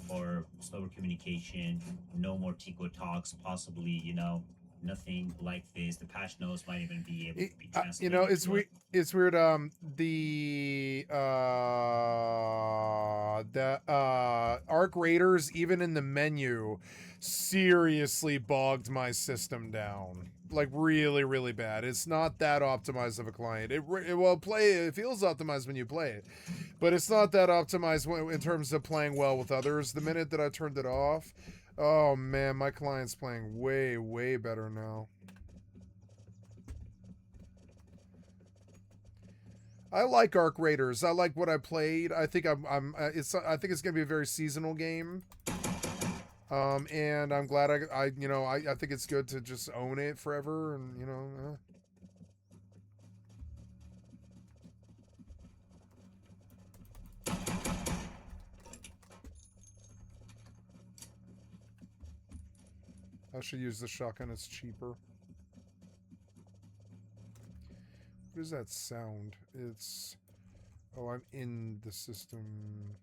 or slower communication, no more Tico talks, possibly, you know, nothing like this. The patch notes might even be able to be You translated. know, it's to weird. It's weird. The Arc Raiders, even in the menu, seriously bogged my system down. Like really, really bad. It's not that optimized of a client. It feels optimized when you play it, but it's not that optimized in terms of playing well with others. The minute that I turned it off, oh man, my client's playing way, way better now. I like Arc Raiders. I like what I played. I think I think it's gonna be a very seasonal game. And I'm glad I think it's good to just own it forever, and I should use the shotgun. It's cheaper. What is that sound? It's... Oh, I'm in the system.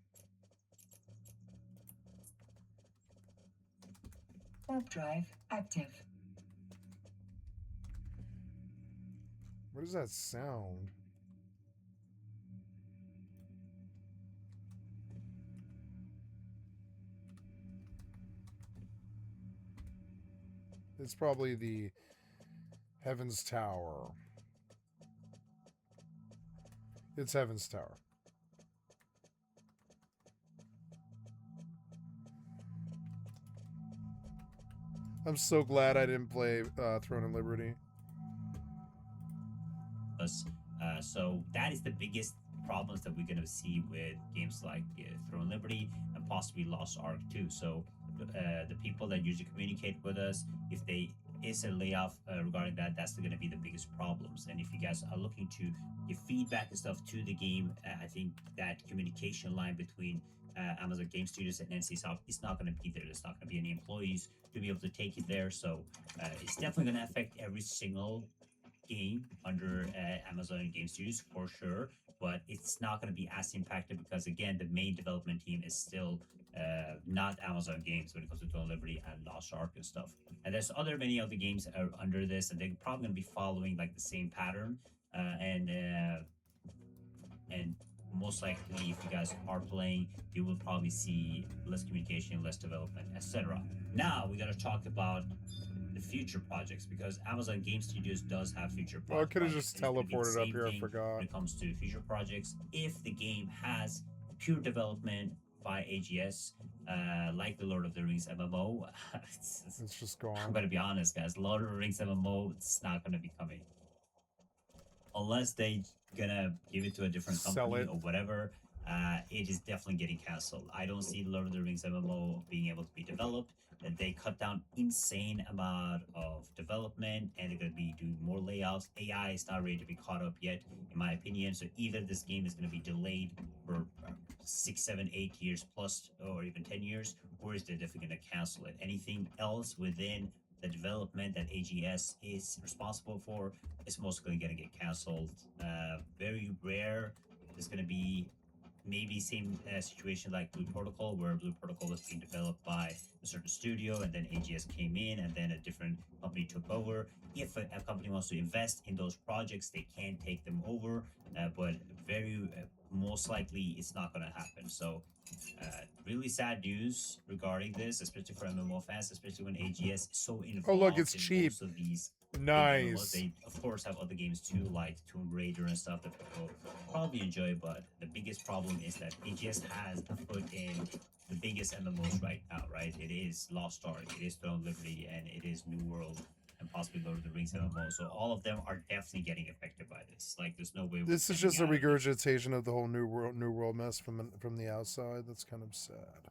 Warp drive active. What is that sound? It's probably the Heaven's Tower. It's Heaven's Tower. I'm so glad I didn't play Throne and Liberty. So that is the biggest problems that we're going to see with games like Throne and Liberty and possibly Lost Ark too. So the people that usually communicate with us, if they is a layoff regarding that, that's going to be the biggest problems. And if you guys are looking to give feedback and stuff to the game, I think that communication line between Amazon Game Studios and NCSoft is not going to be there. There's not going to be any employees to be able to take it there. So it's definitely going to affect every single game under Amazon Game Studios for sure, but it's not going to be as impacted because again, the main development team is still not Amazon Games when it comes to Throne Liberty and Lost Ark and stuff. And there's many other games that are under this, and they're probably going to be following like the same pattern. And most likely, if you guys are playing, you will probably see less communication, less development, etc. Now we got to talk about the future projects, because Amazon Game Studios does have future projects. Oh, I could have just teleported up here. I forgot. When it comes to future projects, if the game has pure development by AGS, like the Lord of the Rings MMO, it's just gone. I'm gonna be honest, guys. Lord of the Rings MMO, it's not gonna be coming unless they gonna give it to a different company or whatever. It is definitely getting canceled. I don't see Lord of the Rings MMO being able to be developed. They cut down insane amount of development, and they're going to be doing more layoffs. AI is not ready to be caught up yet, in my opinion. So either this game is going to be delayed for 6, 7, 8 years plus, or even 10 years, or is they definitely going to cancel it. Anything else within the development that AGS is responsible for is most going to get canceled. Very rare. There's going to be maybe same situation like Blue Protocol, where Blue Protocol was being developed by a certain studio, and then AGS came in, and then a different company took over. If a company wants to invest in those projects, they can take them over, but very most likely it's not going to happen. So really sad news regarding this, especially for MMO fans, especially when AGS is so involved. Oh, look, it's in cheap. most of these Nice. They of course have other games too, like Tomb Raider and stuff that people probably enjoy, but the biggest problem is that AGS has a foot in the biggest MMOs right now, right? It is Lost Ark, it is Throne Liberty, and it is New World, and possibly Lord of the Rings MMO. So all of them are definitely getting affected by this. Like, there's no way. This is just a regurgitation of the whole New World mess from the outside. That's kind of sad.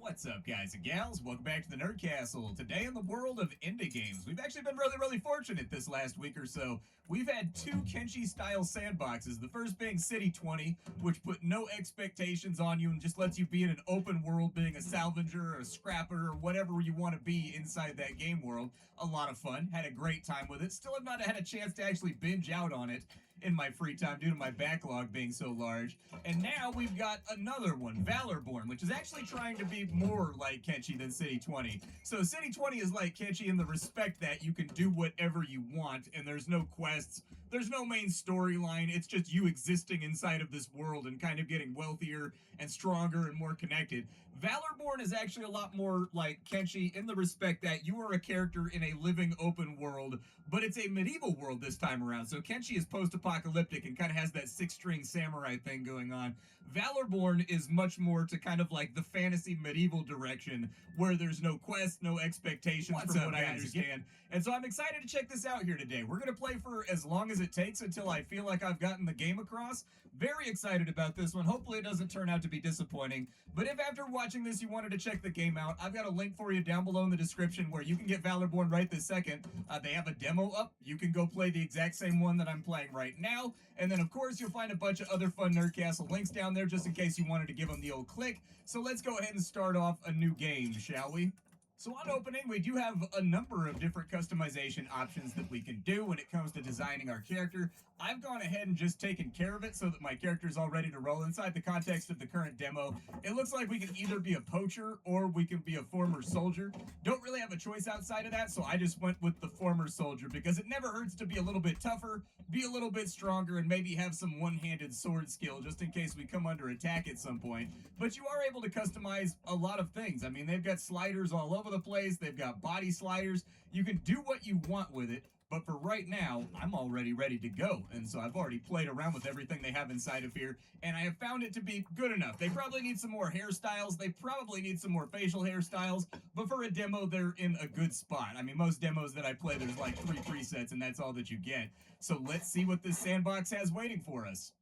What's up, guys and gals? Welcome back to the Nerd Castle. Today in the world of indie games, we've actually been really fortunate this last week or so. We've had 2 Kenshi-style sandboxes, the first being City 20, which put no expectations on you and just lets you be in an open world, being a salvager or a scrapper or whatever you want to be inside that game world. A lot of fun. Had a great time with it. Still have not had a chance to actually binge out on it in my free time due to my backlog being so large. And now we've got another one, Valorborn, which is actually trying to be more like Kenshi than City 20. So City 20 is like Kenshi in the respect that you can do whatever you want and there's no quests, there's no main storyline, it's just you existing inside of this world and kind of getting wealthier and stronger and more connected. Valorborn is actually a lot more like Kenshi in the respect that you are a character in a living open world, but it's a medieval world this time around. So Kenshi is post-apocalyptic and kind of has that 6-string samurai thing going on. Valorborn is much more to kind of like the fantasy medieval direction where there's no quests, no expectations from what I understand. And so I'm excited to check this out here today. We're going to play for as long as it takes until I feel like I've gotten the game across. Very excited about this one. Hopefully it doesn't turn out to be disappointing. But if after watching this you wanted to check the game out, I've got a link for you down below in the description where you can get Valorborn right this second. They have a demo up. You can go play the exact same one that I'm playing right now. And then of course you'll find a bunch of other fun Nerd Castle links down there just in case you wanted to give them the old click. So let's go ahead and start off a new game, shall we? So on opening, we do have a number of different customization options that we can do when it comes to designing our character. I've gone ahead and just taken care of it so that my character is all ready to roll. Inside the context of the current demo, it looks like we can either be a poacher or we can be a former soldier. Don't really have a choice outside of that, so I just went with the former soldier because it never hurts to be a little bit tougher, be a little bit stronger, and maybe have some one-handed sword skill just in case we come under attack at some point. But you are able to customize a lot of things. I mean, they've got sliders all over the place. They've got body sliders. You can do what you want with it. But for right now, I'm already ready to go. And so I've already played around with everything they have inside of here, and I have found it to be good enough. They probably need some more hairstyles. They probably need some more facial hairstyles. But for a demo, they're in a good spot. I mean, most demos that I play, there's like 3 presets, and that's all that you get. So let's see what this sandbox has waiting for us.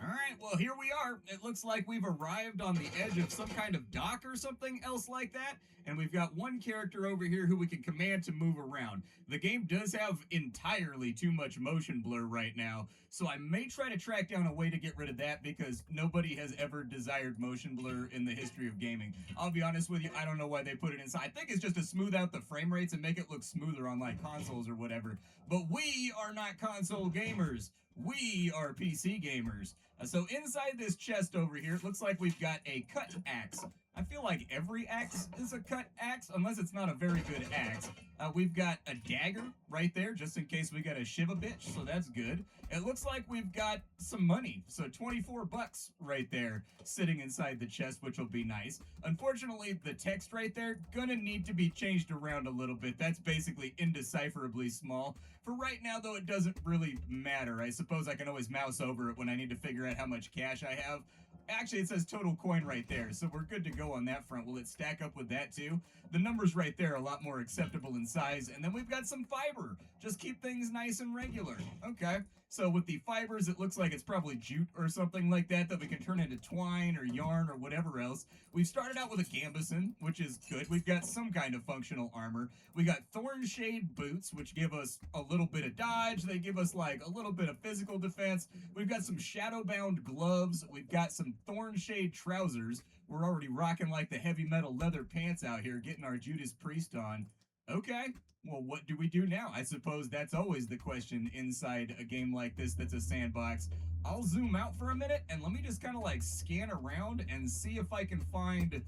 Alright, well here we are. It looks like we've arrived on the edge of some kind of dock or something else like that, and we've got one character over here who we can command to move around. The game does have entirely too much motion blur right now, so I may try to track down a way to get rid of that because nobody has ever desired motion blur in the history of gaming. I'll be honest with you, I don't know why they put it inside. I think it's just to smooth out the frame rates and make it look smoother on like consoles or whatever. But we are not console gamers. We are PC gamers. So inside this chest over here, it looks like we've got a cut axe. I feel like every axe is a cut axe, unless it's not a very good axe. We've got a dagger right there, just in case we got a Shiva bitch, so that's good. It looks like we've got some money, so 24 bucks right there, sitting inside the chest, which will be nice. Unfortunately, the text right there, gonna need to be changed around a little bit. That's basically indecipherably small. For right now, though, it doesn't really matter. I suppose I can always mouse over it when I need to figure out how much cash I have. Actually, it says total coin right there, so we're good to go on that front. Will it stack up with that too? The numbers right there are a lot more acceptable in size. And then we've got some fiber. Just keep things nice and regular. Okay, so with the fibers, it looks like it's probably jute or something like that that we can turn into twine or yarn or whatever else. We've started out with a gambeson, which is good. We've got some kind of functional armor. We got thorn shade boots, which give us a little bit of dodge. They give us like a little bit of physical defense. We've got some shadow-bound gloves. We've got some thorn shade trousers. We're already rocking like the heavy metal leather pants out here, getting our Judas Priest on. Okay, well, what do we do now? I suppose that's always the question inside a game like this that's a sandbox. I'll zoom out for a minute and let me just kind of like scan around and see if I can find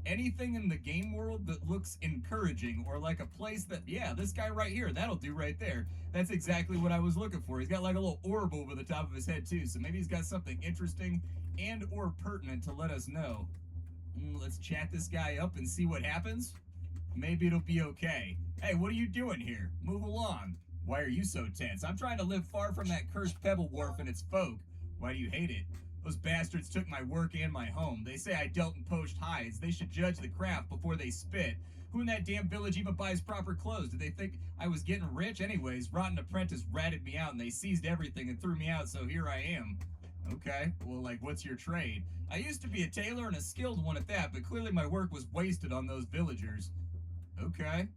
anything in the game world that looks encouraging or like a place that, yeah, this guy right here, that'll do right there. That's exactly what I was looking for. He's got like a little orb over the top of his head too, so maybe he's got something interesting and or pertinent to let us know. Let's chat this guy up and see what happens. Maybe it'll be okay. Hey, what are you doing here? Move along. Why are you so tense? I'm trying to live far from that cursed Pebble Wharf and its folk. Why do you hate it? Those bastards took my work and my home. They say I dealt in poached hides. They should judge the craft before they spit. Who in that damn village even buys proper clothes? Did they think I was getting rich? Anyways, Rotten Apprentice ratted me out and they seized everything and threw me out, so here I am. Okay, well, like, what's your trade? I used to be a tailor and a skilled one at that, but clearly my work was wasted on those villagers. Okay.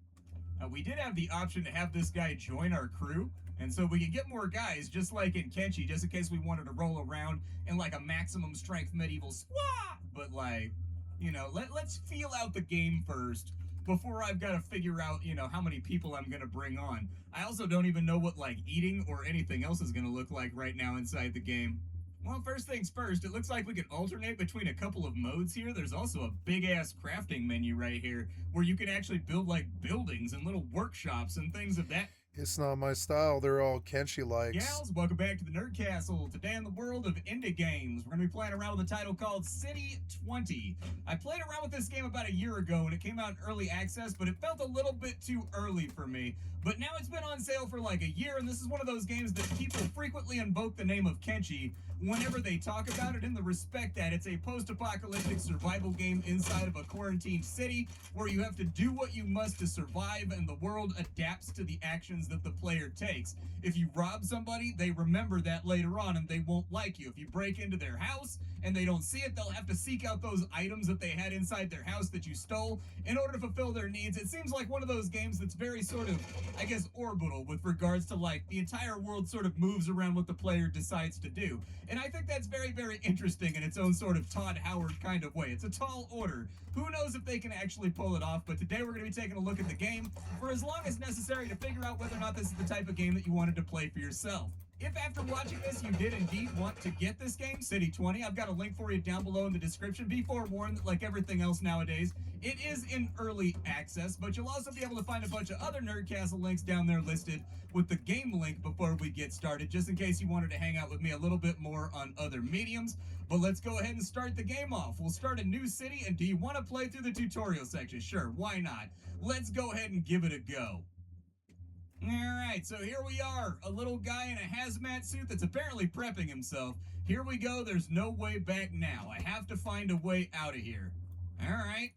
We did have the option to have this guy join our crew, and so we could get more guys, just like in Kenshi, just in case we wanted to roll around in, like, a maximum strength medieval squad. But, like, you know, let's feel out the game first before I've got to figure out, you know, how many people I'm going to bring on. I also don't even know what, like, eating or anything else is going to look like right now inside the game. Well, first things first, it looks like we can alternate between a couple of modes here. There's also a big-ass crafting menu right here where you can actually build, like, buildings and little workshops and things of that. It's not my style. They're all Kenshi likes. Gals, welcome back to the Nerd Castle. Today in the world of indie games, we're going to be playing around with a title called City 20. I played around with this game about a year ago and it came out in early access, but it felt a little bit too early for me. But now it's been on sale for like a year, and this is one of those games that people frequently invoke the name of Kenshi whenever they talk about it, in the respect that it's a post-apocalyptic survival game inside of a quarantined city where you have to do what you must to survive, and the world adapts to the actions that the player takes. If you rob somebody, they remember that later on and they won't like you. If you break into their house and they don't see it, they'll have to seek out those items that they had inside their house that you stole in order to fulfill their needs. It seems like one of those games that's very sort of, I guess, orbital with regards to, like, the entire world sort of moves around what the player decides to do. And I think that's very, very interesting in its own sort of Todd Howard kind of way. It's a tall order. Who knows if they can actually pull it off, but today we're going to be taking a look at the game for as long as necessary to figure out whether or not this is the type of game that you wanted to play for yourself. If after watching this you did indeed want to get this game, City 20, I've got a link for you down below in the description. Be forewarned that, like everything else nowadays, it is in early access, but you'll also be able to find a bunch of other Nerd Castle links down there listed with the game link before we get started, just in case you wanted to hang out with me a little bit more on other mediums. But let's go ahead and start the game off. We'll start a new city, and do you want to play through the tutorial section? Sure, why not? Let's go ahead and give it a go. Alright, so here we are, a little guy in a hazmat suit that's apparently prepping himself. Here we go, there's no way back now. I have to find a way out of here. Alright,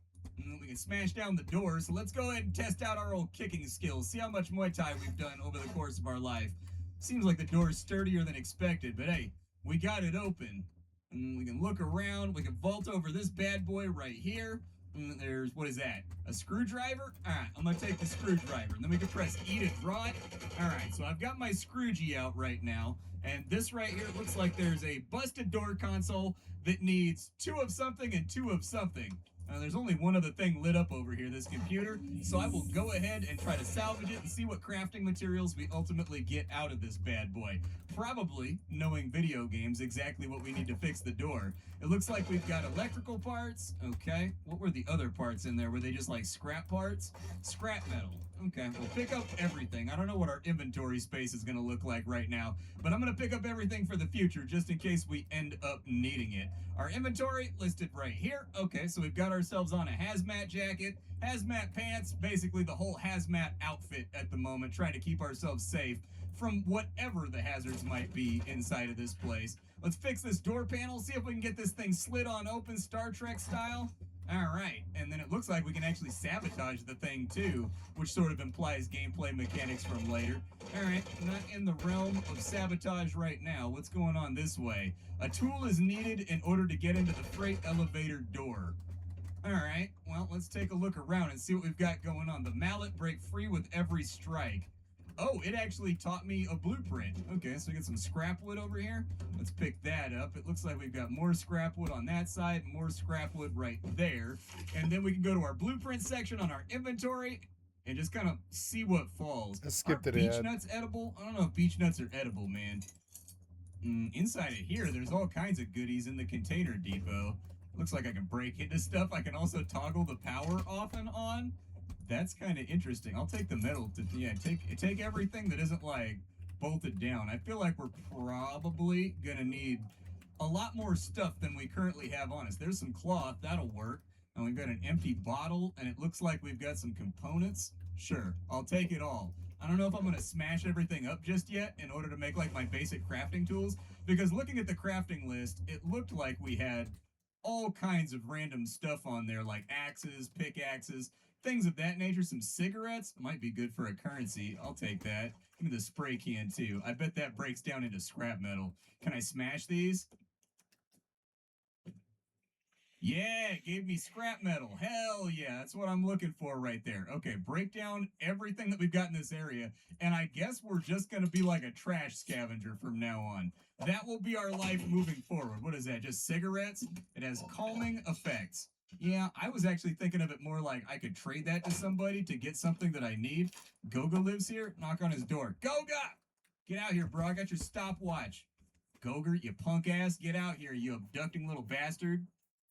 we can smash down the door, so let's go ahead and test out our old kicking skills, see how much Muay Thai we've done over the course of our life. Seems like the door's sturdier than expected, but hey, we got it open. We can look around, we can vault over this bad boy right here. There's, what is that? A screwdriver? Alright, I'm gonna take the screwdriver, and then we can press E to draw it. Alright, so I've got my Scroogey out right now, and this right here looks like there's a busted door console that needs 2 of something and 2 of something. There's only one other thing lit up over here, this computer, so I will go ahead and try to salvage it and see what crafting materials we ultimately get out of this bad boy. Probably, knowing video games, exactly what we need to fix the door. It looks like we've got electrical parts. Okay, what were the other parts in there? Were they just like scrap parts? Scrap metal. Okay, we'll pick up everything. I don't know what our inventory space is going to look like right now, but I'm going to pick up everything for the future just in case we end up needing it. Our inventory listed right here. Okay, so we've got ourselves on a hazmat jacket, hazmat pants, basically the whole hazmat outfit at the moment, trying to keep ourselves safe from whatever the hazards might be inside of this place. Let's fix this door panel, see if we can get this thing slid on open Star Trek style. Alright, and then it looks like we can actually sabotage the thing too, which sort of implies gameplay mechanics from later. Alright, not in the realm of sabotage right now. What's going on this way? A tool is needed in order to get into the freight elevator door. Alright, well, let's take a look around and see what we've got going on. The mallet break free with every strike. Oh, it actually taught me a blueprint. Okay, so we got some scrap wood over here. Let's pick that up. It looks like we've got more scrap wood on that side, more scrap wood right there. And then we can go to our blueprint section on our inventory and just kind of see what falls. I skipped it. Beech nuts edible? I don't know if beech nuts are edible, man. Inside of here, there's all kinds of goodies in the container depot. Looks like I can break into stuff. I can also toggle the power off and on. That's kind of interesting. I'll take the metal to, yeah, take everything that isn't, like, bolted down. I feel like we're probably gonna need a lot more stuff than we currently have on us. There's some cloth, that'll work. And we've got an empty bottle, and it looks like we've got some components. Sure, I'll take it all. I don't know if I'm gonna smash everything up just yet in order to make, like, my basic crafting tools, because looking at the crafting list, it looked like we had all kinds of random stuff on there, like axes, pickaxes, things of that nature. Some cigarettes might be good for a currency. I'll take that. Give me the spray can too. I bet that breaks down into scrap metal. Can I smash these? Yeah, it gave me scrap metal. Hell yeah, that's what I'm looking for right there. Okay, break down everything that we've got in this area, and I guess we're just going to be like a trash scavenger from now on. That will be our life moving forward. What is that, just cigarettes? It has calming effects. Yeah, I was actually thinking of it more like I could trade that to somebody to get something that I need. Goga lives here. Knock on his door. Goga! Get out here, bro. I got your stopwatch. Goga, you punk ass. Get out here, you abducting little bastard.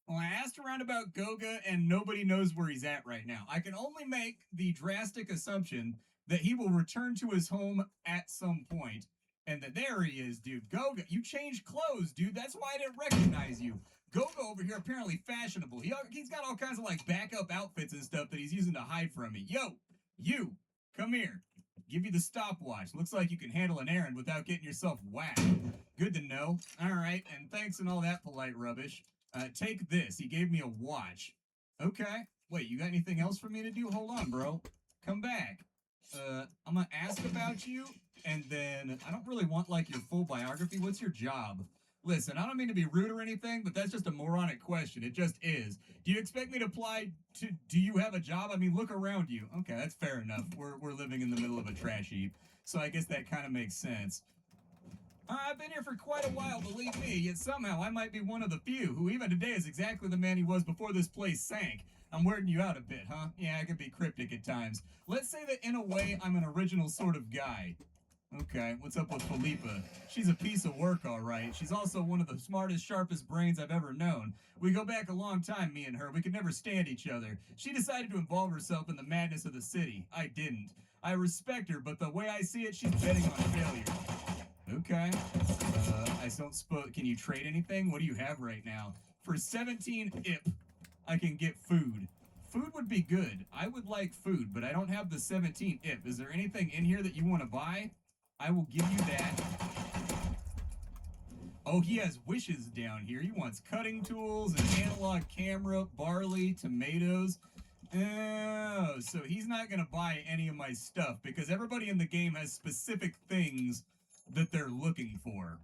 Well, I asked around about Goga, and nobody knows where he's at right now. I can only make the drastic assumption that he will return to his home at some point, and that there he is, dude. Goga, you changed clothes, dude. That's why I didn't recognize you. Goga over here apparently fashionable. He's got all kinds of like backup outfits and stuff that he's using to hide from me. Yo, you, come here. Give you the stopwatch. Looks like you can handle an errand without getting yourself whacked. Good to know. All right, and thanks and all that polite rubbish. Take this. He gave me a watch. Okay. Wait, you got anything else for me to do? Hold on, bro. Come back. I'm gonna ask about you, and then I don't really want like your full biography. What's your job? Listen, I don't mean to be rude or anything, but that's just a moronic question. It just is. Do you expect me to apply to, do you have a job? I mean, look around you. Okay, that's fair enough. We're living in the middle of a trash heap, so I guess that kind of makes sense. I've been here for quite a while, believe me, yet somehow I might be one of the few who even today is exactly the man he was before this place sank. I'm weirding you out a bit, huh? Yeah, I can be cryptic at times. Let's say that in a way I'm an original sort of guy. Okay, what's up with Felipa? She's a piece of work, all right. She's also one of the smartest, sharpest brains I've ever known. We go back a long time, me and her. We could never stand each other. She decided to involve herself in the madness of the city. I didn't. I respect her, but the way I see it, she's betting on failure. Okay. I don't suppose... Can you trade anything? What do you have right now? For 17 IP, I can get food. Food would be good. I would like food, but I don't have the 17 IP. Is there anything in here that you want to buy? I will give you that. Oh, he has wishes down here. He wants cutting tools, an analog camera, barley, tomatoes. Oh, so he's not going to buy any of my stuff because everybody in the game has specific things that they're looking for.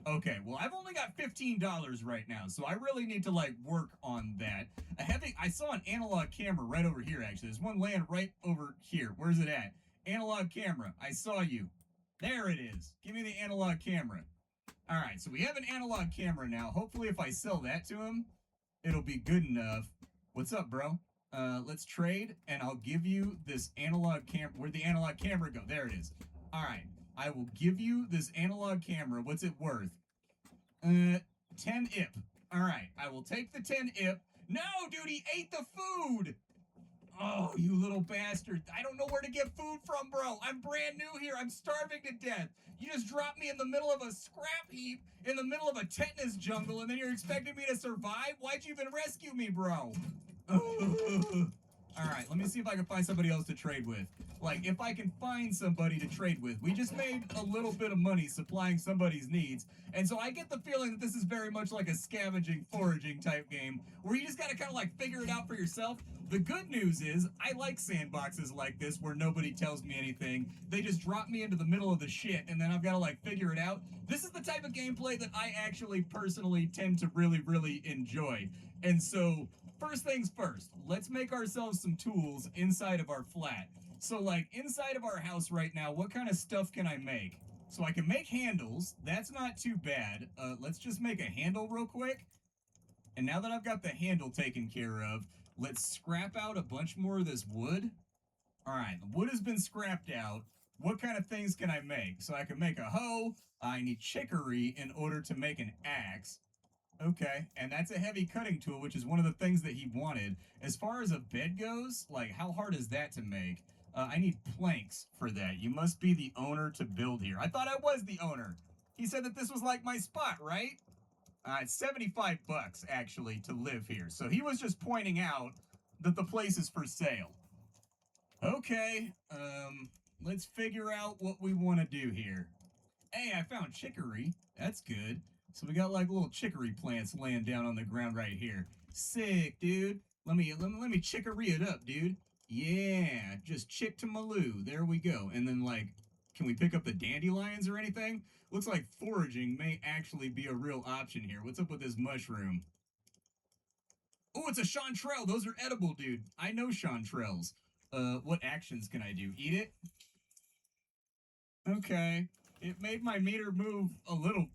Okay, well, I've only got $15 right now, so I really need to, like, work on that. I saw an analog camera right over here, actually. There's one laying right over here. Where's it at? Analog camera. I saw you. There it is. Give me the analog camera. All right, so we have an analog camera now. Hopefully, if I sell that to him, it'll be good enough. What's up, bro? Let's trade, and I'll give you this analog camera. Where'd the analog camera go? There it is. All right. I will give you this analog camera. What's it worth? 10 IP. All right. I will take the 10 IP. No, dude, he ate the food. Oh, you little bastard. I don't know where to get food from, bro. I'm brand new here. I'm starving to death. You just dropped me in the middle of a scrap heap, in the middle of a tetanus jungle, and then you're expecting me to survive? Why'd you even rescue me, bro? All right, let me see if I can find somebody else to trade with. Like, if I can find somebody to trade with. We just made a little bit of money supplying somebody's needs, and so I get the feeling that this is very much like a scavenging, foraging type game, where you just gotta kind of like figure it out for yourself. The good news is, I like sandboxes like this where nobody tells me anything. They just drop me into the middle of the shit, and then I've got to like figure it out. This is the type of gameplay that I actually personally tend to really, really enjoy. And so, first things first, let's make ourselves some tools inside of our flat. So like inside of our house right now, what kind of stuff can I make? So I can make handles. That's not too bad. Let's just make a handle real quick. And now that I've got the handle taken care of, let's scrap out a bunch more of this wood. All right, the wood has been scrapped out. What kind of things can I make? So I can make a hoe. I need chicory in order to make an axe. Okay, and that's a heavy cutting tool, which is one of the things that he wanted. As far as a bed goes, like, how hard is that to make? I need planks for that. You must be the owner to build here. I thought I was the owner. He said that this was like my spot, right? It's 75 bucks, actually, to live here. So he was just pointing out that the place is for sale. Okay, let's figure out what we want to do here. Hey, I found chicory. That's good. So we got like little chicory plants laying down on the ground right here. Sick, dude. Let me chicory it up, dude. Yeah, just chick to Maloo. There we go. And then like, can we pick up the dandelions or anything? Looks like foraging may actually be a real option here. What's up with this mushroom? Oh, it's a chanterelle. Those are edible, dude. I know chanterelles. What actions can I do? Eat it? Okay. It made my meter move a little.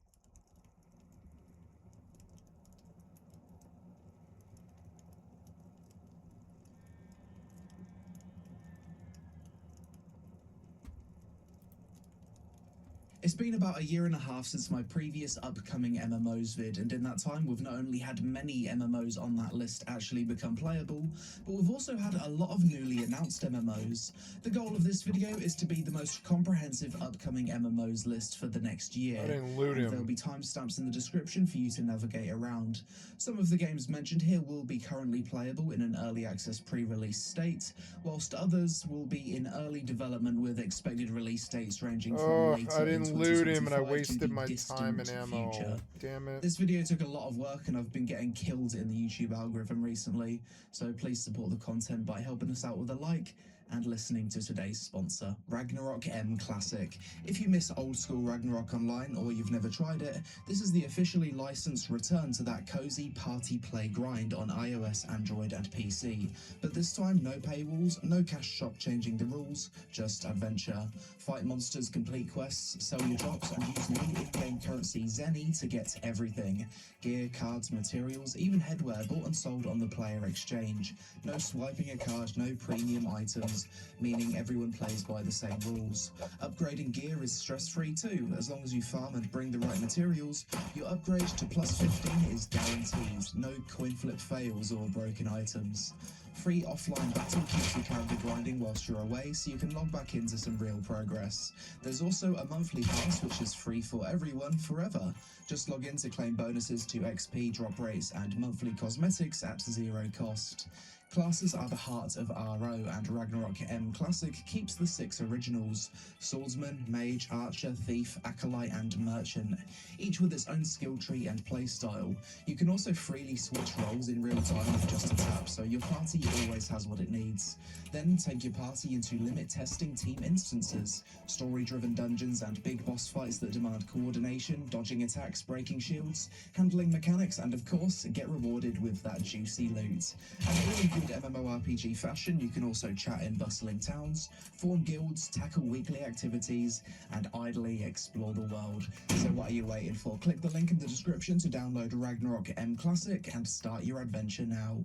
It's been about a year and a half since my previous upcoming MMOs vid, and in that time we've not only had many MMOs on that list actually become playable, but we've also had a lot of newly announced MMOs. The goal of this video is to be the most comprehensive upcoming MMOs list for the next year. I didn't loot him. There'll be timestamps in the description for you to navigate around. Some of the games mentioned here will be currently playable in an early access pre-release state, whilst others will be in early development with expected release dates ranging from later I didn't loot him and I 2025 to wasted the my time and distant ammo. future. Damn it. This video took a lot of work and I've been getting killed in the YouTube algorithm recently, so please support the content by helping us out with a like and listening to today's sponsor, Ragnarok M Classic. If you miss old school Ragnarok Online or you've never tried it, this is the officially licensed return to that cozy party play grind on iOS, Android and PC. But this time, no paywalls, no cash shop changing the rules, just adventure. Fight monsters, complete quests, sell your drops and use new in-game currency Zenny to get everything. Gear, cards, materials, even headwear bought and sold on the player exchange. No swiping a card, no premium items, meaning everyone plays by the same rules. Upgrading gear is stress-free too. As long as you farm and bring the right materials, your upgrade to plus 15 is guaranteed. No coin flip fails or broken items. Free offline battle keeps your character grinding whilst you're away, so you can log back into some real progress. There's also a monthly pass which is free for everyone forever. Just log in to claim bonuses to XP, drop rates and monthly cosmetics at zero cost. Classes are the heart of RO, and Ragnarok M Classic keeps the 6 originals: Swordsman, Mage, Archer, Thief, Acolyte and Merchant, each with its own skill tree and playstyle. You can also freely switch roles in real time with just a tap, so your party always has what it needs. Then take your party into limit testing team instances, story-driven dungeons and big boss fights that demand coordination, dodging attacks, breaking shields, handling mechanics, and of course, get rewarded with that juicy loot. And all in good MMORPG fashion, you can also chat in bustling towns, form guilds, tackle weekly activities, and idly explore the world. So what are you waiting for? Click the link in the description to download Ragnarok M Classic and start your adventure now.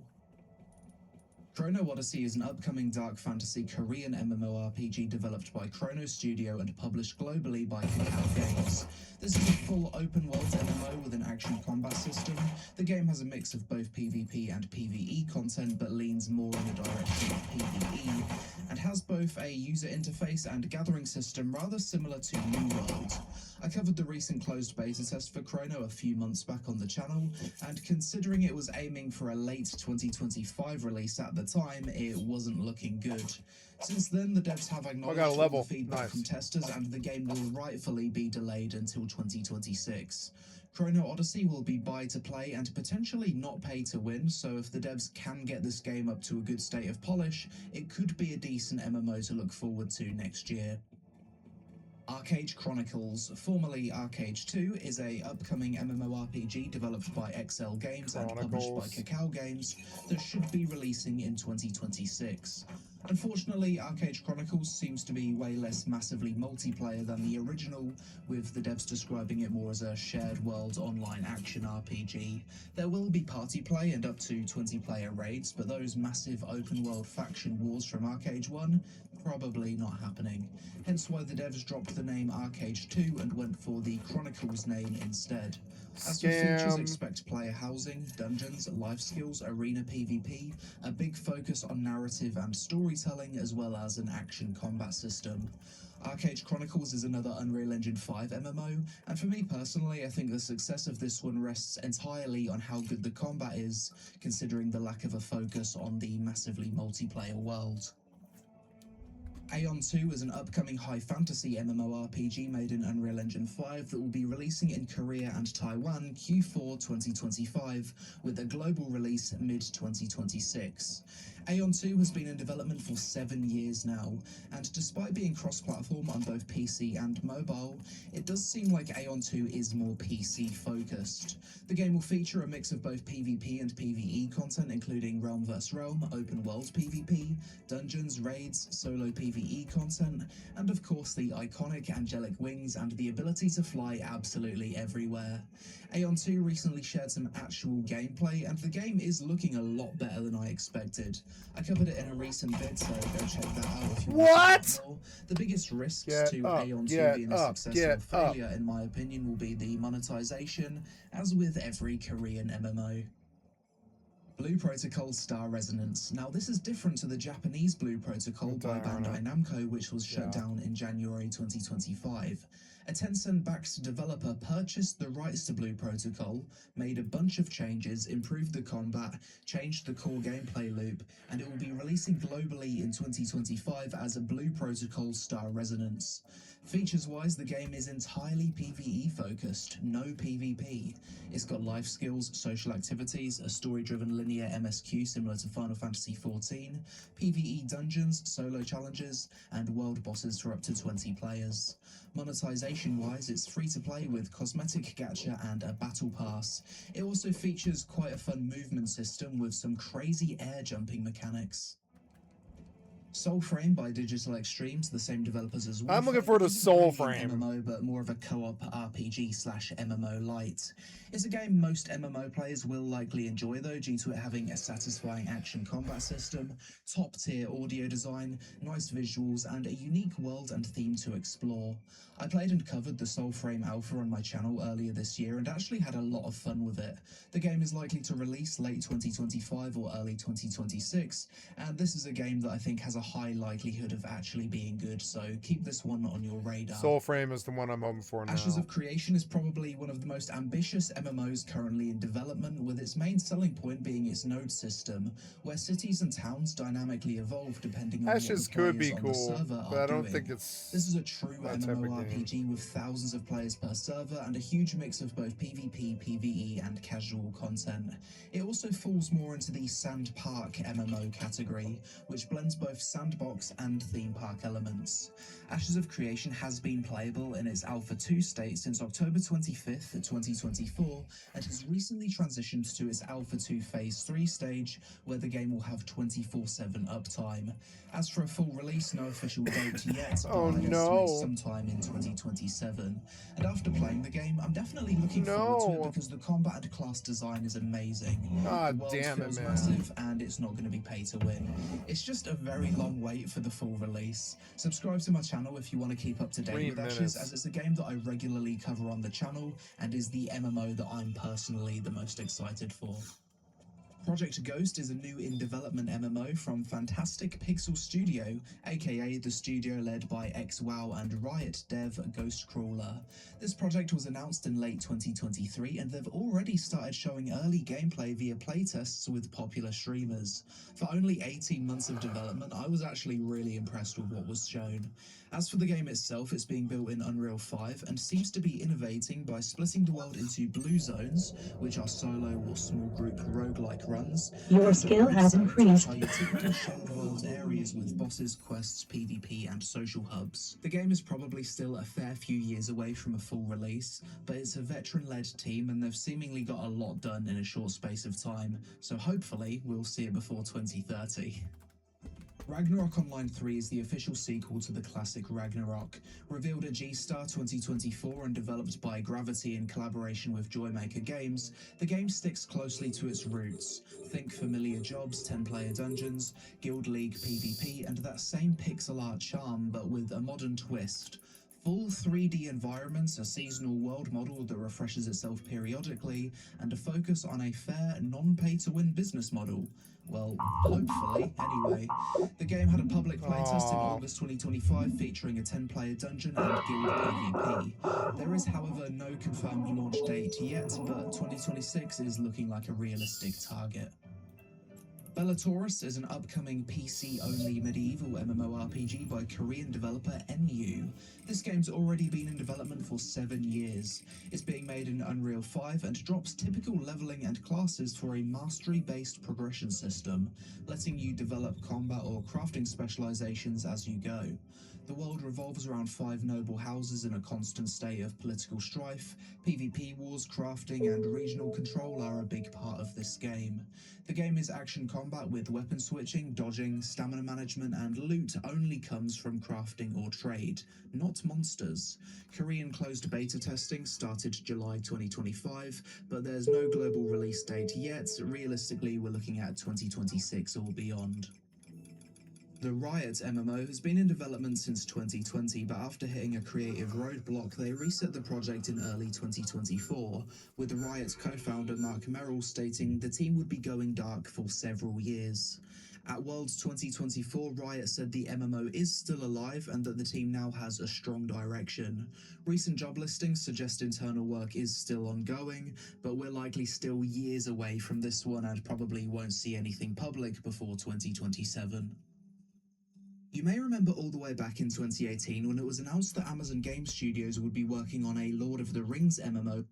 Chrono Odyssey is an upcoming dark fantasy Korean MMORPG developed by Chrono Studio and published globally by Kakao Games. This is a full open-world MMO with an action combat system. The game has a mix of both PvP and PvE content, but leans more in the direction of PvE, and has both a user interface and gathering system rather similar to New World. I covered the recent closed beta test for Chrono a few months back on the channel, and considering it was aiming for a late 2025 release at the time, it wasn't looking good. Since then, the devs have acknowledged all the feedback from testers, and the game will rightfully be delayed until 2026. Chrono Odyssey will be buy to play and potentially not pay to win, so if the devs can get this game up to a good state of polish, it could be a decent MMO to look forward to next year. Arcade Chronicles, formerly Arcade 2, is a upcoming MMORPG developed by XL Games and published by Kakao Games that should be releasing in 2026. Unfortunately, Arcade Chronicles seems to be way less massively multiplayer than the original, with the devs describing it more as a shared world online action RPG. There will be party play and up to 20-player raids, but those massive open world faction wars from Arcade 1, probably not happening. Hence why the devs dropped the name Arcade 2 and went for the Chronicles name instead. As for features, expect player housing, dungeons, life skills, arena PvP, a big focus on narrative and storytelling, as well as an action combat system. Arcade Chronicles is another Unreal Engine 5 MMO, and for me personally, I think the success of this one rests entirely on how good the combat is, considering the lack of a focus on the massively multiplayer world. Aeon 2 is an upcoming high fantasy MMORPG made in Unreal Engine 5 that will be releasing in Korea and Taiwan Q4 2025, with a global release mid-2026. Aeon 2 has been in development for 7 years now, and despite being cross-platform on both PC and mobile, it does seem like Aeon 2 is more PC-focused. The game will feature a mix of both PvP and PvE content, including Realm vs. Realm, open-world PvP, dungeons, raids, solo PvE content, and of course the iconic angelic wings and the ability to fly absolutely everywhere. Aeon 2 recently shared some actual gameplay, and the game is looking a lot better than I expected. I covered it in a recent vid, so go check that out if you want to know more. The biggest risks to Aeon 2 being a successful failure, in my opinion, will be the monetization, as with every Korean MMO. Blue Protocol Star Resonance. Now, this is different to the Japanese Blue Protocol by Bandai Namco, which was shut down in January 2025. A Tencent-backed developer purchased the rights to Blue Protocol, made a bunch of changes, improved the combat, changed the core gameplay loop, and it will be releasing globally in 2025 as a Blue Protocol Star Resonance. Features-wise, the game is entirely PvE-focused, no PvP. It's got life skills, social activities, a story-driven linear MSQ similar to Final Fantasy XIV, PvE dungeons, solo challenges, and world bosses for up to 20 players. Monetization-wise, it's free-to-play with cosmetic gacha and a battle pass. It also features quite a fun movement system with some crazy air jumping mechanics. Soulframe by Digital Extremes, the same developers as well. I'm looking forward to Soulframe. MMO, but more of a co-op RPG/MMO light. It's a game most MMO players will likely enjoy though, due to it having a satisfying action combat system, top-tier audio design, nice visuals, and a unique world and theme to explore. I played and covered the Soulframe alpha on my channel earlier this year and actually had a lot of fun with it. The game is likely to release late 2025 or early 2026, and this is a game that I think has a high likelihood of actually being good, so keep this one on your radar. Soulframe is the one I'm hoping for now. Ashes of Creation is probably one of the most ambitious MMOs currently in development, with its main selling point being its node system, where cities and towns dynamically evolve depending on Ashes what the could be players on cool, the server but are I don't doing. think it's This is a true that type of MMORPG with thousands of players per server and a huge mix of both PvP, PvE, and casual content. It also falls more into the Sand Park MMO category, which blends both Sandbox and theme park elements. Ashes of Creation has been playable in its Alpha 2 state since October 25th, 2024, and has recently transitioned to its Alpha 2 Phase 3 stage, where the game will have 24/7 uptime. As for a full release, no official date yet, but I estimate sometime in 2027. And after playing the game, I'm definitely looking forward to it because the combat and class design is amazing. The world feels massive, and it's not going to be pay to win. It's just a very long wait for the full release. Subscribe to my channel if you want to keep up to date with Ashes, as it's a game that I regularly cover on the channel and is the MMO that I'm personally the most excited for. Project Ghost is a new in-development MMO from Fantastic Pixel Studio, aka the studio led by ex-WoW and Riot dev Ghostcrawler. This project was announced in late 2023, and they've already started showing early gameplay via playtests with popular streamers. For only 18 months of development, I was actually really impressed with what was shown. As for the game itself, it's being built in Unreal 5 and seems to be innovating by splitting the world into blue zones, which are solo or small group roguelike runs. Your skill has increased. Are your typical shared world areas with bosses, quests, PvP, and social hubs. The game is probably still a fair few years away from a full release, but it's a veteran-led team and they've seemingly got a lot done in a short space of time, so hopefully we'll see it before 2030. Ragnarok Online 3 is the official sequel to the classic Ragnarok. Revealed at G-Star 2024 and developed by Gravity in collaboration with Joymaker Games, the game sticks closely to its roots. Think familiar jobs, 10-player dungeons, Guild League PvP, and that same pixel art charm, but with a modern twist. Full 3D environments, a seasonal world model that refreshes itself periodically, and a focus on a fair, non-pay-to-win business model. Well, hopefully, anyway. The game had a public playtest in August 2025 featuring a 10-player dungeon and guild PvP. There is, however, no confirmed launch date yet, but 2026 is looking like a realistic target. Bellatorus is an upcoming PC-only medieval MMORPG by Korean developer NU. This game's already been in development for 7 years. It's being made in Unreal 5 and drops typical leveling and classes for a mastery-based progression system, letting you develop combat or crafting specializations as you go. The world revolves around 5 noble houses in a constant state of political strife. PvP wars, crafting, and regional control are a big part of this game. The game is action combat with weapon switching, dodging, stamina management, and loot only comes from crafting or trade, not monsters. Korean closed beta testing started July 2025, but there's no global release date yet. Realistically, we're looking at 2026 or beyond. The Riot MMO has been in development since 2020, but after hitting a creative roadblock, they reset the project in early 2024, with Riot's co-founder Mark Merrill stating the team would be going dark for several years. At Worlds 2024, Riot said the MMO is still alive and that the team now has a strong direction. Recent job listings suggest internal work is still ongoing, but we're likely still years away from this one and probably won't see anything public before 2027. You may remember all the way back in 2018 when it was announced that Amazon Game Studios would be working on a Lord of the Rings MMO.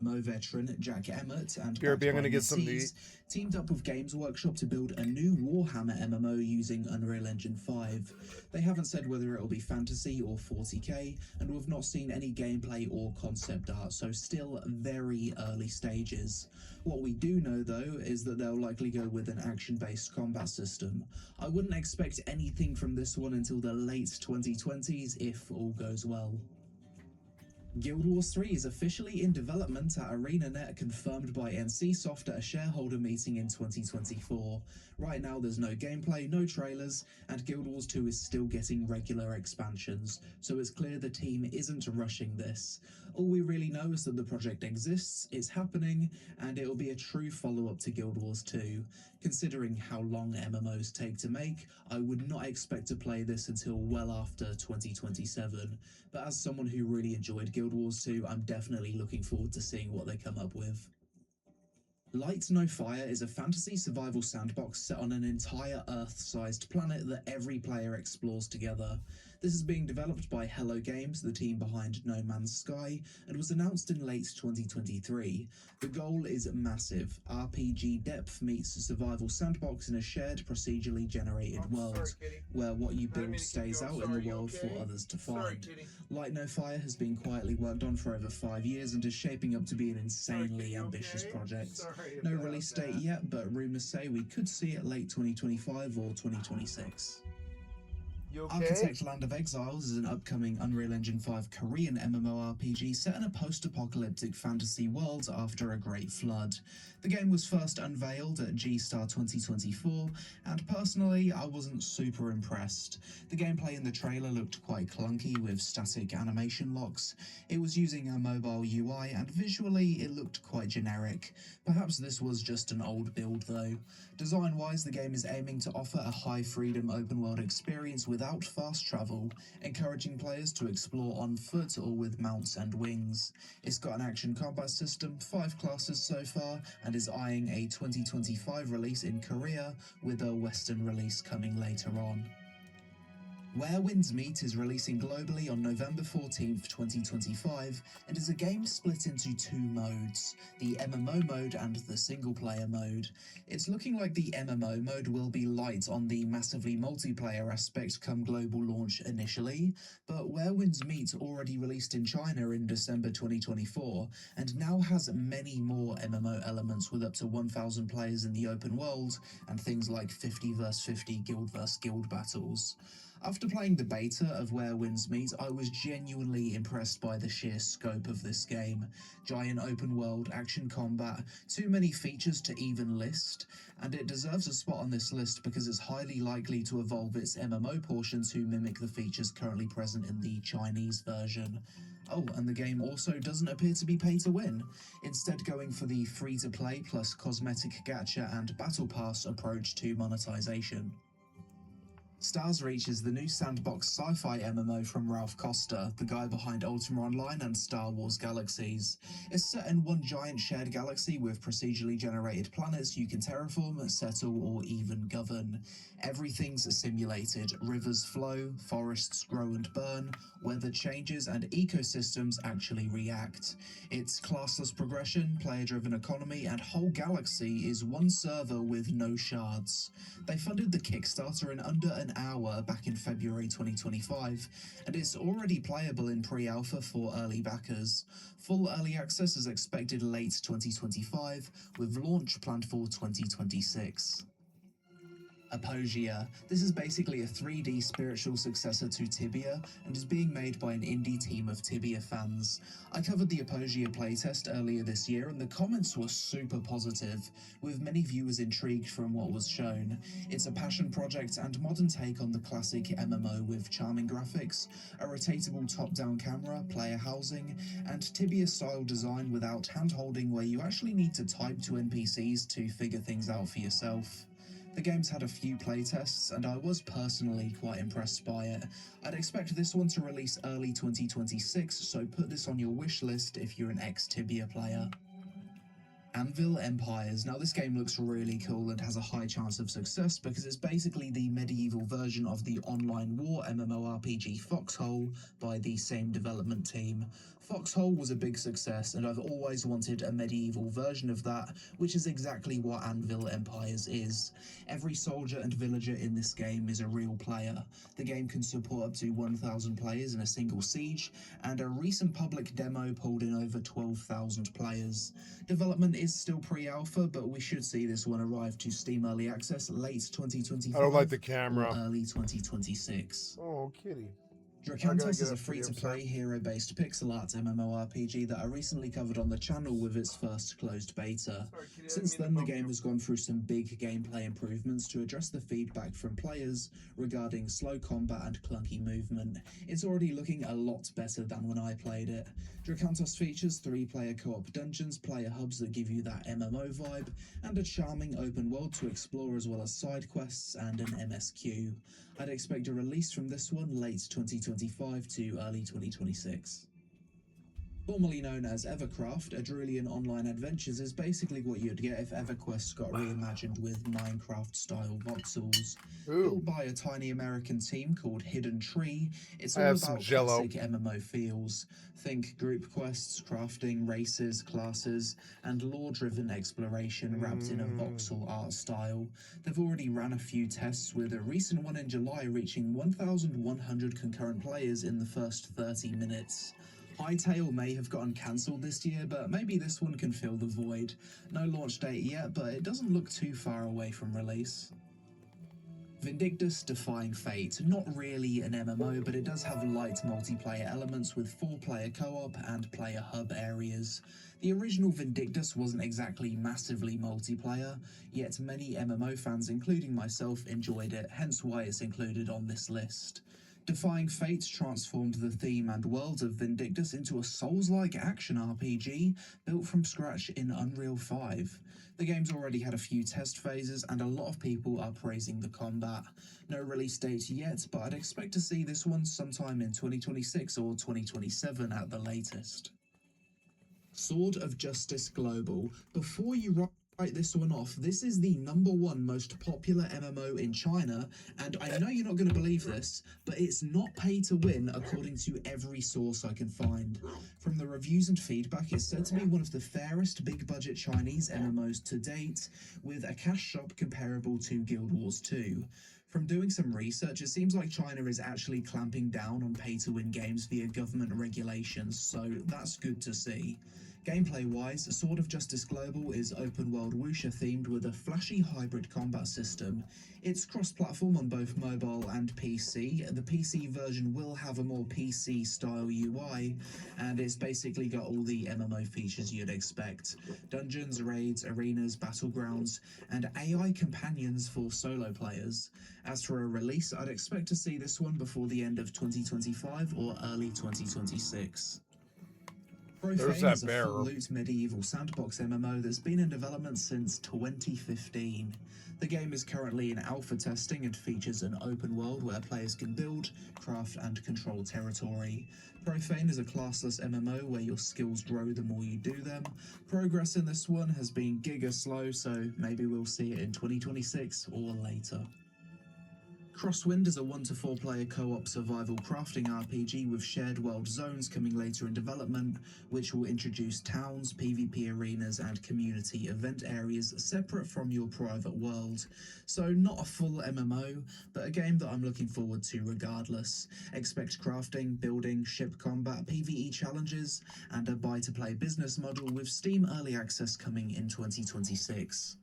Veteran Jack Emmett and BRB, I'm gonna get some to eat. teamed up with Games Workshop to build a new Warhammer MMO using Unreal Engine 5. They haven't said whether it'll be fantasy or 40k, and we've not seen any gameplay or concept art, so still very early stages. What we do know though is that they'll likely go with an action-based combat system. I wouldn't expect anything from this one until the late 2020s if all goes well. Guild Wars 3 is officially in development at ArenaNet, confirmed by NCSoft at a shareholder meeting in 2024. Right now there's no gameplay, no trailers, and Guild Wars 2 is still getting regular expansions, so it's clear the team isn't rushing this. All we really know is that the project exists, it's happening, and it'll be a true follow-up to Guild Wars 2. Considering how long MMOs take to make, I would not expect to play this until well after 2027, but as someone who really enjoyed Guild Wars 2, I'm definitely looking forward to seeing what they come up with. Light No Fire is a fantasy survival sandbox set on an entire Earth-sized planet that every player explores together. This is being developed by Hello Games, the team behind No Man's Sky, and was announced in late 2023. The goal is massive. RPG depth meets survival sandbox in a shared procedurally generated world, where what you build stays out in the world for others to find. Light No Fire has been quietly worked on for over 5 years and is shaping up to be an insanely ambitious project. No release date yet, but rumors say we could see it late 2025 or 2026. Architect Land of Exiles is an upcoming Unreal Engine 5 Korean MMORPG set in a post-apocalyptic fantasy world after a great flood. The game was first unveiled at G-Star 2024, and personally, I wasn't super impressed. The gameplay in the trailer looked quite clunky with static animation locks. It was using a mobile UI, and visually, it looked quite generic. Perhaps this was just an old build though. Design-wise, the game is aiming to offer a high-freedom open-world experience without fast travel, encouraging players to explore on foot or with mounts and wings. It's got an action combat system, 5 classes so far, and is eyeing a 2025 release in Korea, with a Western release coming later on. Where Winds Meet is releasing globally on November 14th, 2025, and is a game split into 2 modes, the MMO mode and the single-player mode. It's looking like the MMO mode will be light on the massively multiplayer aspect come global launch initially, but Where Winds Meet already released in China in December 2024, and now has many more MMO elements with up to 1,000 players in the open world, and things like 50 vs 50 guild vs guild battles. After playing the beta of Where Winds Meet, I was genuinely impressed by the sheer scope of this game. Giant open world, action combat, too many features to even list, and it deserves a spot on this list because it's highly likely to evolve its MMO portion to mimic the features currently present in the Chinese version. Oh, and the game also doesn't appear to be pay to win, instead going for the free-to-play plus cosmetic gacha and battle pass approach to monetization. Stars Reach is the new sandbox sci-fi MMO from Ralph Costa, the guy behind Ultima Online and Star Wars Galaxies. It's set in one giant shared galaxy with procedurally generated planets you can terraform, settle, or even govern. Everything's simulated. Rivers flow, forests grow and burn, weather changes, and ecosystems actually react. It's classless progression, player-driven economy, and whole galaxy is one server with no shards. They funded the Kickstarter in under an hour back in February 2025, and it's already playable in pre-alpha for early backers. Full early access is expected late 2025, with launch planned for 2026. Apogea. This is basically a 3D spiritual successor to Tibia and is being made by an indie team of Tibia fans. I covered the Apogea playtest earlier this year and the comments were super positive, with many viewers intrigued from what was shown. It's a passion project and modern take on the classic MMO with charming graphics, a rotatable top-down camera, player housing, and Tibia-style design without hand-holding where you actually need to type to NPCs to figure things out for yourself. The game's had a few playtests, and I was personally quite impressed by it. I'd expect this one to release early 2026, so put this on your wish list if you're an ex-Tibia player. Anvil Empires. Now this game looks really cool and has a high chance of success because it's basically the medieval version of the online war MMORPG Foxhole by the same development team. Foxhole was a big success and I've always wanted a medieval version of that, which is exactly what Anvil Empires is. Every soldier and villager in this game is a real player. The game can support up to 1,000 players in a single siege, and a recent public demo pulled in over 12,000 players. Development is still pre-alpha, but we should see this one arrive to Steam Early Access late 2025 I don't like the camera. or early 2026. Oh, kitty. Dracantos is a free-to-play, hero-based pixel art MMORPG that I recently covered on the channel with its first closed beta. Since then, the game has gone through some big gameplay improvements to address the feedback from players regarding slow combat and clunky movement. It's already looking a lot better than when I played it. Dracantos features 3-player co-op dungeons, player hubs that give you that MMO vibe, and a charming open world to explore as well as side quests and an MSQ. I'd expect a release from this one late 2025 to early 2026. Formerly known as Evercraft, Adrulian Online Adventures is basically what you'd get if EverQuest got reimagined with Minecraft-style voxels. Built by a tiny American team called Hidden Tree, it's all about classic MMO feels. Think group quests, crafting, races, classes, and lore-driven exploration wrapped in a voxel art style. They've already ran a few tests, with a recent one in July reaching 1,100 concurrent players in the first 30 minutes. Hightail may have gotten cancelled this year, but maybe this one can fill the void. No launch date yet, but it doesn't look too far away from release. Vindictus Defying Fate. Not really an MMO, but it does have light multiplayer elements with 4-player co-op and player hub areas. The original Vindictus wasn't exactly massively multiplayer, yet many MMO fans, including myself, enjoyed it, hence why it's included on this list. Defying Fate transformed the theme and world of Vindictus into a Souls-like action RPG built from scratch in Unreal 5. The game's already had a few test phases and a lot of people are praising the combat. No release date yet, but I'd expect to see this one sometime in 2026 or 2027 at the latest. Sword of Justice Global. Before you write this one off, this is the #1 most popular MMO in China, and I know you're not going to believe this, but it's not pay to win according to every source I can find. From the reviews and feedback, it's said to be one of the fairest big budget Chinese MMOs to date, with a cash shop comparable to Guild Wars 2. From doing some research, it seems like China is actually clamping down on pay-to-win games via government regulations, so that's good to see. Gameplay-wise, Sword of Justice Global is open-world wuxia-themed with a flashy hybrid combat system. It's cross-platform on both mobile and PC. The PC version will have a more PC-style UI, and it's basically got all the MMO features you'd expect. Dungeons, raids, arenas, battlegrounds, and AI companions for solo players. As for a release, I'd expect to see this one before the end of 2025 or early 2026. Profane is a full-loot medieval sandbox MMO that's been in development since 2015. The game is currently in alpha testing and features an open world where players can build, craft, and control territory. Profane is a classless MMO where your skills grow the more you do them. Progress in this one has been giga slow, so maybe we'll see it in 2026 or later. Crosswind is a 1 to 4 player co-op survival crafting RPG with shared world zones coming later in development, which will introduce towns, PvP arenas, and community event areas separate from your private world. So not a full MMO, but a game that I'm looking forward to regardless. Expect crafting, building, ship combat, PvE challenges, and a buy-to-play business model with Steam Early Access coming in 2026.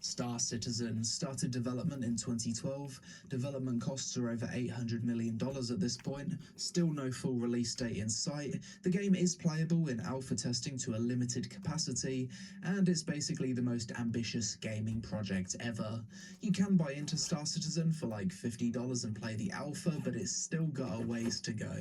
Star Citizen started development in 2012. Development costs are over $800 million at this point. Still no full release date in sight. The game is playable in alpha testing to a limited capacity, and it's basically the most ambitious gaming project ever. You can buy into Star Citizen for like $50 and play the alpha, but it's still got a ways to go.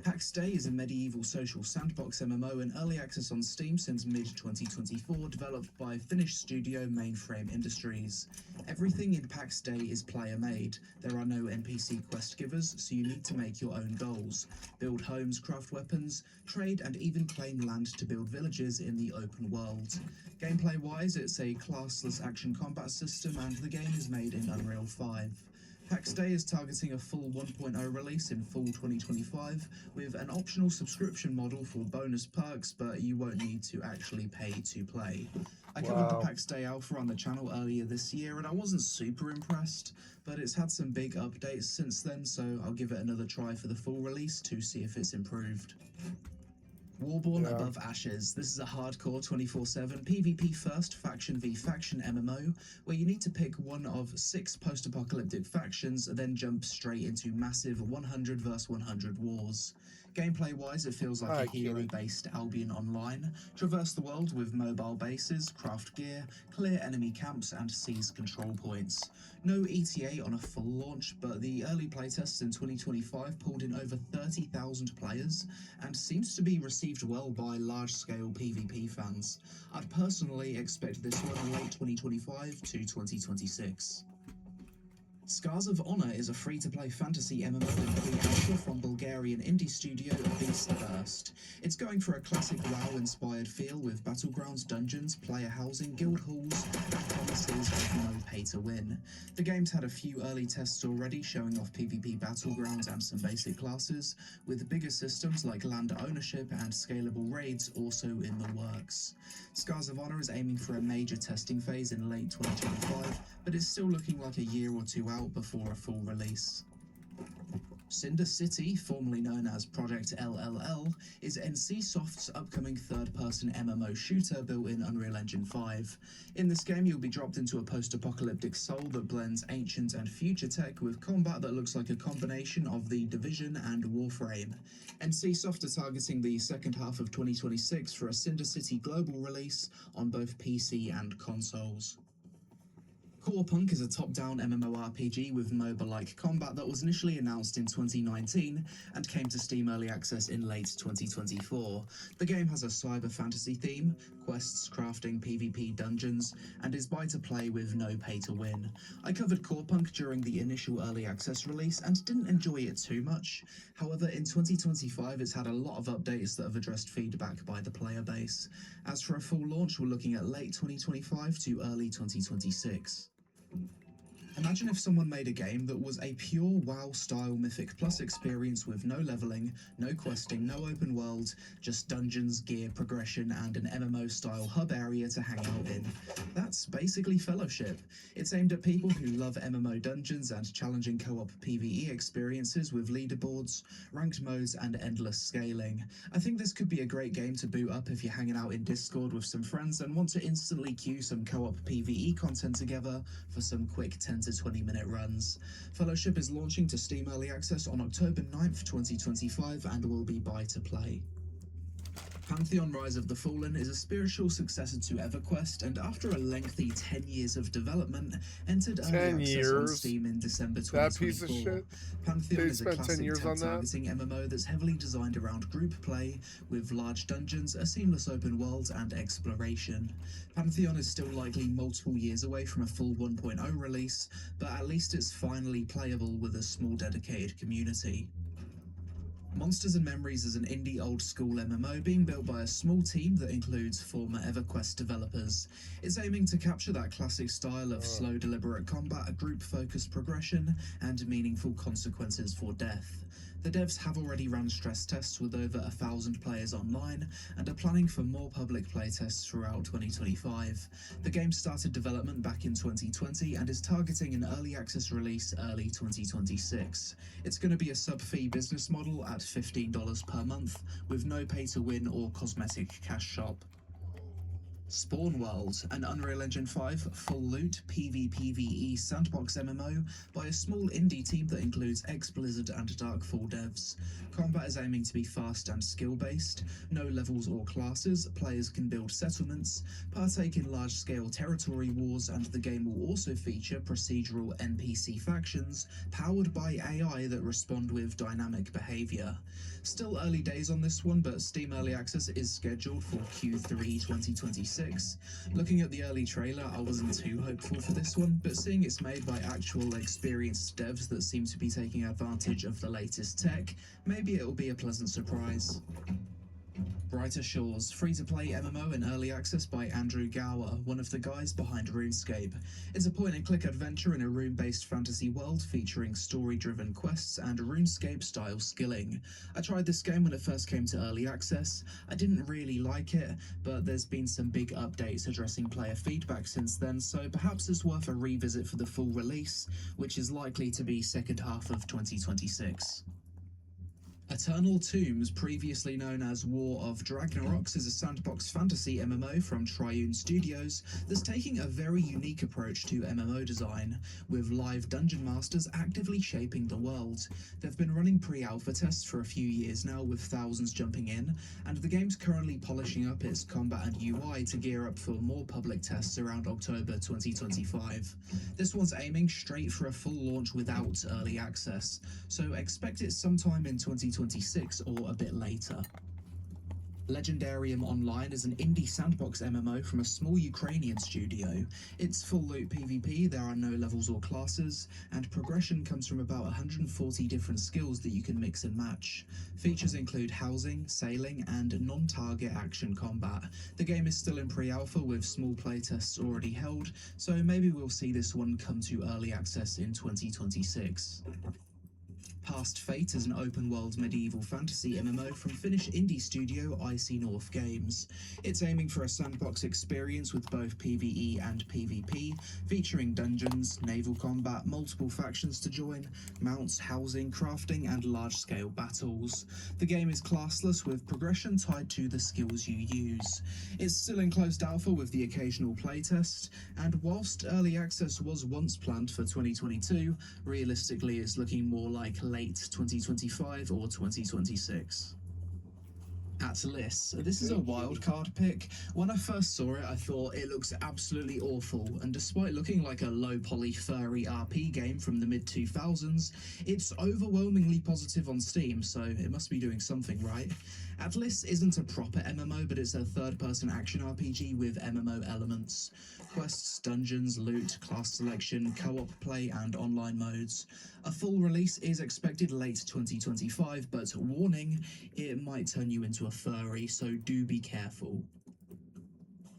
PAX Day is a medieval social sandbox MMO in early access on Steam since mid-2024, developed by Finnish studio Mainframe Industries. Everything in PAX Day is player-made. There are no NPC quest givers, so you need to make your own goals. Build homes, craft weapons, trade, and even claim land to build villages in the open world. Gameplay-wise, it's a classless action combat system, and the game is made in Unreal 5. PAX Day is targeting a full 1.0 release in fall 2025, with an optional subscription model for bonus perks, but you won't need to actually pay to play. I covered the PAX Day alpha on the channel earlier this year, and I wasn't super impressed, but it's had some big updates since then, so I'll give it another try for the full release to see if it's improved. Warborn Above Ashes. This is a hardcore 24/7 PvP first faction v faction MMO where you need to pick one of 6 post-apocalyptic factions, then jump straight into massive 100 vs 100 wars. Gameplay-wise, it feels like a hero-based Albion Online. Traverse the world with mobile bases, craft gear, clear enemy camps, and seize control points. No ETA on a full launch, but the early playtests in 2025 pulled in over 30,000 players, and seems to be received well by large-scale PvP fans. I'd personally expect this one late 2025 to 2026. Scars of Honor is a free-to-play fantasy MMO in pre-alpha from Bulgarian indie studio Beastburst. It's going for a classic WoW-inspired feel with battlegrounds, dungeons, player housing, guild halls, and promises of no pay-to-win. The game's had a few early tests already showing off PvP battlegrounds and some basic classes, with bigger systems like land ownership and scalable raids also in the works. Scars of Honor is aiming for a major testing phase in late 2025, but it's still looking like a year or two out before a full release. Cinder City, formerly known as Project LLL, is NCSoft's upcoming third-person MMO shooter built in Unreal Engine 5. In this game, you'll be dropped into a post-apocalyptic Seoul that blends ancient and future tech with combat that looks like a combination of The Division and Warframe. NCSoft are targeting the second half of 2026 for a Cinder City global release on both PC and consoles. Core Punk is a top-down MMORPG with MOBA-like combat that was initially announced in 2019 and came to Steam Early Access in late 2024. The game has a cyber fantasy theme, quests, crafting, PvP, dungeons, and is buy-to-play with no pay-to-win. I covered Core Punk during the initial Early Access release and didn't enjoy it too much. However, in 2025 it's had a lot of updates that have addressed feedback by the player base. As for a full launch, we're looking at late 2025 to early 2026. Imagine if someone made a game that was a pure WoW-style Mythic Plus experience with no leveling, no questing, no open world, just dungeons, gear, progression, and an MMO-style hub area to hang out in. That's basically Fellowship. It's aimed at people who love MMO dungeons and challenging co-op PvE experiences with leaderboards, ranked modes, and endless scaling. I think this could be a great game to boot up if you're hanging out in Discord with some friends and want to instantly queue some co-op PvE content together for some quick 10 to 20-minute runs. Fellowship is launching to Steam Early Access on October 9th, 2025 and will be buy to play. Pantheon Rise of the Fallen is a spiritual successor to EverQuest, and after a lengthy 10 years of development, entered early 10 access on years? Steam in December That piece of 2024. shit? Pantheon They is a spent 10 classic years tab on that? targeting MMO that's heavily designed around group play, with large dungeons, a seamless open world, and exploration. Pantheon is still likely multiple years away from a full 1.0 release, but at least it's finally playable with a small dedicated community. Monsters and Memories is an indie old-school MMO being built by a small team that includes former EverQuest developers. It's aiming to capture that classic style of slow, deliberate combat, group-focused progression, and meaningful consequences for death. The devs have already run stress tests with over 1,000 players online and are planning for more public playtests throughout 2025. The game started development back in 2020 and is targeting an early access release early 2026. It's going to be a sub-fee business model at $15 per month with no pay-to-win or cosmetic cash shop. Spawn World, an Unreal Engine 5 full loot PvPvE sandbox MMO by a small indie team that includes ex-Blizzard and Darkfall devs. Combat is aiming to be fast and skill-based, no levels or classes, players can build settlements, partake in large-scale territory wars, and the game will also feature procedural NPC factions powered by AI that respond with dynamic behavior. Still early days on this one, but Steam Early Access is scheduled for Q3 2026. Looking at the early trailer, I wasn't too hopeful for this one, but seeing it's made by actual experienced devs that seem to be taking advantage of the latest tech, maybe it'll be a pleasant surprise. Brighter Shores, free-to-play MMO in early access by Andrew Gower, one of the guys behind RuneScape. It's a point-and-click adventure in a rune-based fantasy world featuring story-driven quests and RuneScape-style skilling. I tried this game when it first came to early access. I didn't really like it, but there's been some big updates addressing player feedback since then, so perhaps it's worth a revisit for the full release, which is likely to be second half of 2026. Eternal Tombs, previously known as War of Dragnaroks, is a sandbox fantasy MMO from Triune Studios that's taking a very unique approach to MMO design, with live dungeon masters actively shaping the world. They've been running pre-alpha tests for a few years now, with thousands jumping in, and the game's currently polishing up its combat and UI to gear up for more public tests around October 2025. This one's aiming straight for a full launch without early access, so expect it sometime in 2026 or a bit later. Legendarium Online is an indie sandbox MMO from a small Ukrainian studio. It's full loot PvP, there are no levels or classes, and progression comes from about 140 different skills that you can mix and match. Features include housing, sailing, and non-target action combat. The game is still in pre-alpha with small playtests already held, so maybe we'll see this one come to early access in 2026. Past Fate is an open-world medieval fantasy MMO from Finnish indie studio Icy North Games. It's aiming for a sandbox experience with both PvE and PvP, featuring dungeons, naval combat, multiple factions to join, mounts, housing, crafting, and large-scale battles. The game is classless with progression tied to the skills you use. It's still in closed alpha with the occasional playtest, and whilst early access was once planned for 2022, realistically it's looking more like late 2025 or 2026. Atlas. This is a wildcard pick. When I first saw it, I thought it looks absolutely awful, and despite looking like a low-poly furry RP game from the mid-2000s, it's overwhelmingly positive on Steam, so it must be doing something right. Atlas isn't a proper MMO, but it's a third-person action RPG with MMO elements. Quests, dungeons, loot, class selection, co-op play, and online modes. A full release is expected late 2025, but warning, it might turn you into a furry, so do be careful.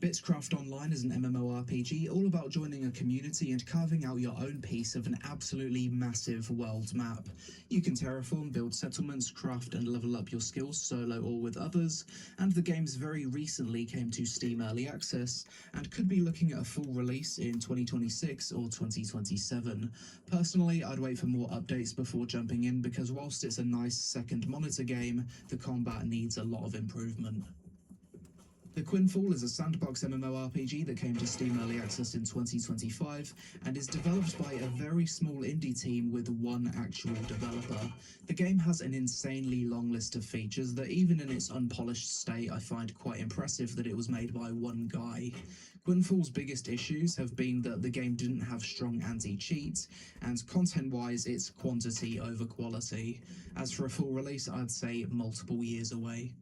Bitscraft Online is an MMORPG all about joining a community and carving out your own piece of an absolutely massive world map. You can terraform, build settlements, craft and level up your skills solo or with others, and the games very recently came to Steam Early Access and could be looking at a full release in 2026 or 2027. Personally, I'd wait for more updates before jumping in because whilst it's a nice second monitor game, the combat needs a lot of improvement. The Quinfall is a sandbox MMORPG that came to Steam Early Access in 2025 and is developed by a very small indie team with one actual developer. The game has an insanely long list of features that even in its unpolished state I find quite impressive that it was made by one guy. Quinfall's biggest issues have been that the game didn't have strong anti-cheat, and content-wise it's quantity over quality. As for a full release, I'd say multiple years away.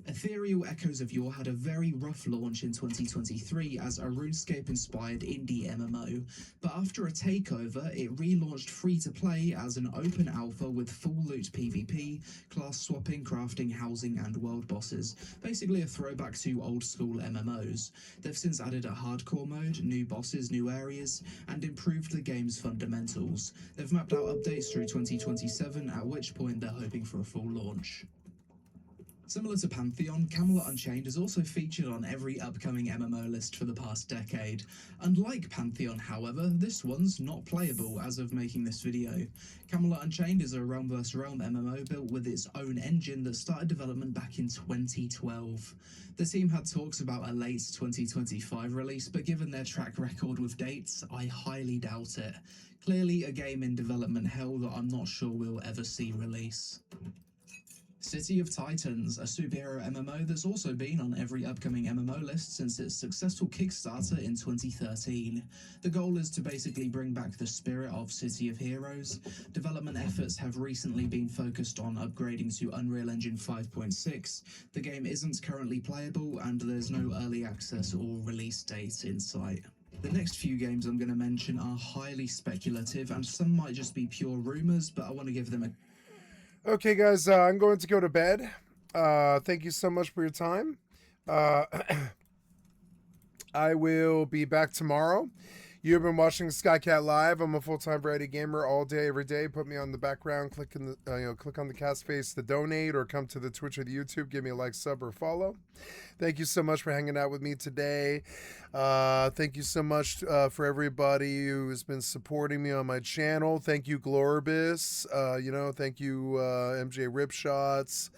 Ethereal Echoes of Yore had a very rough launch in 2023 as a RuneScape-inspired indie MMO, but after a takeover, it relaunched free-to-play as an open alpha with full loot PvP, class swapping, crafting, housing, and world bosses, basically a throwback to old-school MMOs. They've since added a hardcore mode, new bosses, new areas, and improved the game's fundamentals. They've mapped out updates through 2027, at which point they're hoping for a full launch. Similar to Pantheon, Camelot Unchained is also featured on every upcoming MMO list for the past decade. Unlike Pantheon, however, this one's not playable as of making this video. Camelot Unchained is a Realm vs. Realm MMO built with its own engine that started development back in 2012. The team had talks about a late 2025 release, but given their track record with dates, I highly doubt it. Clearly a game in development hell that I'm not sure we'll ever see release. City of Titans, a superhero MMO that's also been on every upcoming MMO list since its successful Kickstarter in 2013. The goal is to basically bring back the spirit of City of Heroes. Development efforts have recently been focused on upgrading to Unreal Engine 5.6. The game isn't currently playable and there's no early access or release date in sight. The next few games I'm going to mention are highly speculative and some might just be pure rumors, but I want to give them a Okay, guys, I'm going to go to bed. Thank you so much for your time. I will be back tomorrow. You've been watching Skycatlive. I'm a full-time variety gamer all day, every day. Put me on the background. Click on the cast face to donate, or come to the Twitch or the YouTube. Give me a like, sub, or follow. Thank you so much for hanging out with me today. Thank you so much for everybody who's been supporting me on my channel. Thank you, Glorbis. Thank you, MJ Ripshots.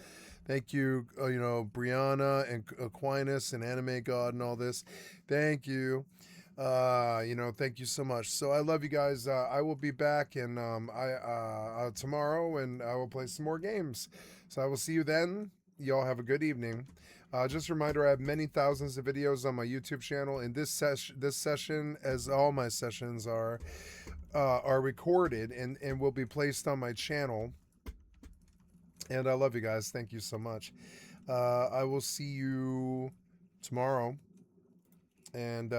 Thank you, Brianna and Aquinas and Anime God and all this. Thank you. Thank you so much. So I love you guys. I will be back and tomorrow, and I will play some more games. So I will see you then. Y'all have a good evening. Just a reminder, I have many thousands of videos on my YouTube channel, and this session, as all my sessions are recorded and will be placed on my channel. And I love you guys. Thank you so much. I will see you tomorrow. And